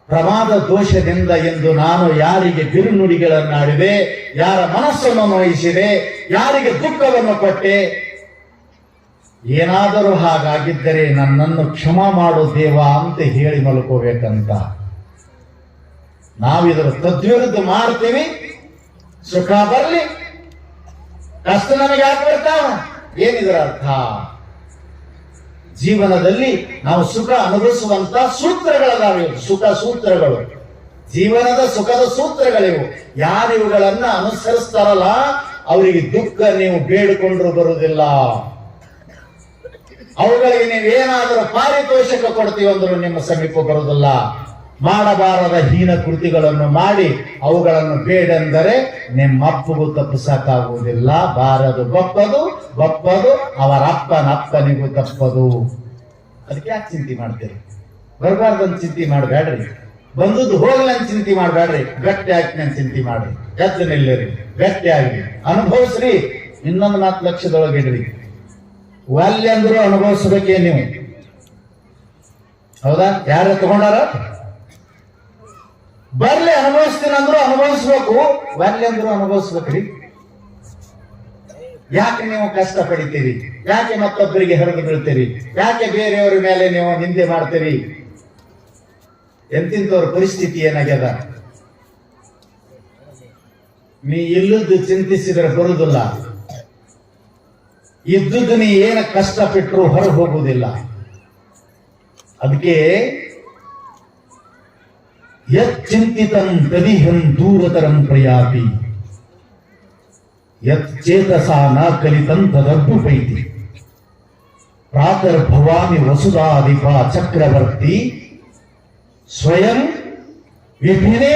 ಪ್ರಮಾದ ದೋಷದಿಂದ ಎಂದು ನಾನು ಯಾರಿಗೆ ಬಿರುನುಡಿಗಳನ್ನಾಡಿದೆ, ಯಾರ ಮನಸ್ಸನ್ನು ನೋಯಿಸಿದೆ, ಯಾರಿಗೆ ದುಃಖವನ್ನು ಕೊಟ್ಟೆ, ಏನಾದರೂ ಹಾಗಾಗಿದ್ದರೆ ನನ್ನನ್ನು ಕ್ಷಮಾ ಮಾಡು ದೇವ ಅಂತ ಹೇಳಿ ಮಲ್ಕೋಬೇಕಂತ. ನಾವಿದರ ತದ್ವಿರುದ್ಧ ಮಾಡ್ತೀವಿ. ಸುಖ ಬರಲಿ, ಕಷ್ಟ ನಮಗೆ ಯಾಕೆ ಬರ್ತಾವ? ಏನಿದರ ಅರ್ಥ? ಜೀವನದಲ್ಲಿ ನಾವು ಸುಖ ಅನುಭವಿಸುವಂತ ಸೂತ್ರಗಳದಾವೆ, ಸುಖ ಸೂತ್ರಗಳು, ಜೀವನದ ಸುಖದ ಸೂತ್ರಗಳಿವು. ಯಾರು ಇವುಗಳನ್ನ ಅನುಸರಿಸ್ತಾರಲ್ಲ ಅವರಿಗೆ ದುಃಖ ನೀವು ಬೇಡಿಕೊಂಡ್ರು ಬರುವುದಿಲ್ಲ. ಅವುಗಳಿಗೆ ನೀವೇನಾದರೂ ಪಾರಿತೋಷಕ ಕೊಡ್ತೀವಂದ್ರೂ ನಿಮ್ಮ ಸಮೀಪ ಬರುವುದಿಲ್ಲ. ಮಾಡಬಾರದ ಹೀನ ಕೃತಿಗಳನ್ನು ಮಾಡಿ ಅವುಗಳನ್ನು ಬೇಡೆಂದರೆ ನಿಮ್ಮಪ್ಪಗೂ ತಪ್ಪಿಸಕ್ಕಾಗುವುದಿಲ್ಲ. ಬಾರದು ಬಪ್ಪದು, ಬಪ್ಪದು ಅವರ ಅಪ್ಪನಿಗೂ ತಪ್ಪದು. ಅದಕ್ಕೆ ಯಾಕೆ ಚಿಂತೆ ಮಾಡ್ತೀರಿ? ಬರಬಾರ್ದಂತ ಚಿಂತೆ ಮಾಡಬೇಡ್ರಿ, ಬಂದದ್ದು ಹೋಗ್ಲಂತ ಚಿಂತೆ ಮಾಡಬೇಡ್ರಿ, ಗಟ್ಟಿ ಹಾಕಿ ನಾನು ಚಿಂತೆ ಮಾಡ್ರಿ, ಎದ್ದು ನಿಲ್ಲಿರಿ, ಗಟ್ಟಿಯಾಗಿ ಅನುಭವಿಸ್ರಿ. ಇನ್ನೊಂದು 4 ಲಕ್ಷದೊಳಗಿಡ್ರಿ. ವಾಲ್ಯ ಅಂದ್ರೂ ಅನುಭವಿಸ್ಬೇಕೇ ನೀವು, ಹೌದಾ? ಯಾರು ತಗೊಂಡಾರ? ಬರ್ಲಿ ಅನುಭವಿಸ್ತೀನಿ ಅಂದ್ರು ಅನುಭವಿಸ್ಬೇಕು, ವಾಲ್ಯ ಅಂದ್ರು ಅನುಭವಿಸ್ಬೇಕ್ರಿ. ಯಾಕೆ ನೀವು ಕಷ್ಟ ಪಡಿತೀರಿ? ಯಾಕೆ ಮತ್ತೊಬ್ಬರಿಗೆ ಹರಿದು ಬೀಳ್ತೀರಿ? ಯಾಕೆ ಬೇರೆಯವರ ಮೇಲೆ ನೀವು ನಿಂದೆ ಮಾಡ್ತೀರಿ? ಎಂತಿಂತವ್ರ ಪರಿಸ್ಥಿತಿ ಏನಾಗ್ಯದ? ನೀ ಇಲ್ಲದ್ದು ಚಿಂತಿಸಿದ್ರೆ ಬರುವುದಿಲ್ಲ, ಇದ್ದುದು ನೀ ಏನ ಕಷ್ಟಪಟ್ಟರು ಹೊರ ಹೋಗುವುದಿಲ್ಲ. ಅದಕ್ಕೆ ಯಚ್ಚಿಂತಿತಂ ತದಿಹಂ ದೂರತರಂ ಪ್ರಯಾತಿ, ಯತ್ ಚೇತಸಾ ನ ಕಲಿತಂ ತದರ್ಭುಪೈತಿ. ಪ್ರಾತರ್ಭವಾಮಿ ವಸುಧಾಧಿಪ ಚಕ್ರವರ್ತಿ ಸ್ವಯಂ ವಿಭಿನ್ನೇ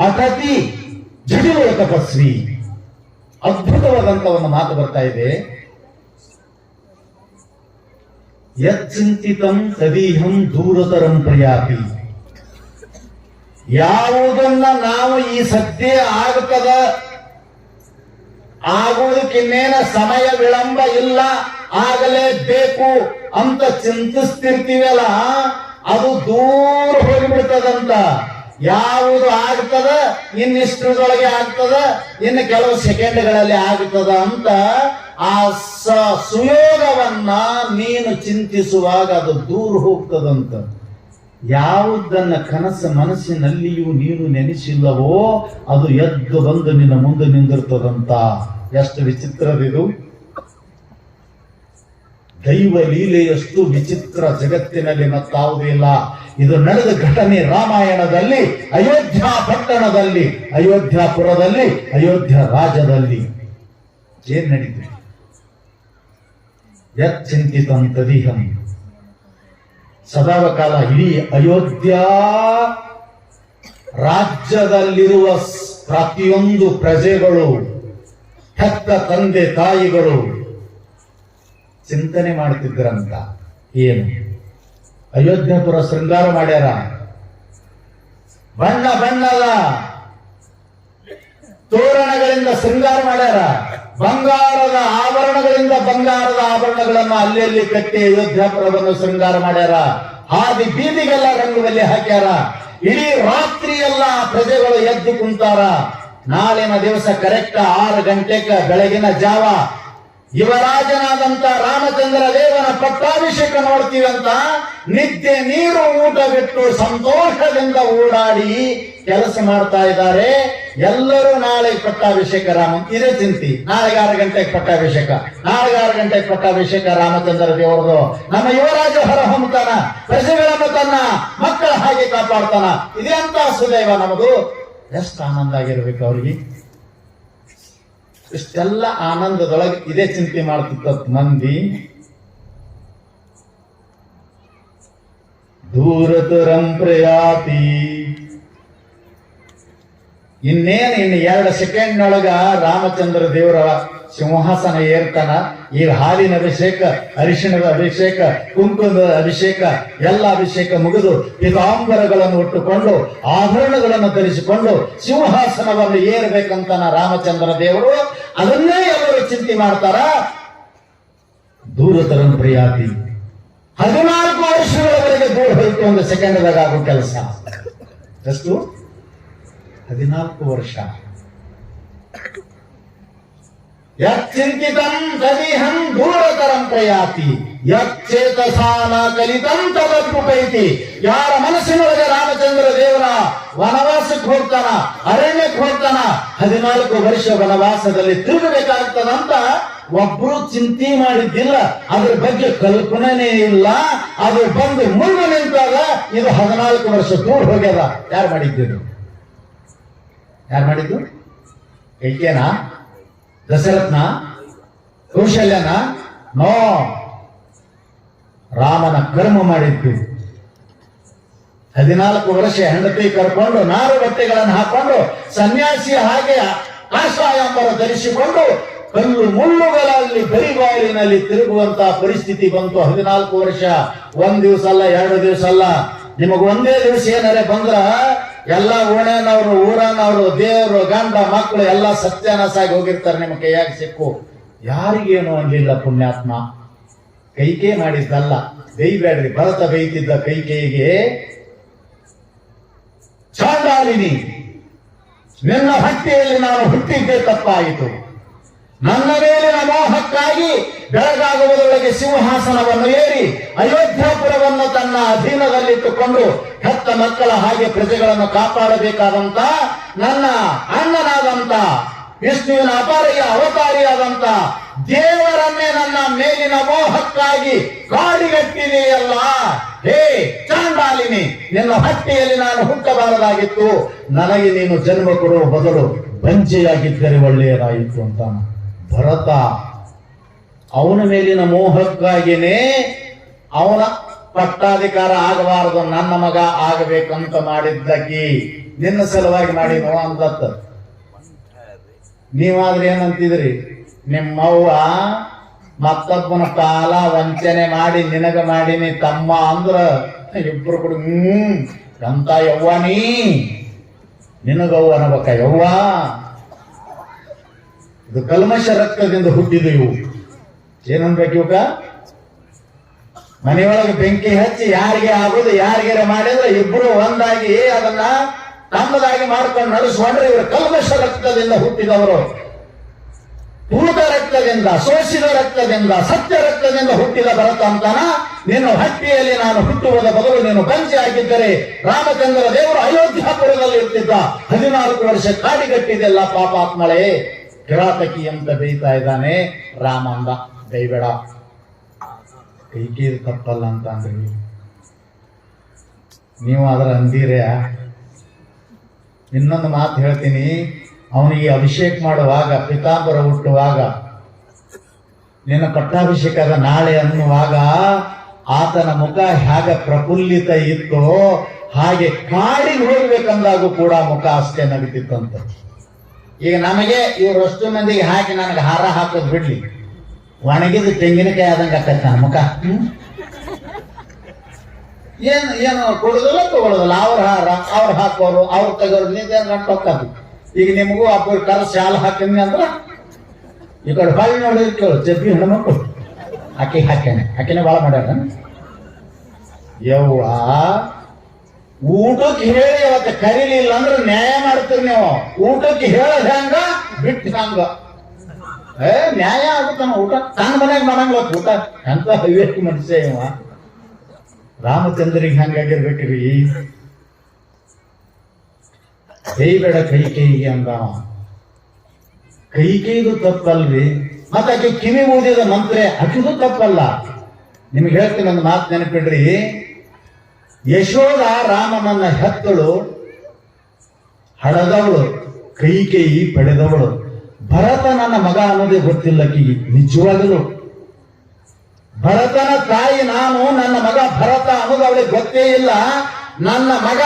ಅಟತಿ ಜಡಿಲೋ ತಪಸ್ವಿ. ಅದ್ಭುತವಾದಂತ ಒಂದು ಮಾತು ಬರ್ತಾ ಇದೆ. ಯಚ್ಚಿಂತಿತಂ ತದೀಹಂ ದೂರತರಂ ಪ್ರಯಾತಿ. ಯಾವುದನ್ನ ನಾವು ಈ ಸದ್ಯ ಆಗ್ತದ, ಆಗುವುದಕ್ಕಿನ್ನೇನ ಸಮಯ ವಿಳಂಬ ಇಲ್ಲ, ಆಗಲೇಬೇಕು ಅಂತ ಚಿಂತಿಸ್ತಿರ್ತೀವಲ್ಲ, ಅದು ದೂರ ಹೋಗಿಬಿಡ್ತದಂತ. ಯಾವುದು ಆಗ್ತದ, ಇನ್ನಿಷ್ಟರೊಳಗೆ ಆಗ್ತದ, ಇನ್ನು ಕೆಲವು ಸೆಕೆಂಡ್ಗಳಲ್ಲಿ ಆಗ್ತದ ಅಂತ ಆ ಸುಯೋಗವನ್ನ ನೀನು ಚಿಂತಿಸುವಾಗ ಅದು ದೂರ ಹೋಗ್ತದಂತ. ಯಾವುದನ್ನ ಕನಸು ಮನಸ್ಸಿನಲ್ಲಿಯೂ ನೀನು ನೆನೆಸಿಲ್ಲವೋ ಅದು ಎದ್ದು ಬಂದು ನಿನ್ನ ಮುಂದೆ ನಿಂದಿರ್ತದಂತ. ಎಷ್ಟು ವಿಚಿತ್ರವಿದು! ದೈವ ಲೀಲೆಯಷ್ಟು ವಿಚಿತ್ರ ಜಗತ್ತಿನಲ್ಲಿ ಮತ್ತಾವುದೂ ಇಲ್ಲ. ಇದು ನಡೆದ ಘಟನೆ ರಾಮಾಯಣದಲ್ಲಿ, ಅಯೋಧ್ಯ ಪಟ್ಟಣದಲ್ಲಿ, ಅಯೋಧ್ಯಾಪುರದಲ್ಲಿ, ಅಯೋಧ್ಯ ರಾಜ್ಯದಲ್ಲಿ ಏನ್ ನಡೀತು? ಯಚ್ಚಿಂತಿತಂ ತದಿಹಂ. ಸದಾಕಾಲ ಇಡೀ ಅಯೋಧ್ಯ ರಾಜ್ಯದಲ್ಲಿರುವ ಪ್ರತಿಯೊಂದು ಪ್ರಜೆಗಳು, ಹೆತ್ತ ತಂದೆ ತಾಯಿಗಳು ಚಿಂತನೆ ಮಾಡ್ತಿದ್ರಂತ. ಏನು? ಅಯೋಧ್ಯಪುರ ಶೃಂಗಾರ ಮಾಡ್ಯಾರ, ಬಣ್ಣ ಬಣ್ಣದ ತೋರಣಗಳಿಂದ ಶೃಂಗಾರ ಮಾಡ್ಯಾರ, ಬಂಗಾರದ ಆಭರಣಗಳಿಂದ ಬಂಗಾರದ ಆಭರಣಗಳನ್ನು ಅಲ್ಲಿ ಕಟ್ಟಿ ಅಯೋಧ್ಯಾಪುರವನ್ನು ಶೃಂಗಾರ ಮಾಡ್ಯಾರ. ಹಾದಿ ಬೀದಿಗೆಲ್ಲ ರಂಗದಲ್ಲಿ ಹಾಕ್ಯಾರ. ಇಡೀ ರಾತ್ರಿ ಎಲ್ಲ ಪ್ರಜೆಗಳು ಎದ್ದು ಕುಂತಾರ. ನಾಳಿನ ದಿವಸ ಕರೆಕ್ಟ್ 6 ಗಂಟೆಗೆ ಬೆಳಗಿನ ಜಾವ ಯುವರಾಜನಾದಂತ ರಾಮಚಂದ್ರ ದೇವನ ಪಟ್ಟಾಭಿಷೇಕ ನೋಡ್ತೀವಿ ಅಂತ ನಿದ್ದೆ ನೀರು ಊಟ ಬಿಟ್ಟು ಸಂತೋಷದಿಂದ ಓಡಾಡಿ ಕೆಲಸ ಮಾಡ್ತಾ ಇದ್ದಾರೆ. ಎಲ್ಲರೂ ನಾಳೆ ಪಟ್ಟಾಭಿಷೇಕ ರಾಮ, ಇದೇ ಚಿಂತಿ. ನಾಳೆಗೆ 6 ಗಂಟೆಗೆ ಪಟ್ಟಾಭಿಷೇಕ, ನಾಳೆಗೆ 6 ಗಂಟೆಗೆ ಪಟ್ಟಾಭಿಷೇಕ ರಾಮಚಂದ್ರ ದೇವರದು. ನಮ್ಮ ಯುವರಾಜ ಹೊರ ಹೊಮ್ತಾನ, ಪ್ರಜೆಗಳನ್ನು ತನ್ನ ಮಕ್ಕಳ ಹಾಗೆ ಕಾಪಾಡ್ತಾನ. ಇದೇ ಅಂತ ಸುದೈವ ನಮದು. ಎಷ್ಟು ಆನಂದ ಆಗಿರ್ಬೇಕು ಅವ್ರಿಗೆ. ಇಷ್ಟೆಲ್ಲ ಆನಂದದೊಳಗೆ ಇದೇ ಚಿಂತೆ ಮಾಡ್ತಿದ್ದ ಮಂದಿ. ದೂರತರಂ ಪ್ರಯಾತಿ ಇನ್ನು 2 ಸೆಕೆಂಡ್ನೊಳಗ ರಾಮಚಂದ್ರ ದೇವರ ಸಿಂಹಾಸನ ಏರ್ತಾನ. ಈಗ ಹಾಲಿನ ಅಭಿಷೇಕ, ಅರಿಶಿಣದ ಅಭಿಷೇಕ, ಕುಂಕುಮದ ಅಭಿಷೇಕ, ಎಲ್ಲ ಅಭಿಷೇಕ ಮುಗಿದು ಪಿತಾಂಬರಗಳನ್ನು ಉಟ್ಟುಕೊಂಡು ಆಭರಣಗಳನ್ನು ಧರಿಸಿಕೊಂಡು ಸಿಂಹಾಸನವನ್ನು ಏರಬೇಕಂತಾನ ರಾಮಚಂದ್ರ ದೇವರು. ಅದನ್ನೇ ಎಲ್ಲರೂ ಚಿಂತೆ ಮಾಡ್ತಾರ. ದೂರತರಂ ಪ್ರಿಯಾತಿ 14 ವರ್ಷಗಳವರೆಗೆ ದೂರ ಹೋಯ್ತು. 1 ಸೆಕೆಂಡ್ದಾಗ ಆಗೋ ಕೆಲಸ ಎಷ್ಟು? 14 ವರ್ಷ. ಯಚ್ಚಿಂತಿತಂ ತದಿಹಂ ದೂರತರಂ ಪ್ರಯಾತಿ ಯಚ್ಚೇತಸಾನ ಕಲಿತಂ ತದದ್ಭುತೈತಿ. ಯಾರ ಮನಸ್ಸಿನೊಳಗೆ ರಾಮಚಂದ್ರ ದೇವರ ವನವಾಸಕ್ಕೆ ಹೋಗ್ತಾನ, ಅರಣ್ಯಕ್ಕೆ ಹೋಗ್ತಾನ, 14 ವರ್ಷ ವನವಾಸದಲ್ಲಿ ತಿರುಗಬೇಕಾಗ್ತದಂತ ಒಬ್ರು ಚಿಂತೆ ಮಾಡಿದ್ದಿಲ್ಲ. ಅದ್ರ ಬಗ್ಗೆ ಕಲ್ಪನೆ ಇಲ್ಲ. ಅದು ಬಂದು ಮುಂದೆ ನಿಂತಾಗ ಇದು 14 ವರ್ಷ ದೂರ ಹೋಗ್ಯದ. ಯಾರು ಮಾಡಿದ್ದು? ಕೈಕೇನಾ? ದಶರಥನ? ಕೌಶಲ್ಯನ? ನೋ, ರಾಮನ ಕರ್ಮ ಮಾಡಿದ್ದು. 14 ವರ್ಷ ಹೆಂಡತಿ ಕರ್ಕೊಂಡು ನಾರು ಬಟ್ಟೆಗಳನ್ನು ಹಾಕೊಂಡು ಸನ್ಯಾಸಿ ಹಾಗೆ ಕಾಷಾಯಂಬರ ಧರಿಸಿಕೊಂಡು ಕಲ್ಲು ಮುಳ್ಳುಗಳಲ್ಲಿ ಬರಿಗಾಲಿನಲ್ಲಿ ತಿರುಗುವಂತಹ ಪರಿಸ್ಥಿತಿ ಬಂತು. 14 ವರ್ಷ. 1 ದಿವಸ ಅಲ್ಲ, 2 ದಿವಸ ಅಲ್ಲ. ನಿಮಗ ಒಂದೇ ದಿವಸ ಏನಾರೆ ಬಂದ್ರ ಎಲ್ಲ ಓಣೆನವರು, ಊರನವರು, ದೇವರು, ಗಂಡ, ಮಕ್ಕಳು ಎಲ್ಲ ಸತ್ಯಾನಾಸಾಗಿ ಹೋಗಿರ್ತಾರೆ. ನಿಮ್ಮ ಕೈಯಾಗಿ ಸಿಕ್ಕು ಯಾರಿಗೇನು ಅನ್ಲಿಲ್ಲ. ಪುಣ್ಯಾತ್ಮ ಕೈಕೇ ಮಾಡಿದ್ದಲ್ಲ. ಬೈಬೇಡ್ರಿ. ಭರತ ಬೈತಿದ್ದ ಕೈಕೇಯಿಗೆ, ಚಾಂಡಾಲಿನಿ, ನಿನ್ನ ಹಟ್ಟಿಯಲ್ಲಿ ನಾನು ಹುಟ್ಟಿದ್ದೇ ತಪ್ಪಾಯಿತು. ನನ್ನ ಮೇಲಿನ ಮೋಹಕ್ಕಾಗಿ ಬೆಳಗಾಗುವುದರೊಳಗೆ ಸಿಂಹಾಸನವನ್ನು ಏರಿ ಅಯೋಧ್ಯಾಪುರವನ್ನು ತನ್ನ ಅಧೀನದಲ್ಲಿಟ್ಟುಕೊಂಡು ಹೆತ್ತ ಮಕ್ಕಳ ಹಾಗೆ ಪ್ರಜೆಗಳನ್ನು ಕಾಪಾಡಬೇಕಾದಂತ ನನ್ನ ಅಣ್ಣನಾದಂತ ವಿಷ್ಣುವಿನ ಅಪಾರಿಯ ಅವತಾರಿಯಾದಂತ ದೇವರನ್ನೇ ನನ್ನ ಮೇಲಿನ ಮೋಹಕ್ಕಾಗಿ ಕಾಡಿಗಟ್ಟಿದೆಯಲ್ಲ. ಹೇ ಚಾಂಡಾಲಿನಿ, ನಿನ್ನ ಹಟ್ಟಿಯಲ್ಲಿ ನಾನು ಹುಟ್ಟಬಾರದಾಗಿತ್ತು. ನನಗೆ ನೀನು ಜನ್ಮ ಕೊಡುವ ಬದಲು ಬಂಜೆಯಾಗಿದ್ದರೆ ಒಳ್ಳೆಯದಾಯಿತು ಅಂತ ಭರತ. ಅವನ ಮೇಲಿನ ಮೋಹಕ್ಕಾಗಿನೇ ಅವನ ಪಟ್ಟಾಧಿಕಾರ ಆಗಬಾರದು, ನನ್ನ ಮಗ ಆಗಬೇಕಂತ ಮಾಡಿದ್ದಕ್ಕೆ ನಿನ್ನ ಸಲುವಾಗಿ ಮಾಡಿನೋ ಅಂತತ್ತ. ನೀವಾದ್ರೆ ಏನಂತಿದ್ರಿ? ನಿಮ್ಮವ್ವ ಮತ್ತೊಬ್ಬನ ಪಾಲ ವಂಚನೆ ಮಾಡಿ ನಿನಗ ಮಾಡಿನಿ ತಮ್ಮ ಅಂದ್ರ ಇಬ್ರು ಕೂಡ ಎಂತ ಯವ್ವ ನೀ, ನಿನಗವ್ವ ಅನ್ನಬೇಕ ಯವ್ವ. ಇದು ಕಲ್ಮಶ ರಕ್ತದಿಂದ ಹುಟ್ಟಿದ ಇವು. ಏನನ್ಬೇಕು ಇವಕ್ಕ? ಮನೆಯೊಳಗೆ ಬೆಂಕಿ ಹಚ್ಚಿ ಯಾರಿಗೆ ಆಗುದು ಯಾರಿಗಾರ ಮಾಡಿದ್ರೆ ಇಬ್ರು ಒಂದಾಗಿ ಅದನ್ನ ತಮ್ಮದಾಗಿ ಮಾಡ್ಕೊಂಡು ನಡೆಸ್ಕೊಂಡ್ರೆ ಇವರು ಕಲ್ಮಶ ರಕ್ತದಿಂದ ಹುಟ್ಟಿದವರು. ಪೂತ ರಕ್ತದಿಂದ, ಶೋಷಿತ ರಕ್ತದಿಂದ, ಸತ್ಯ ರಕ್ತದಿಂದ ಹುಟ್ಟಿದ ಭರತ ಅಂತಾನ. ನಿನ್ನ ಹಟ್ಟಿಯಲ್ಲಿ ನಾನು ಹುಟ್ಟುವುದ ಬದಲು ನೀನು ಬಂಜೆ ಆಗಿದ್ದರೆ ರಾಮಚಂದ್ರ ದೇವರು ಅಯೋಧ್ಯಾಪುರದಲ್ಲಿ ಇರ್ತಿದ್ದ. 14 ವರ್ಷ ಕಾಡಿಗಟ್ಟಿದೆಲ್ಲ ಪಾಪಾತ್ಮಳೆ. ಕಿರಾತಕಿ ಅಂತ ಬೈತಾ ಇದ್ದಾನೆ. ರಾಮ ಅಂದ, ದಯಬೇಡ, ಕೈಕೇಯಿ ತಪ್ಪಲ್ಲ ಅಂತ ಅಂದ್ರಿ ನೀವು ಅದರ ಅಂದಿರೇ. ಇನ್ನೊಂದು ಮಾತು ಹೇಳ್ತೀನಿ. ಅವನಿಗೆ ಅಭಿಷೇಕ ಮಾಡುವಾಗ, ಪಿತಾಂಬರ ಹುಟ್ಟುವಾಗ, ನಿನ್ನ ಪಟ್ಟಾಭಿಷೇಕದ ನಾಳೆ ಅನ್ನುವಾಗ ಆತನ ಮುಖ ಹೇಗೆ ಪ್ರಫುಲ್ಲಿತ ಇತ್ತೋ ಹಾಗೆ ಕಾಡಿಗೆ ಹೋಗ್ಬೇಕಂದಾಗೂ ಕೂಡ ಮುಖ ಅಷ್ಟೇ ನಗುತ್ತಿತ್ತಂತ. ಈಗ ನಮಗೆ ಇವರಷ್ಟು ಮಂದಿಗೆ ಹಾಕಿ ನನಗೆ ಹಾರ ಹಾಕೋದು ಬಿಡ್ಲಿ, ಒಣಗಿದ ತೆಂಗಿನಕಾಯಿ ಆದಂಗೆ ಆಗ್ತೈತೆ ನನ್ನ ಮುಖ. ಏನು ಕೊಡುದಿಲ್ಲ ತಗೊಳ್ಳೋದಿಲ್ಲ. ಅವ್ರ ಹಾರ ಅವ್ರು ಹಾಕೋರು, ಅವ್ರು ತಗೋರು, ನೀವೇನು ಗಂಟು ಹೋಗ್ತದೆ. ಈಗ ನಿಮಗೂ ಒಬ್ಬರು ಕರ ಶಾಲು ಹಾಕಿದ್ನಿ ಅಂದ್ರ ಈ ಕಡೆ ಹೊಳ್ಳಿ ನೋಡಿ ಕೇಳು, ಚಪ್ಪಿ ಹೆಣ್ಮಕ್ಳು ಆಕೆನೆ ಭಾಳ ಮಾಡ್ಯಾರ. ಯವ್ವ ಊಟಕ್ಕೆ ಹೇಳಿ ಅವತ್ತು ಕರೀಲಿಲ್ಲ ಅಂದ್ರೆ ನ್ಯಾಯ ಮಾಡ್ತೀರಿ ನೀವು. ಊಟಕ್ಕೆ ಹೇಳೋದ್ ಹೆಂಗ ಬಿಟ್ಟು ಹಂಗ ನ್ಯಾಯ ಆಗುತ್ತಾನ. ಊಟ ತನ್ನ ಮನೆಯಾಗ ಮಾಡಂಗ ಊಟ ಅಂತ ಹವ್ಯಕ್ಕೆ ಮನುಷ್ಯ ಇವ. ರಾಮಚಂದ್ರಿಗೆ ಹಂಗಾಗಿರ್ಬೇಕ್ರಿ. ಕೈಬೇಡ ಕೈಕೇಯಿಗೆ ಅಂದ. ಕೈಕೇಯಿದು ತಪ್ಪಲ್ರಿ. ಮತ್ತೆ ಆಕೆ ಕಿವಿ ಊದಿದ ಮಂತ್ರೆ ಆಕಿದು ತಪ್ಪಲ್ಲ. ನಿಮ್ಗೆ ಹೇಳ್ತೀನಿ ಒಂದು ಮಾತು ನೆನಪಿಡ್ರಿ. ಯಶೋಧ ರಾಮನನ್ನ ಹೆತ್ತಳು, ಹಡದವಳು, ಕೈಕೇಯಿ ಪಡೆದವಳು. ಭರತ ನನ್ನ ಮಗ ಅನ್ನೋದೇ ಗೊತ್ತಿಲ್ಲ ಆಕಿಗೆ. ನಿಜವಾಗಲು ಭರತನ ತಾಯಿ ನಾನು, ನನ್ನ ಮಗ ಭರತ ಅನ್ನೋದು ಅವಳಿಗೆ ಗೊತ್ತೇ ಇಲ್ಲ. ನನ್ನ ಮಗ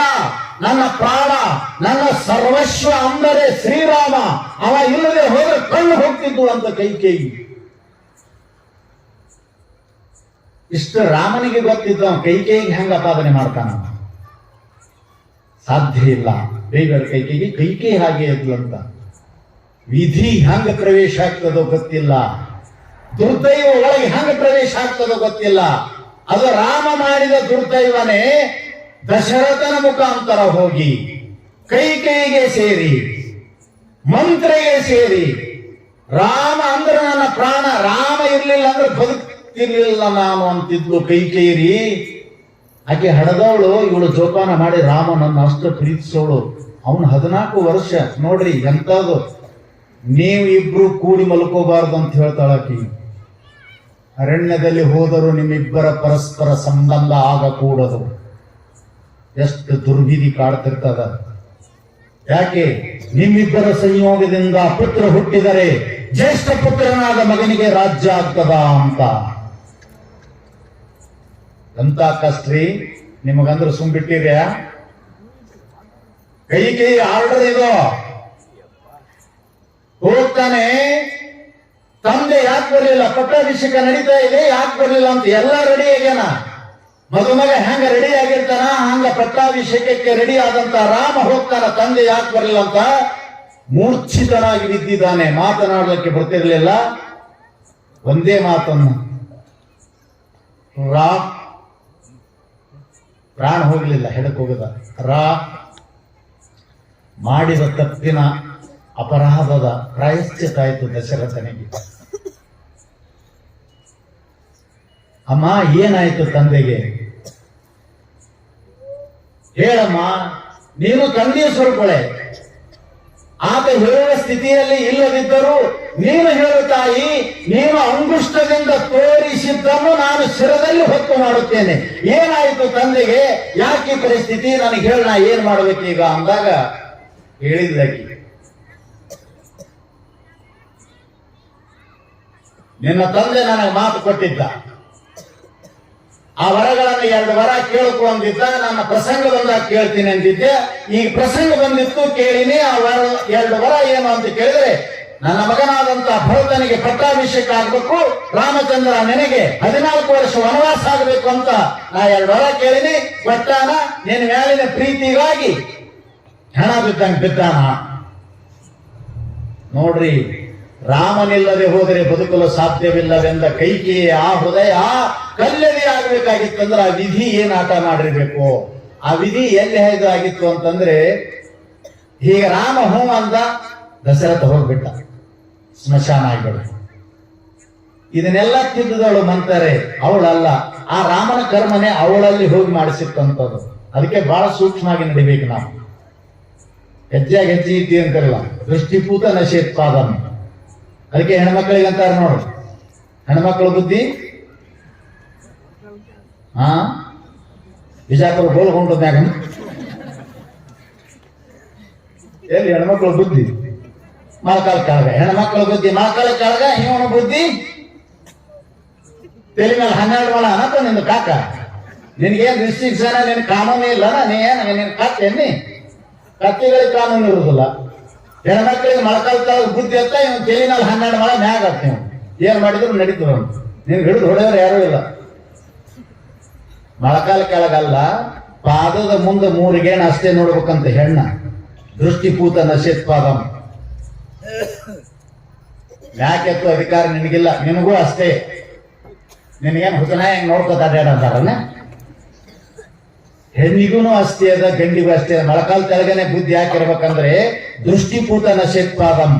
ನನ್ನ ಪ್ರಾಣ, ನನ್ನ ಸರ್ವಸ್ವ ಅಂದರೆ ಶ್ರೀರಾಮ. ಅವ ಇಲ್ಲದೆ ಹೋದ್ರೆ ಕಣ್ಣು ಹೋಗ್ತಿದ್ದು ಅಂತ ಕೈಕೇಯಿ. ಇಷ್ಟು ರಾಮನಿಗೆ ಗೊತ್ತಿದ್ದು ಅವನು ಕೈಕೇಯಿಗೆ ಹೆಂಗ ಅಪಾದನೆ ಮಾಡ್ತಾನ? ಸಾಧ್ಯ ಇಲ್ಲ. ಬೇಗರ ಕೈಕೇಯಿ ಹಾಗೆ ಇದ್ಲು ಅಂತ. ವಿಧಿ ಹೆಂಗ ಪ್ರವೇಶ ಆಗ್ತದೋ ಗೊತ್ತಿಲ್ಲ, ದುರ್ದೈವ ಒಳಗೆ ಹೆಂಗ ಪ್ರವೇಶ ಆಗ್ತದೋ ಗೊತ್ತಿಲ್ಲ. ಅದು ರಾಮ ಮಾಡಿದ ದುರ್ದೈವನೇ ದಶರಥನ ಮುಖಾಂತರ ಹೋಗಿ ಕೈಕೇಯಿಗೆ ಸೇರಿ, ಮಂತ್ರಿಗೆ ಸೇರಿ, ರಾಮ ಅಂದ್ರೆ ನನ್ನ ಪ್ರಾಣ, ರಾಮ ಇರ್ಲಿಲ್ಲ ಅಂದ್ರೆ ಬದುಕ್ತಿರ್ಲಿಲ್ಲ ನಾನು ಅಂತಿದ್ಲು ಕೈಕೇಯಿ. ಆಕೆ ಹಡದವಳು, ಇವಳು ಜೋಪಾನ ಮಾಡಿ ರಾಮನನ್ನ ಅಷ್ಟು ಪ್ರೀತಿಸೋಳು. ಅವನು 14 ವರ್ಷ ನೋಡ್ರಿ ಎಂತದು. ನೀವು ಇಬ್ರು ಕೂಡಿ ಮಲ್ಕೋಬಾರ್ದು ಅಂತ ಹೇಳ್ತಾಳಕಿ. ಅರಣ್ಯದಲ್ಲಿ ಹೋದರೂ ನಿಮ್ಮಿಬ್ಬರ ಪರಸ್ಪರ ಸಂಬಂಧ ಆಗಕೂಡದು. ಎಷ್ಟು ದುರ್ವಿಧಿ ಕಾಡ್ತಿರ್ತದ. ಯಾಕೆ? ನಿಮ್ಮಿಬ್ಬರ ಸಂಯೋಗದಿಂದ ಪುತ್ರ ಹುಟ್ಟಿದರೆ ಜ್ಯೇಷ್ಠ ಪುತ್ರನಾದ ಮಗನಿಗೆ ರಾಜ್ಯ ಆಗ್ತದ ಅಂತ. ಎಂತ ಕಷ್ಟ್ರಿ ನಿಮಗಂದ್ರೆ ಸುಮ್ಬಿಟ್ಟಿರ್ಯಾ? ಕೈಕೇಯಿ ಆರ್ಡರ್ ಇದು. ಹೋಗ್ತಾನೆ, ತಂದೆ ಯಾಕೆ ಬರ್ಲಿಲ್ಲ, ಪಟ್ಟಾಭಿಷೇಕ ನಡೀತಾ ಇದೆ ಯಾಕೆ ಬರ್ಲಿಲ್ಲ ಅಂತ ಎಲ್ಲ ರೆಡಿ ಆಗ್ಯಾನ. ಮದುಮಗ ಹೆಂಗ ರೆಡಿ ಆಗಿರ್ತಾನ ಹಂಗ ಪಟ್ಟಾಭಿಷೇಕಕ್ಕೆ ರೆಡಿ ಆದಂತ ರಾಮ ಹೋಗ್ತಾನ, ತಂದೆ ಯಾಕೆ ಬರ್ಲಿಲ್ಲ ಅಂತ ಮೂರ್ಛಿತನಾಗಿ ಬಿದ್ದಿದ್ದಾನೆ. ಮಾತನಾಡಲಿಕ್ಕೆ ಬರ್ತಿರ್ಲಿಲ್ಲ. ಒಂದೇ ಮಾತನ್ನು, ಪ್ರಾಣ ಹೋಗ್ಲಿಲ್ಲ, ಹೆಡಕ್ ಹೋಗದ. ಮಾಡಿದ ತಪ್ಪಿನ ಅಪರಾಧದ ಪ್ರಾಯಶ್ಚಿತ ಆಯಿತು ದಶರಥನಿಗೆ. ಅಮ್ಮ ಏನಾಯ್ತು ತಂದೆಗೆ? ಹೇಳಮ್ಮ, ನೀನು ತಂದೆಯ ಸ್ವರೂಪಳೆ. ಆತ ಹೇಳುವ ಸ್ಥಿತಿಯಲ್ಲಿ ಇಲ್ಲದಿದ್ದರೂ ನೀನು ಹೇಳು ತಾಯಿ, ನೀನು ಅಂಗುಷ್ಟದಿಂದ ತೋರಿಸಿದ್ದನ್ನು ನಾನು ಶಿರದಲ್ಲಿ ಹೊತ್ತು ಮಾಡುತ್ತೇನೆ. ಏನಾಯಿತು ತಂದೆಗೆ? ಯಾಕೆ ಪರಿಸ್ಥಿತಿ ನನಗೆ ಹೇಳ, ನಾ ಏನ್ ಮಾಡ್ಬೇಕೀಗ ಅಂದಾಗ ಹೇಳಿದ್ಲಾಕಿ, ನಿನ್ನ ತಂದೆ ನನಗೆ ಮಾತು ಕೊಟ್ಟಿದ್ದ, ಆ ವರಗಳನ್ನು 2 ವರ ಕೇಳಕು ಅಂದಿದ್ದ. ನನ್ನ ಪ್ರಸಂಗ ಬಂದಾಗ ಕೇಳ್ತೀನಿ ಅಂದಿದ್ದೆ. ಈಗ ಪ್ರಸಂಗ ಬಂದಿತ್ತು, ಕೇಳಿನಿ. ಆ 2 ವರ ಏನು ಅಂತ ಕೇಳಿದ್ರೆ, ನನ್ನ ಮಗನಾದಂತ ಭರತನಿಗೆ ಪಟ್ಟಾಭಿಷೇಕ ಆಗ್ಬೇಕು, ರಾಮಚಂದ್ರ ನನಗೆ 14 ವರ್ಷ ವನವಾಸ ಆಗಬೇಕು ಅಂತ ನಾ 2 ವರ ಕೇಳಿನಿ. ಕೊಟ್ಟಾನ. ನಿನ್ನ ಮೇಲಿನ ಪ್ರೀತಿಗಾಗಿ ಹೆಣ ಬಿದ್ದಾನ. ನೋಡ್ರಿ, ರಾಮನಿಲ್ಲದೆ ಹೋದರೆ ಬದುಕಲು ಸಾಧ್ಯವಿಲ್ಲವೆಂದ ಕೈಕೇಯಿ ಆ ಹೃದಯ ಕಲ್ಲದೆ ಆಗ್ಬೇಕಾಗಿತ್ತಂದ್ರೆ ಆ ವಿಧಿ ಏನ್ ಆಟ ಮಾಡಿರ್ಬೇಕು. ಆ ವಿಧಿ ಎಲ್ಲಿ ಹೇಗೆ ಆಗಿತ್ತು ಅಂತಂದ್ರೆ, ಹೀಗೆ ರಾಮ ಹೂ ಅಂದ, ದಶರಥ ಹೋಗ್ಬಿಟ್ಟ, ಸ್ಮಶಾನ ಆಗಿಬಿಡ. ಇದನ್ನೆಲ್ಲ ತಿದ್ದುದವಳು ಮಂತಾರೆ, ಅವಳಲ್ಲ. ಆ ರಾಮನ ಕರ್ಮನೆ ಅವಳಲ್ಲಿ ಹೋಗಿ ಮಾಡಿಸಿರ್ತಂಥದ್ದು. ಅದಕ್ಕೆ ಬಹಳ ಸೂಕ್ಷ್ಮವಾಗಿ ನಡಿಬೇಕು ನಾವು. ಹೆಜ್ಜೆಯಾಗಿ ಹೆಜ್ಜೆ ಇದ್ದಿ ಅಂತಾರಲ್ಲ, ದೃಷ್ಟಿಪೂತ ನಶೇತ್ಪಾದನ. ಅದಕ್ಕೆ ಹೆಣ್ಮಕ್ಳಿಗೆ ಅಂತಾರೆ ನೋಡು, ಹೆಣ್ಮಕ್ಳ ಬುದ್ಧಿ ಬಿಜಾಪುರ ಗೋಲ್ಗೊಂಡು ಮ್ಯಾಗ ಎಲ್ಲಿ ಹೆಣ್ಮಕ್ಳ ಬುದ್ಧಿ ಮೊಳಕಾಲ ಕೆಳಗ, ಹೆಣ್ಮಕ್ಳ ಬುದ್ಧಿ ಮೊಳಕಾಲ ಕೆಳಗ, ಇವನ ಬುದ್ಧಿ ತಲೆ ಮೇಲೆ 12 ಮೊಳ ಅನ್ನತ ನಿಂದು ಕಾಕ. ನಿನ್ಗೇನ್ ರಿಸ್ಟ್ರಿಕ್ಷನ್, ನಿನ್ ಕಾನೂನು ಇಲ್ಲ. ನಿನ್ ಕತ್ತೇನಿ, ಕತ್ತಿಗಳಿಗೆ ಕಾನೂನು ಇರುದಿಲ್ಲ. ಹೆಣ್ಮಕ್ಳಿಗೆ ಮೊಳಕಾಲ ಕೆಳಗ ಬುದ್ಧಿ ಅಂತ ಇವನ್ ತಲೆನಲ್ಲಿ 12 ಮೊಳ ಮ್ಯಾಗ ಆಗ್ತ. ಏನ್ ಮಾಡಿದ್ರು ನಡೀತದ. ನೀನ್ ಹಿಡಿದು ಹೊಡೆಯೋರು ಯಾರು ಇಲ್ಲ. ಮೊಳಕಾಲ ಕೆಳಗಲ್ಲ, ಪಾದದ ಮುಂದೆ 3 ಗೇಣು ಅಷ್ಟೇ ನೋಡ್ಬೇಕಂತ ಹೆಣ್ಣ. ದೃಷ್ಟಿಪೂತ ನಶೇತ್ಪಾದಂ. ಯಾಕೆತ್ತು ಅಧಿಕಾರ ನಿನಗಿಲ್ಲ, ನಿನಗೂ ಅಷ್ಟೇ. ನಿನಗೇನು ಹುತನ ಹೆಂಗ್ ನೋಡ್ಕೋತ ಅಡ್ಯಾಡಂತಾರನ್ನ, ಹೆಣ್ಣಿಗೂ ಅಷ್ಟೇ ಅದ, ಗಂಡಿಗೂ ಅಷ್ಟೇ. ಮೊಳಕಾಲ ಕೆಳಗನೆ ಬುದ್ಧಿ ಯಾಕಿರ್ಬೇಕಂದ್ರೆ ದೃಷ್ಟಿಪೂತ ನಶೇತ್ಪಾದಂ.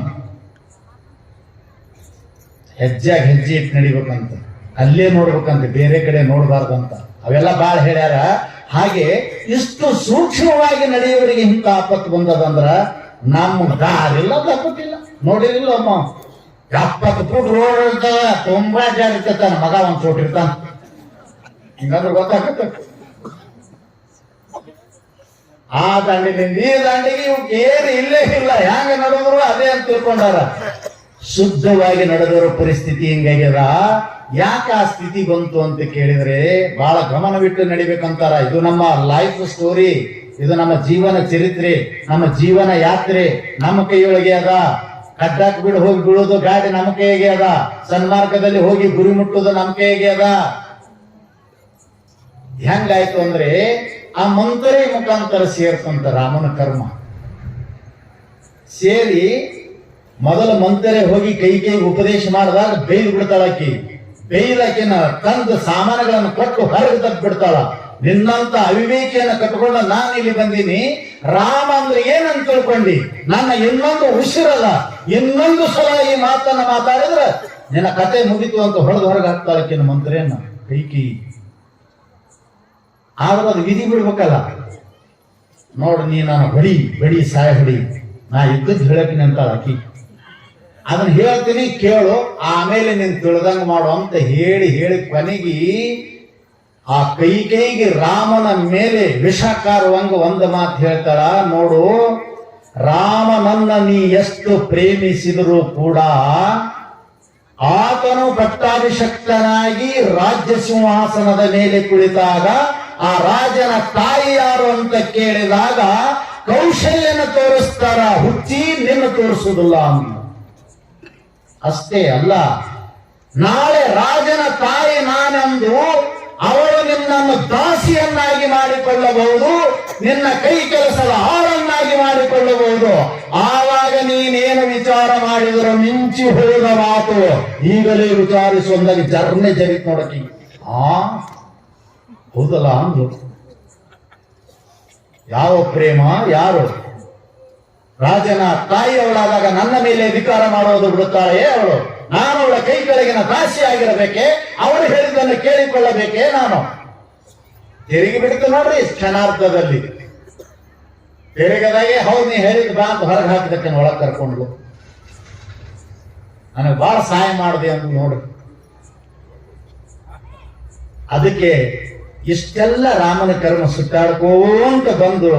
ಹೆಜ್ಜೆಯಾಗಿ ಹೆಜ್ಜೆ ಇಟ್ಟು ನಡಿಬೇಕಂತ, ಅಲ್ಲೇ ನೋಡ್ಬೇಕಂತ, ಬೇರೆ ಕಡೆ ನೋಡ್ಬಾರ್ದಂತ. ಅವೆಲ್ಲ ಬಾಳ ಹೇಳ್ಯಾರ. ಹಾಗೆ ಇಷ್ಟು ಸೂಕ್ಷ್ಮವಾಗಿ ನಡೆಯುವವರಿಗೆ ಇಂಥ ಆಪತ್ತು ಬಂದದಂದ್ರ ನಮ್ಗೆ ದಾರಿಲ್ಲ, ತಪ್ಪಟ್ಟಿಲ್ಲ. ನೋಡಿರಿಲ್ಲ ಅಮ್ಮ, 70 ಫೂಟ್ ರೋಡ್ ಇರ್ತದ, ತುಂಬಾ ಜಾಗ ಇರ್ತಾನ, ಮಗ ಒಂದ್ ಚೋಟ್ ಇರ್ತಾನ. ಹಿಂಗಾದ್ರೆ ಗೊತ್ತಾಗತ್ತ. ಆ ದಾಂಡಿನಿಂದ ಈ ದಾಂಡಿಗೆ ಇವ್ಕೆ ಏನು ಇಲ್ಲೇ ಇಲ್ಲ. ಹ್ಯಾಂಗ ನಡೆದ್ರು ಅದೇ ಅಂತ ತಿಳ್ಕೊಂಡಾರ. ಶುದ್ಧವಾಗಿ ನಡೆದವರ ಪರಿಸ್ಥಿತಿ ಹಿಂಗಾಗ್ಯದ. ಯಾಕೆ ಆ ಸ್ಥಿತಿ ಬಂತು ಅಂತ ಕೇಳಿದ್ರೆ ಬಹಳ ಗಮನವಿಟ್ಟು ನಡಿಬೇಕಂತಾರ. ಇದು ನಮ್ಮ ಲೈಫ್ ಸ್ಟೋರಿ, ಇದು ನಮ್ಮ ಜೀವನ ಚರಿತ್ರೆ, ನಮ್ಮ ಜೀವನ ಯಾತ್ರೆ ನಮ್ಮ ಕೈಯೊಳಗೆ ಅದ. ಕಡ್ಡಾಕ್ ಬಿಡು ಹೋಗಿ ಬೀಳೋದು ಗಾಡಿ ನಮ್ಮ ಕೈಗೆ ಅದ. ಸನ್ಮಾರ್ಗದಲ್ಲಿ ಹೋಗಿ ಗುರಿ ಮುಟ್ಟುವುದು ನಮ್ಮ ಕೈಗೆ ಅದ. ಹೆಂಗಾಯ್ತು ಅಂದ್ರೆ ಆ ಮಂತ್ರಿ ಮುಖಾಂತರ ಸೇರ್ತಂತ ರಾಮನ ಕರ್ಮ. ಸೇರಿ ಮೊದಲ ಮಂತ್ರಿ ಹೋಗಿ ಕೈಗೆ ಉಪದೇಶ ಮಾಡಿದಾಗ ಬೈದು ಬಿಡ್ತಾಳಕಿ. ಬೈದಾಕಿನ ತಂದು ಸಾಮಾನುಗಳನ್ನು ಕೊಟ್ಟು ಹೊರಗೆ ತಪ್ಪು ಬಿಡ್ತಾಳ. ನಿನ್ನಂತ ಅವಿವೇಕಿಯನ್ನು ಕಟ್ಕೊಂಡ ನಾನು ಇಲ್ಲಿ ಬಂದೀನಿ. ರಾಮ ಅಂದ್ರೆ ಏನಂತ ತಿಳ್ಕೊಂಡಿ? ನನ್ನ ಇನ್ನೊಂದು ಉಸಿರಲ್ಲ, ಇನ್ನೊಂದು ಸಲ ಈ ಮಾತನ್ನ ಮಾತಾಡಿದ್ರೆ ನಿನ್ನ ಕತೆ ಮುಗಿತು ಅಂತ ಹೊಡೆದು ಹೊರಗೆ ಹಾಕ್ತಾಳಕ್ಕಿನ ಮಂತ್ರಿಯನ್ನ ಕೈಕಿ. ಆದ್ರೆ ಅದು ವಿಧಿ ಬಿಡ್ಬೇಕಲ್ಲ. ನೋಡು, ನೀ ನಾನು ಬಡಿ ಸಾಯ ಹೊಡಿ, ನಾ ಇದ್ದದ್ದು ಹೇಳಕಿನ ಅಂತಾಳ ಆಕಿ. ಅದನ್ನ ಹೇಳ್ತೀನಿ ಕೇಳು, ಆಮೇಲೆ ನೀನ್ ತಿಳಿದಂಗ ಮಾಡು ಅಂತ ಹೇಳಿ ಕೊನೆಗೆ ಆ ಕೈಗೆ ರಾಮನ ಮೇಲೆ ವಿಷಕಾರುವಂಗ ಒಂದು ಮಾತು ಹೇಳ್ತಾಳ. ನೋಡು, ರಾಮನನ್ನ ನೀ ಎಷ್ಟು ಪ್ರೇಮಿಸಿದರೂ ಕೂಡ ಆತನು ಪಟ್ಟಾಭಿಷಕ್ತನಾಗಿ ರಾಜ್ಯ ಸಿಂಹಾಸನದ ಮೇಲೆ ಕುಳಿತಾಗ ಆ ರಾಜನ ತಾಯಿ ಯಾರು ಅಂತ ಕೇಳಿದಾಗ ಕೌಶಲ್ಯನ ತೋರಿಸ್ತಾರ, ಹುಚ್ಚಿ ನಿನ್ನ ತೋರಿಸುವುದಿಲ್ಲ ಅಂತ. ಅಷ್ಟೇ ಅಲ್ಲ, ನಾಳೆ ರಾಜನ ತಾಯಿ ನಾನೆಂದು ಅವಳು ನಿನ್ನನ್ನು ದಾಸಿಯನ್ನಾಗಿ ಮಾಡಿಕೊಳ್ಳಬಹುದು, ನಿನ್ನ ಕೈ ಕೆಲಸದ ಆಳನ್ನಾಗಿ ಮಾಡಿಕೊಳ್ಳಬಹುದು. ಆವಾಗ ನೀನೇನು ವಿಚಾರ ಮಾಡಿದರೂ ಮಿಂಚಿ ಹೋದ ಮಾತು ಈಗಲೇ ವಿಚಾರಿಸುವಂದಾಗಿ ಜರ್ನೆ ಜರಿತ್ ನೋಡಕಿ. ಹೌದಲ್ಲ ಅಂದ್ರು. ಯಾವ ಪ್ರೇಮ, ಯಾರು ರಾಜನ ತಾಯಿ ಅವಳಾದಾಗ ನನ್ನ ಮೇಲೆ ಅಧಿಕಾರ ಮಾಡೋದು ಬಿಡುತ್ತಾಳೆ ಅವಳು? ನಾನು ಅವಳ ಕೈ ಕೆಳಗಿನ ದಾಸಿ ಆಗಿರಬೇಕೆ? ಅವಳು ಹೇಳಿದ್ದನ್ನು ಕೇಳಿಕೊಳ್ಳಬೇಕೆ ನಾನು? ತೆರಿಗೆ ಬಿಡ್ತು ನೋಡ್ರಿ ಕ್ಷಣಾರ್ಧದಲ್ಲಿ. ತೆರಿಗದಾಗೆ ಹೌದು ನೀ ಹೇಳಿದ್ ಬಾ ಅಂತ ಹೊರಗೆ ಹಾಕಿದಕ್ಕೆ ಒಳಗೆ ಕರ್ಕೊಂಡು ನನಗೆ ಬಹಳ ಸಹಾಯ ಮಾಡಿದೆ ಅಂತ ನೋಡ್ರಿ. ಅದಕ್ಕೆ ಇಷ್ಟೆಲ್ಲ ರಾಮನ ಕರ್ಮ ಸುತ್ತಾಡ್ಕೋಂತ ಬಂದು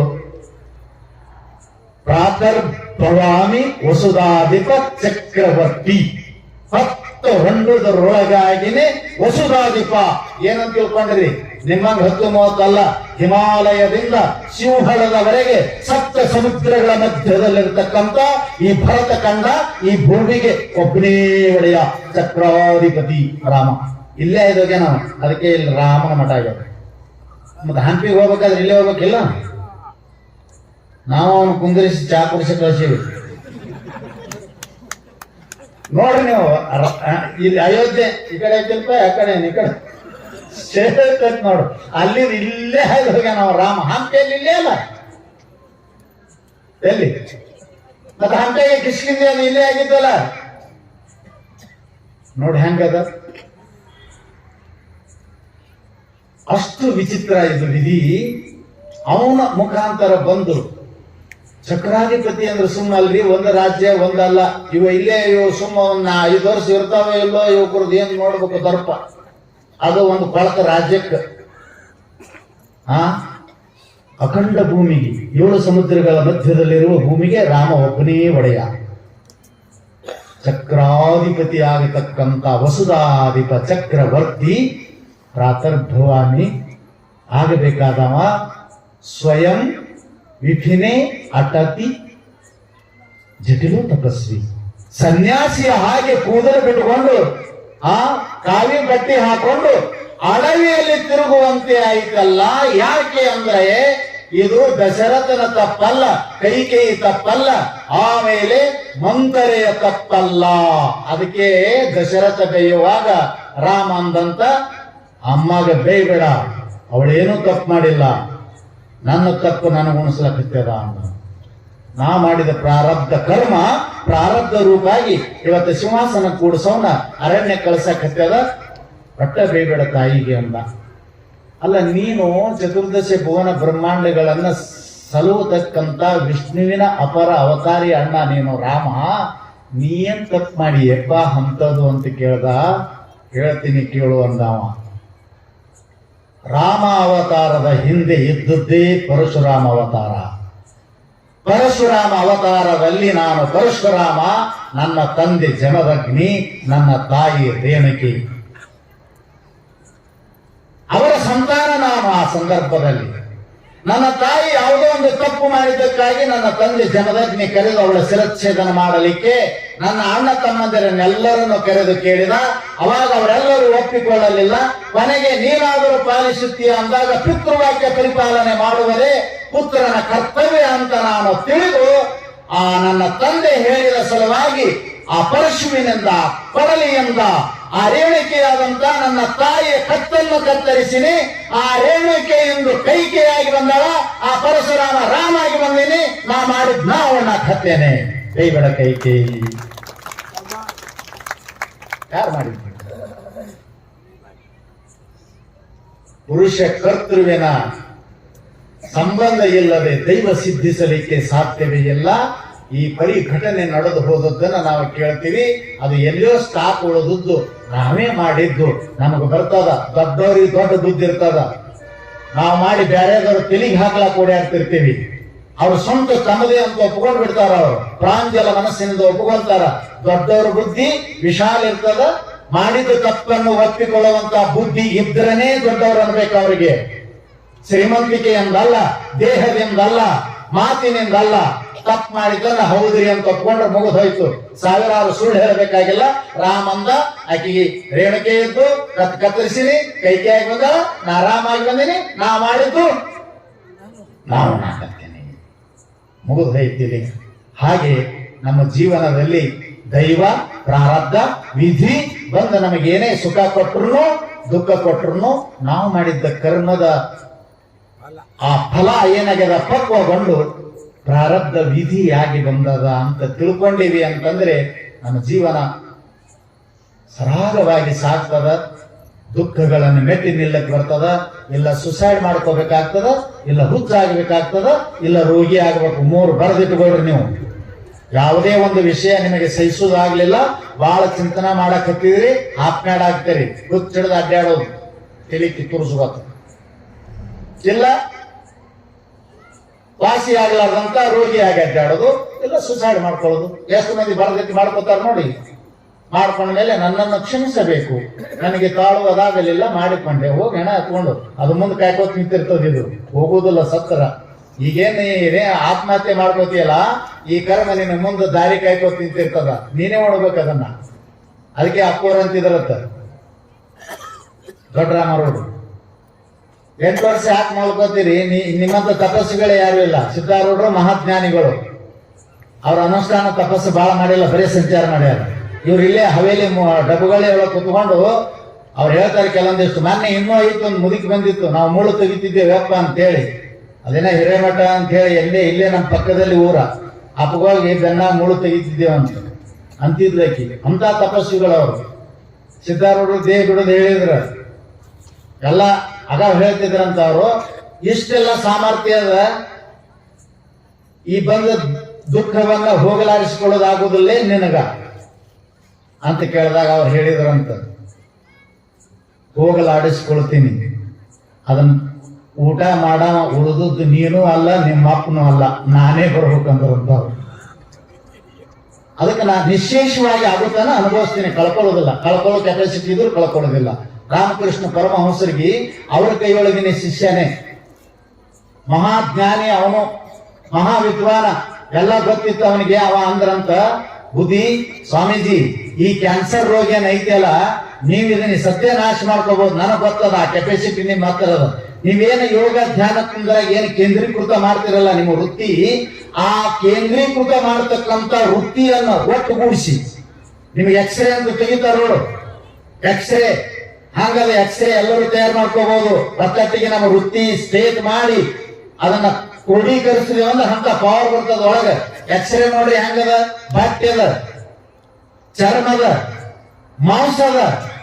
ಪ್ರಾತರ್ಭವಾಮಿ ವಸುಧಾಧಿಪ ಚಕ್ರವರ್ತಿ 10 ಹೊಂಡದರೊಳಗಾಗಿನೇ ವಸುಧಾಧಿಪ. ಏನಂತ ತಿಳ್ಕೊಂಡ್ರಿ? ನಿಮ್ಮಂಗ 10-30 ಅಲ್ಲ, ಹಿಮಾಲಯದಿಂದ ಸಿಂಹಳದವರೆಗೆ 7 ಸಮುದ್ರಗಳ ಮಧ್ಯದಲ್ಲಿರ್ತಕ್ಕಂಥ ಈ ಭರತ ಖಂಡ, ಈ ಭೂಮಿಗೆ ಒಬ್ಬನೇ ಒಡೆಯ ಚಕ್ರಾಧಿಪತಿ ರಾಮ. ಇಲ್ಲೇ ಇದ್ದೋಗೆ ನಾವು, ಅದಕ್ಕೆ ಇಲ್ಲಿ ರಾಮನ ಮಠ ಆಗ್ಯಾವ. ಮತ್ತೆ ಹಂಪಿಗೆ ಹೋಗ್ಬೇಕಾದ್ರೆ ಇಲ್ಲೇ ಹೋಗ್ಬೇಕಿಲ್ಲ, ನಾವು ಅವನು ಕುಂದಿರಿಸಿ ಚಾ ಕುಡಿಸಿ ಕಳಿಸೀವಿ. ನೋಡ್ರಿ ನೀವು, ಇಲ್ಲಿ ಅಯೋಧ್ಯೆ ಈ ಕಡೆ ಐತಿಲ್ಪ, ಆ ಕಡೆ ಈ ಕಡೆ ಸೇರ್ತೈತ್ ನೋಡು. ಅಲ್ಲಿ ಇಲ್ಲೇ ಹಾಯ್ದು ಹೋಗ್ಯ ನಾವು ರಾಮ. ಹಂಪಿಯಲ್ಲಿ ಇಲ್ಲೇ ಅಲ್ಲ, ಎಲ್ಲಿ ಮತ್ತೆ ಹಂಪಿಗೆ ಕಿಷ್ಕಿಂದೆ ಅದು ಇಲ್ಲೇ ಆಗಿದ್ದಲ್ಲ. ನೋಡಿ ಹೆಂಗದ, ಅಷ್ಟು ವಿಚಿತ್ರ ಇದು ವಿಧಿ. ಅವನ ಮುಖಾಂತರ ಬಂದು ಚಕ್ರಾಧಿಪತಿ ಅಂದ್ರೆ ಸುಮ್ಮಲ್ರಿ, ಒಂದು ರಾಜ್ಯ ಒಂದಲ್ಲ. ಇಲ್ಲೇ ಇವು ಸುಮ್ಮ 5 ವರ್ಷ ಇರ್ತಾವೆ ಇಲ್ಲೋ, ಯುವಕರದ್ದು ಏನ್ ನೋಡ್ಬೇಕು ದರ್ಪ. ಅದು ಒಂದು ಕೊಳಕ ರಾಜ್ಯಕ್ಕೆ ಅಖಂಡ ಭೂಮಿಗೆ 7 ಸಮುದ್ರಗಳ ಮಧ್ಯದಲ್ಲಿರುವ ಭೂಮಿಗೆ ರಾಮ ಒಬ್ಬನೇ ಒಡೆಯ. ಚಕ್ರಾಧಿಪತಿ ಆಗತಕ್ಕಂಥ ವಸುಧಾಧಿಪ ಚಕ್ರವರ್ತಿ ಪ್ರಾತರ್ಭವಾಮಿ ಆಗಬೇಕಾದವ ಸ್ವಯಂ ವಿಭಿನ್ನೆ ಅಟತಿ ಜಟಿಲು ತಪಸ್ವಿ. ಸನ್ಯಾಸಿಯ ಹಾಗೆ ಕೂದಲು ಬಿಟ್ಟುಕೊಂಡು ಕಾವಿ ಬಟ್ಟೆ ಹಾಕೊಂಡು ಅಡವಿಯಲ್ಲಿ ತಿರುಗುವಂತೆ ಆಯ್ತಲ್ಲ. ಯಾಕೆ ಅಂದ್ರೆ ಇದು ದಶರಥನ ತಪ್ಪಲ್ಲ, ಕೈಕೇಯಿ ತಪ್ಪಲ್ಲ, ಆಮೇಲೆ ಮಂತರೆಯ ತಪ್ಪಲ್ಲ. ಅದಕ್ಕೆ ದಶರಥ ಬೇಯುವಾಗ ರಾಮ ಅಂದಂತ, ಅಮ್ಮಗೆ ಬೇಯಬೇಡ, ಅವಳೇನೂ ತಪ್ಪು ಮಾಡಿಲ್ಲ, ನನ್ನ ತಪ್ಪು ನನಗೆ ಉಣಿಸ್ಲಕತ್ತದ ಅಂದ. ನಾ ಮಾಡಿದ ಪ್ರಾರಬ್ಧ ಕರ್ಮ ಪ್ರಾರಬ್ಧ ರೂಪಾಗಿ ಇವತ್ತು ಸಿಂಹಾಸನ ಕೂಡಿಸೋನ ಅರಣ್ಯ ಕಳ್ಸಕತ್ತದ, ಪಟ್ಟ ಬೇಯಬೇಡ ತಾಯಿಗೆ ಅಂದ. ಅಲ್ಲ, ನೀನು ಚತುರ್ದಶ ಭುವನ ಬ್ರಹ್ಮಾಂಡಗಳನ್ನ ಸಲುವತಕ್ಕಂತ ವಿಷ್ಣುವಿನ ಅಪರ ಅವತಾರಿ ಅಣ್ಣ ನೀನು ರಾಮ, ನೀನ್ ತಪ್ಪು ಮಾಡಿ ಎಪ್ಪ ಅಂತದು ಅಂತ ಕೇಳ್ದ. ಹೇಳ್ತೀನಿ ಕೇಳು ಅಂದವ. ರಾಮ ಅವತಾರದ ಹಿಂದೆ ಇದ್ದದ್ದೇ ಪರಶುರಾಮ ಅವತಾರ. ಪರಶುರಾಮ ಅವತಾರದಲ್ಲಿ ನಾನು ಪರಶುರಾಮ, ನನ್ನ ತಂದೆ ಜಮದಗ್ನಿ, ನನ್ನ ತಾಯಿ ರೇಣುಕಿ, ಅವರ ಸಂತಾನ ನಾನು. ಆ ಸಂದರ್ಭದಲ್ಲಿ ನನ್ನ ತಾಯಿ ಯಾವುದೋ ಒಂದು ತಪ್ಪು ಮಾಡಿದ್ದಕ್ಕಾಗಿ ನನ್ನ ತಂದೆ ಜಮದಗ್ನಿ ಕರೆದು ಅವಳ ಶಿರಚ್ಛೇದನ ಮಾಡಲಿಕ್ಕೆ ನನ್ನ ಅಣ್ಣ ತಮ್ಮಂದಿರನ್ನೆಲ್ಲರನ್ನು ಕರೆದು ಕೇಳಿದ. ಅವಾಗ ಅವರೆಲ್ಲರೂ ಒಪ್ಪಿಕೊಳ್ಳಲಿಲ್ಲ. ಕೊನೆಗೆ ನೀನಾದರೂ ಪಾಲಿಸುತ್ತೀಯ ಅಂದಾಗ ಪಿತೃವಾಕ್ಯ ಪರಿಪಾಲನೆ ಮಾಡುವುದೇ ಪುತ್ರನ ಕರ್ತವ್ಯ ಅಂತ ನಾನು ತಿಳಿದು ನನ್ನ ತಂದೆ ಹೇಳಿದ ಸಲುವಾಗಿ ಆ ಪರಶುವಿನಿಂದ ಕೊಡಲಿಯಿಂದ ಆ ರೇಣುಕೆಯಾದಂತ ನನ್ನ ತಾಯಿಯ ಕತ್ತನ್ನು ಕತ್ತರಿಸಿನಿ. ಆ ರೇಣುಕೆಯಿಂದ ಕೈಕೆಯಾಗಿ ಬಂದಳ, ಆ ಪರಶುರಾಮ ರಾಮಾಗಿ ಬಂದಿನಿ. ನಾ ಮಾಡಿದ್ ಅವನ್ನ ಕತ್ತೇನೆ. ಕೈಬೇಡ ಕೈಕೆ ಯಾರು ಮಾಡಿದ್ರು? ಪುರುಷ ಕರ್ತೃವಿನ ಸಂಬಂಧ ಇಲ್ಲದೆ ದೈವ ಸಿದ್ಧಿಸಲಿಕ್ಕೆ ಸಾಧ್ಯವೇ ಇಲ್ಲ. ಈ ಪರಿ ಘಟನೆ ನಡೆದು ಹೋದದ್ದನ್ನ ನಾವು ಕೇಳ್ತೀವಿ. ಅದು ಎಲ್ಲಿಯೋ ಸ್ಟಾಕ್ ಉಳಿದದ್ದು ನಾವೇ ಮಾಡಿದ್ದು ನಮಗೆ ಬರ್ತದ. ದೊಡ್ಡವ್ರಿಗೆ ದೊಡ್ಡ ಬುದ್ಧಿ ಇರ್ತದ. ನಾವು ಮಾಡಿ ಬೇರೆದವ್ರು ತೆಲಿಗೆ ಹಾಕ್ಲಾಕ್ ಓಡಾಡ್ತಿರ್ತೀವಿ. ಅವ್ರು ಸ್ವಂತ ತಮ್ಮದೇ ಅಂತ ಒಪ್ಕೊಂಡ್ ಬಿಡ್ತಾರ. ಅವರು ಪ್ರಾಂಜಲ ಮನಸ್ಸಿನಿಂದ ಒಪ್ಕೊಂತಾರ. ದೊಡ್ಡವ್ರ ಬುದ್ಧಿ ವಿಶಾಲ ಇರ್ತದ. ಮಾಡಿದ ತಪ್ಪನ್ನು ಒಪ್ಪಿಕೊಳ್ಳುವಂತ ಬುದ್ಧಿ ಇದ್ರನೇ ದೊಡ್ಡವ್ರು ಅನ್ಬೇಕು. ಅವರಿಗೆ ಶ್ರೀಮಂತಿಕೆಯಿಂದಲ್ಲ, ದೇಹದಿಂದಲ್ಲ, ಮಾತಿನಿಂದಲ್ಲ. ತಪ್ಪು ಮಾಡಿದ್ದನ್ನ ಹೌದ್ರಿ ಅಂತ ಒಪ್ಕೊಂಡ್ರೆ ಮುಗಿದು ಹೋಯ್ತು. ಸಾವಿರಾರು ಸುಳ್ಳು ಹೇಳಬೇಕಾಗಿಲ್ಲ. ರಾಮಂದ ಆಕಿಗೆ ರೇಣುಕೆ ಇದ್ದು ಕತ್ತರಿಸಿನಿ, ಕೈಕೆಯಾಗಿ ಬಂದ, ನಾ ಆರಾಮಾಗಿ ಬಂದಿನಿ, ನಾ ಮಾಡಿದ್ದು ನಾವು ನಾಕತ್ತೇನೆ, ಮುಗಿದು ಹೋಯ್ತೀವಿ. ಹಾಗೆ ನಮ್ಮ ಜೀವನದಲ್ಲಿ ದೈವ, ಪ್ರಾರಬ್ಧ, ವಿಧಿ ಬಂದು ನಮಗೇನೇ ಸುಖ ಕೊಟ್ರು ದುಃಖ ಕೊಟ್ರು ನಾವು ಮಾಡಿದ್ದ ಕರ್ಮದ ಆ ಫಲ ಏನಾಗ್ಯದ ಪಕ್ವಗೊಂಡು ಪ್ರಾರಬ್ಧ ವಿಧಿಯಾಗಿ ಬಂದದ ಅಂತ ತಿಳ್ಕೊಂಡಿವಿ ಅಂತಂದ್ರೆ ನಮ್ಮ ಜೀವನ ಸರಾಗವಾಗಿ ಸಾಗ್ತದ. ದುಃಖಗಳನ್ನು ಮೆಟ್ಟಿ ನಿಲ್ಲಕ್ಕೆ ಬರ್ತದ. ಇಲ್ಲ ಸುಸೈಡ್ ಮಾಡ್ಕೋಬೇಕಾಗ್ತದ, ಇಲ್ಲ ಹುಚ್ಚಾಗಬೇಕಾಗ್ತದ, ಇಲ್ಲ ರೋಗಿ ಆಗ್ಬೇಕು. 3 ಬರೆದಿಟ್ಕೊಳ್ರಿ ನೀವು. ಯಾವುದೇ ಒಂದು ವಿಷಯ ನಿಮಗೆ ಸಹಿಸೋದಾಗ್ಲಿಲ್ಲ, ಬಹಳ ಚಿಂತನೆ ಮಾಡಕ್ ಹತ್ತಿದ್ರಿ, ಹಾಪ್ನಾಡ್ ಆಗ್ತೀರಿ, ಹುಚ್ಚಿಡ್ದು ಅಡ್ಡಾಡೋದು, ತಲೆ ಕಿತ್ತುರ್ಸ್ಬೇಕು. ಇಲ್ಲ ವಾಸಿ ಆಗ್ಲಾರ್ದಂತ ರೋಗಿ ಆಗಿ ಅಡ್ಡಾಡೋದು, ಇಲ್ಲ ಸುಸೈಡ್ ಮಾಡ್ಕೊಳ್ಳೋದು. ಎಷ್ಟು ಮಂದಿ ಬರದಕ್ಕೆ ಮಾಡ್ಕೋತಾರ ನೋಡಿ. ಮಾಡ್ಕೊಂಡ್ಮೇಲೆ ನನ್ನನ್ನು ಕ್ಷಮಿಸಬೇಕು, ನನಗೆ ತಾಳುವುದಾಗಲಿಲ್ಲ, ಮಾಡಿಕೊಂಡೆ, ಹೋಗಿ ಹೆಣ ಹತ್ಕೊಂಡು ಅದು ಮುಂದೆ ಕಾಯ್ಕೋತ್ ನಿಂತಿರ್ತದ. ಇದು ಹೋಗುವುದಿಲ್ಲ ಸತ್ತರ. ಈಗೇನೇ ಆತ್ಮಹತ್ಯೆ ಮಾಡ್ಕೋತಿಯಲ್ಲ, ಈ ಕರ್ಮ ನಿನ್ನ ಮುಂದೆ ದಾರಿ ಕಾಯ್ಕೋತ್ ನಿಂತಿರ್ತದ. ನೀನೇ ಮಾಡ್ಬೇಕು ಅದನ್ನ. ಅದಕ್ಕೆ ಅಕ್ಕೋರ್ ಅಂತಿದ್ರತ್ತ ದೊಡ್ಡರಾಮರೋಡು. 8 ವರ್ಷ ಯಾಕೆ ಮಾಡ್ಕೋತೀರಿ? ನಿಮ್ಮಂತ ತಪಸ್ಸುಗಳೇ ಯಾರು ಇಲ್ಲ. ಸಿದ್ಧಾರೂಢರು ಮಹಾಜ್ಞಾನಿಗಳು. ಅವ್ರ ಅನುಷ್ಠಾನ ತಪಸ್ಸು ಬಹಳ ಮಾಡಿಲ್ಲ, ಬರೀ ಸಂಚಾರ ಮಾಡ್ಯಾರ. ಇವ್ರು ಇಲ್ಲೇ ಹವೇಲಿ ಡಬ್ಬುಗಳೇ ಒಳಗೆ ಕುತ್ಕೊಂಡು ಅವ್ರು ಹೇಳ್ತಾರೆ ಕೆಲವೊಂದಿಷ್ಟು. ಮೊನ್ನೆ ಇನ್ನೂ ಐತು ಒಂದು ಮುದುಕಿ ಬಂದಿತ್ತು, ನಾವು ಮೂಳು ತೆಗಿತಿದ್ದೇವಪ್ಪ ಅಂತೇಳಿ. ಅದೇನ ಹಿರೇಮಠ ಅಂತ ಹೇಳಿ ಇಲ್ಲೇ ನಮ್ಮ ಪಕ್ಕದಲ್ಲಿ ಊರ ಅಪ್ಪಗೋಗಿ ಬೆನ್ನ ಮೂಳು ತೆಗಿತಿದ್ದೇವೆ ಅಂತಿದ್ಲಕ್ಕಿ. ಅಂತ ತಪಸ್ಸುಗಳವರು ಸಿದ್ಧಾರೂಢರು ದೇಹ ಬಿಡೋದು ಹೇಳಿದ್ರ ಎಲ್ಲ ಆಗ ಹೇಳ್ತಿದ್ರಂತ. ಅವರು ಇಷ್ಟೆಲ್ಲ ಸಾಮರ್ಥ್ಯ ಅದ, ಈ ಬಂದ ದುಃಖವನ್ನ ಹೋಗಲಾಡಿಸಿಕೊಳ್ಳೋದಾಗುವುದಿಲ್ಲೇ ನಿನಗ ಅಂತ ಕೇಳಿದಾಗ ಅವ್ರು ಹೇಳಿದ್ರಂತ, ಹೋಗಲಾಡಿಸ್ಕೊಳ್ತೀನಿ. ಅದನ್ನ ಊಟ ಮಾಡ ಉಳಿದದ್ದು ನೀನು ಅಲ್ಲ, ನಿಮ್ಮ ಅಪ್ಪನೂ ಅಲ್ಲ, ನಾನೇ ಬರ್ಬೇಕಂದ್ರಂತ. ಅದಕ್ಕೆ ನಾನು ನಿಶೇಷವಾಗಿ ಆಗುತ್ತಾನ ಅನುಭವಿಸ್ತೀನಿ, ಕಳ್ಕೊಳ್ಳೋದಿಲ್ಲ. ಕಳ್ಕೊಳ್ಳೋ ಕೆಪಾಸಿಟಿ ಇದ್ರು ಕಳ್ಕೊಳ್ಳೋದಿಲ್ಲ. ರಾಮಕೃಷ್ಣ ಪರಮಹಂಸರಿಗೆ ಅವರ ಕೈಯೊಳಗಿನ ಶಿಷ್ಯನೇ, ಮಹಾಜ್ಞಾನಿ ಅವನು, ಮಹಾವಿದ್ವಾನ, ಎಲ್ಲ ಗೊತ್ತಿತ್ತು ಅವನಿಗೆ. ಅವ ಅಂದ್ರಂತ, ಬುದ್ಧಿ ಸ್ವಾಮೀಜಿ, ಈ ಕ್ಯಾನ್ಸರ್ ರೋಗ ಏನೈತಿಯಲ್ಲ, ನೀವು ಇದನ್ನ ಸತ್ಯನಾಶ ಮಾಡ್ಕೋಬಹುದು, ನನಗ್ ಗೊತ್ತದ ಆ ಕೆಪಾಸಿಟಿ ನಿಮ್ಮ ಹತ್ರ ಅದ. ನೀವೇನು ಯೋಗ ಧ್ಯಾನ ಕುಂದ್ರಾಗ ಏನು ಕೇಂದ್ರೀಕೃತ ಮಾಡ್ತಿರಲ್ಲ ನಿಮ್ಮ ವೃತ್ತಿ, ಆ ಕೇಂದ್ರೀಕೃತ ಮಾಡತಕ್ಕಂತ ವೃತ್ತಿಯನ್ನು ಒಟ್ಟುಗೂಡಿಸಿ ನಿಮಗೆ ಎಕ್ಸ್ರೇ ಅಂತ ತೆಗಿತಾರ ನೋಡು. ಎಕ್ಸ್ರೇ ಹಂಗದ ಎಕ್ಸ್ರೇ ಎಲ್ಲರೂ ತಯಾರು ಮಾಡ್ಕೋಬಹುದು. ಒತ್ತಟ್ಟಿಗೆ ನಮ್ಮ ವೃತ್ತಿ ಸ್ಟೇಟ್ ಮಾಡಿ ಅದನ್ನ ಕ್ರೋಢೀಕರಿಸಿದೇವ ಅಂದ್ರೆ ಅಂತ ಪವರ್ ಬರ್ತದ ಒಳಗ. ಎಕ್ಸ್ರೇ ನೋಡ್ರಿ ಹೆಂಗದ, ಬಟ್ಟೆ ಅದ, ಚರ್ಮದ, ಮಾಂಸದ,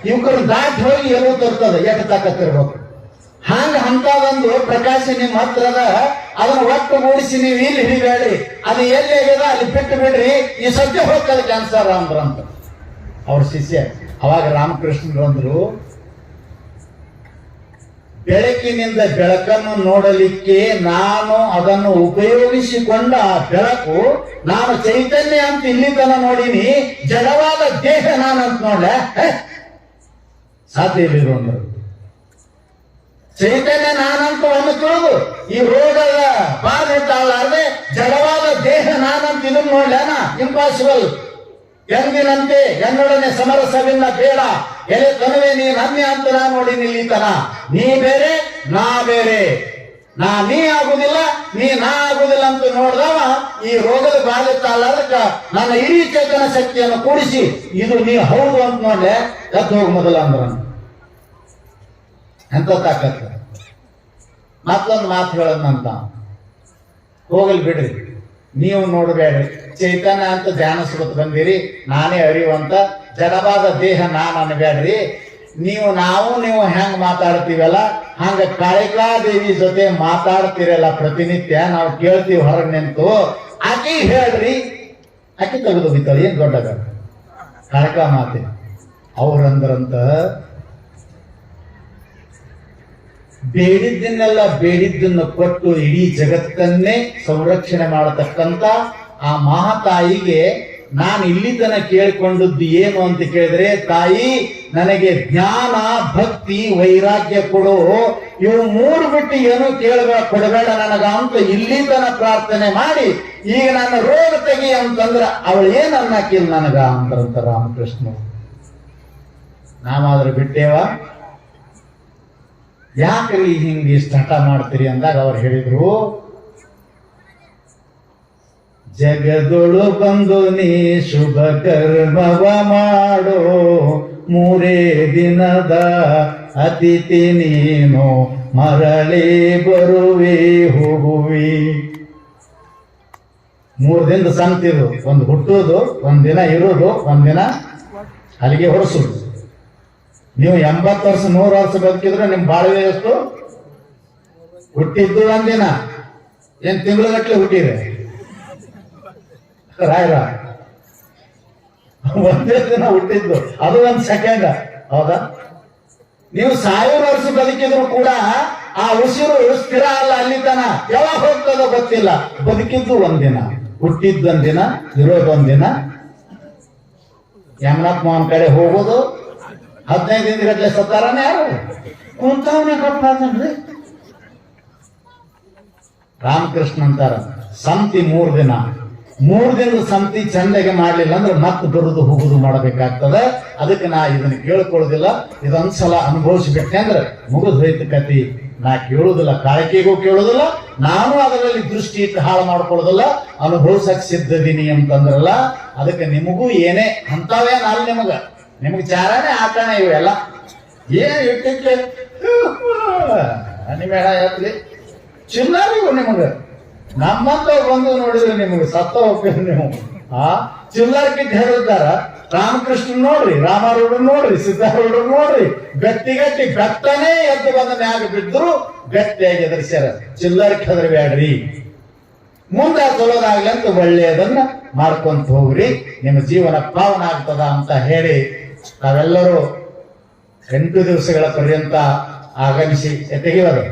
ಇವಕರು ದಾಟಿ ಹೋಗಿ ಎಲ್ಲೂ ತರ್ತದ. ಎಷ್ಟು ತಾಕತ್ತಿರ್ಬೇಕು. ಹಂಗ ಅಂತದೊಂದು ಪ್ರಕಾಶ ನಿಮ್ಮ ಹತ್ರದ, ಅದನ್ನ ಒಟ್ಟುಗೂಡಿಸಿ ನೀವು ಇಲ್ಲಿ ಹಿಡಿಬೇಡಿ. ಅದು ಎಲ್ಲಿ ಆಗ್ಯದ ಅಲ್ಲಿ ಬಿಟ್ಟು ಬಿಡ್ರಿ, ಈ ಸದ್ಯ ಹೋಗ್ತದ ಕ್ಯಾನ್ಸರ್ ಅಂದ್ರಂತ ಅವ್ರ ಶಿಷ್ಯ. ಅವಾಗ ರಾಮಕೃಷ್ಣರು ಅಂದ್ರು, ಬೆಳಕಿನಿಂದ ಬೆಳಕನ್ನು ನೋಡಲಿಕ್ಕೆ ನಾನು ಅದನ್ನು ಉಪಯೋಗಿಸಿಕೊಂಡ ಆ ಬೆಳಕು, ನಾನು ಚೈತನ್ಯ ಅಂತ ಇಲ್ಲಿ ತನ ನೋಡಿನಿ, ಜಡವಾದ ದೇಹ ನಾನಂತ ನೋಡ್ಲೆ ಸಾಧ್ಯ ಇಲ್ಲಿರು ಅಂದ್ರು. ಚೈತನ್ಯ ನಾನಂತ ಒಂದು ತಿಳಿದು ಈ ರೋಗದ ಬಾಧೆ ತಾಳಾರದೆ ಜಡವಾದ ದೇಹ ನಾನಂತ ಇದನ್ನು ನೋಡ್ಲೇನ ಇಂಪಾಸಿಬಲ್. ಎಂದಿನಂತೆ ಎನ್ನೊಡನೆ ಸಮರಸವಿಲ್ಲ ಬೇಡ, ಎಲೆ ತನವೇ ನೀ ನನ್ಯ ಅಂತ ನಾ ನೋಡಿ ನಿಲ್ಲಿತನ. ನೀ ಬೇರೆ ನಾ ಬೇರೆ, ನೀ ಆಗುದಿಲ್ಲ ನಾ ಆಗುದಿಲ್ಲ ಅಂತ ನೋಡ್ದವ ಈ ರೋಗದ ಬಾಧೆ ತಾಳಾರಕ್ಕ ನನ್ನ ಇಡೀ ಚೇತನ ಶಕ್ತಿಯನ್ನು ಕೂಡಿಸಿ ಇದು ನೀ ಹೌದು ಅಂತ ನೋಡ್ಲೆ ಎದ್ದು ಹೋಗಿ ಮೊದಲ ಅಂದ್ರ ಎಂತ ತಾಕತ್ತ. ಮತ್ತೊಂದು ಮಾತು ಹೇಳದಂತ ಹೋಗಲ್ ಬಿಡ್ರಿ, ನೀವು ನೋಡ್ಬೇಡ್ರಿ. ಚೈತನ್ಯ ಅಂತ ಧ್ಯಾನಿಸ್ಕೊತ ಬಂದಿರಿ, ನಾನೇ ಅರಿಯುವಂತ ಜಡವಾದ ದೇಹ ನಾನ್ ಅನ್ಬೇಡ್ರಿ. ನೀವು ಹೆಂಗ್ ಮಾತಾಡ್ತೀವಲ್ಲ ಹಂಗ ಕಾಳಿಕಾದೇವಿ ಜೊತೆ ಮಾತಾಡ್ತಿರಲ್ಲ ಪ್ರತಿನಿತ್ಯ, ನಾವು ಕೇಳ್ತೀವಿ ಹೊರಗೆ ನಿಂತು. ಆಕಿ ಹೇಳ್ರಿ, ಆಕಿ ತೆಗೆದು ಬಿತ್ತಾಳೆ, ಏನ್ ದೊಡ್ಡ ಕಾಳಿಕಾ ಮಾತೆ. ಅವ್ರಂದ್ರಂತ ಬೇಡಿದ್ದನ್ನೆಲ್ಲ ಬೇಡಿದ್ದನ್ನು ಕೊಟ್ಟು ಇಡೀ ಜಗತ್ತನ್ನೇ ಸಂರಕ್ಷಣೆ ಮಾಡತಕ್ಕಂತ ಆ ಮಹಾತಾಯಿಗೆ ನಾನು ಇಲ್ಲಿ ತನ ಕೇಳಿಕೊಂಡದ್ದು ಏನು ಅಂತ ಕೇಳಿದ್ರೆ, ತಾಯಿ ನನಗೆ ಜ್ಞಾನ, ಭಕ್ತಿ, ವೈರಾಗ್ಯ ಕೊಡು, ಇವು ಮೂರು ಬಿಟ್ಟು ಏನು ಕೊಡಬೇಡ ನನಗ ಅಂತ ಇಲ್ಲಿ ತನ ಪ್ರಾರ್ಥನೆ ಮಾಡಿ ಈಗ ನನ್ನ ರೋಗ ತೆಗಿ ಅಂತಂದ್ರ ಅವಳು ಏನ್ ಅನ್ನಕಿಲ್ಲ ನನಗ ಅಂತಂತ ರಾಮಕೃಷ್ಣ. ನಾವಾದ್ರೂ ಬಿಟ್ಟೇವ? ಯಾಕ್ರಿ ಹಿಂಗೆ ಇಷ್ಟ ಹಠ ಮಾಡ್ತೀರಿ ಅಂದಾಗ ಅವ್ರು ಹೇಳಿದ್ರು, ಜಗದೊಳು ಬಂದು ನೀ ಶುಭ ಕರ್ಮವ ಮಾಡೋ, ಮೂರೇ ದಿನದ ಅತಿಥಿ ನೀನು, ಮರಳಿ ಬರುವೆ ಹೋಗುವಿ. 3 ದಿನದ ಸಂತಿದು, ಒಂದು ಹುಟ್ಟುವುದು, ಒಂದಿನ ಇರುವುದು, ಒಂದಿನ ಅಲ್ಲಿಗೆ ಹೊರಸುದು. ನೀವು 80 ವರ್ಷ 100 ವರ್ಷ ಬದುಕಿದ್ರೆ ನಿಮ್ ಬಾಳ್ವೆ ಎಷ್ಟು? ಹುಟ್ಟಿದ್ದು ಒಂದಿನ, ಏನ್ ತಿಂಗಳಗಟ್ಲೆ ಹುಟ್ಟಿದ್ರೆ ರಾಯರ ಒಂದೇ ದಿನ ಹುಟ್ಟಿದ್ದು, ಅದು 1 ಸೆಕೆಂಡ್. ಹೌದಾ? ನೀವು 1000 ವರ್ಷ ಬದುಕಿದ್ರು ಕೂಡ ಆ ಉಸಿರು ಸ್ಥಿರ ಅಲ್ಲ, ಅಲ್ಲಿ ತನ ಯಾವಾಗ ಹೋಗ್ತದೋ ಗೊತ್ತಿಲ್ಲ. ಬದುಕಿದ್ದು ಒಂದಿನ, ಹುಟ್ಟಿದ್ದೊಂದಿನ, ಇರೋದೊಂದಿನ. ಯಮನಾಥ್ ಮೋಹನ್ ಕಡೆ ಹೋಗೋದು 15 ದಿನ ಗಟ್ಟಲೆ ಸತ್ತಾರನೇ ಯಾರು ಕುಂತವನೇ ಗೊತ್ತಾದ್ರಿ. ರಾಮಕೃಷ್ಣ ಅಂತಾರ ಸಂತಿ 3 ದಿನ, 3 ದಿನದ ಸಂತಿ ಚಂದಗೆ ಮಾಡ್ಲಿಲ್ಲ ಅಂದ್ರೆ ಮತ್ತೆ ಬರುದು ಹೋಗುದು ಮಾಡಬೇಕಾಗ್ತದೆ. ಅದಕ್ಕೆ ನಾ ಇದನ್ನ ಕೇಳ್ಕೊಳ್ಳೋದಿಲ್ಲ. ಇದೊಂದ್ಸಲ ಅನುಭವಿಸ್ಬಿಟ್ಟೆ ಅಂದ್ರೆ ಮುಗಿದು ಹೋಯ್ತು ಕತಿ. ನಾ ಕೇಳುದಿಲ್ಲ, ಕಾಳಿಕೆಗೂ ಕೇಳುದಿಲ್ಲ, ನಾನು ಅದರಲ್ಲಿ ದೃಷ್ಟಿ ಇಟ್ಟು ಹಾಳು ಮಾಡ್ಕೊಳ್ಳೋದಿಲ್ಲ. ಅನುಭವಿಸಕ್ ಸಿದ್ಧದೀನಿ ಅಂತಂದ್ರಲ್ಲ, ಅದಕ್ಕೆ ನಿಮಗೂ ಏನೇ ಅಂತವೇನ ಅಲ್ಲಿ ನಿಮಗ್ ಚಾರನೇ ಆಕಣ ಇವೆಲ್ಲ ಏನ್ ಇಟ್ಟಿಕ್ಕೆ ನಿಮೇಳ ಎತ್ಲಿ ಚಿಲ್ಲರ್ ಇವು ನಿಮಗ. ನಮ್ಮಂತ ಬಂದು ನೋಡಿದ್ರೆ ನಿಮ್ಗೆ ಸತ್ತ ಹೋಗ್ತೀವಿ ನೀವು. ಚಿಲ್ಲರ್ ಕಿಟ್ ಹೇಳಿದ್ದಾರ. ರಾಮಕೃಷ್ಣ ನೋಡ್ರಿ, ರಾಮಾರೂಢ ನೋಡ್ರಿ, ಸಿದ್ಧಾರೂಢ ನೋಡ್ರಿ, ಗಟ್ಟಿ ಬೆತ್ತನೇ ಎದ್ದು ಬಂದ ಮ್ಯಾಗ ಬಿದ್ರು ಗಟ್ಟಿಯಾಗಿ ಎದುರಿಸ್ಯಾರ. ಚಿಲ್ಲರ್ ಹೆದರ್ಬ್ಯಾಡ್ರಿ, ಮುಂದೆ ತೊಳೋದಾಗ್ಲಿ ಅಂತ ಒಳ್ಳೆಯದನ್ನ ಮಾಡ್ಕೊಂತ ಹೋಗ್ರಿ, ನಿಮ್ಮ ಜೀವನ ಪಾವನ ಆಗ್ತದ ಅಂತ ಹೇಳಿ ನಾವೆಲ್ಲರೂ 8 ದಿವಸಗಳ ಪರ್ಯಂತ ಆಗಮಿಸಿ ತೆಗೆಯೋದು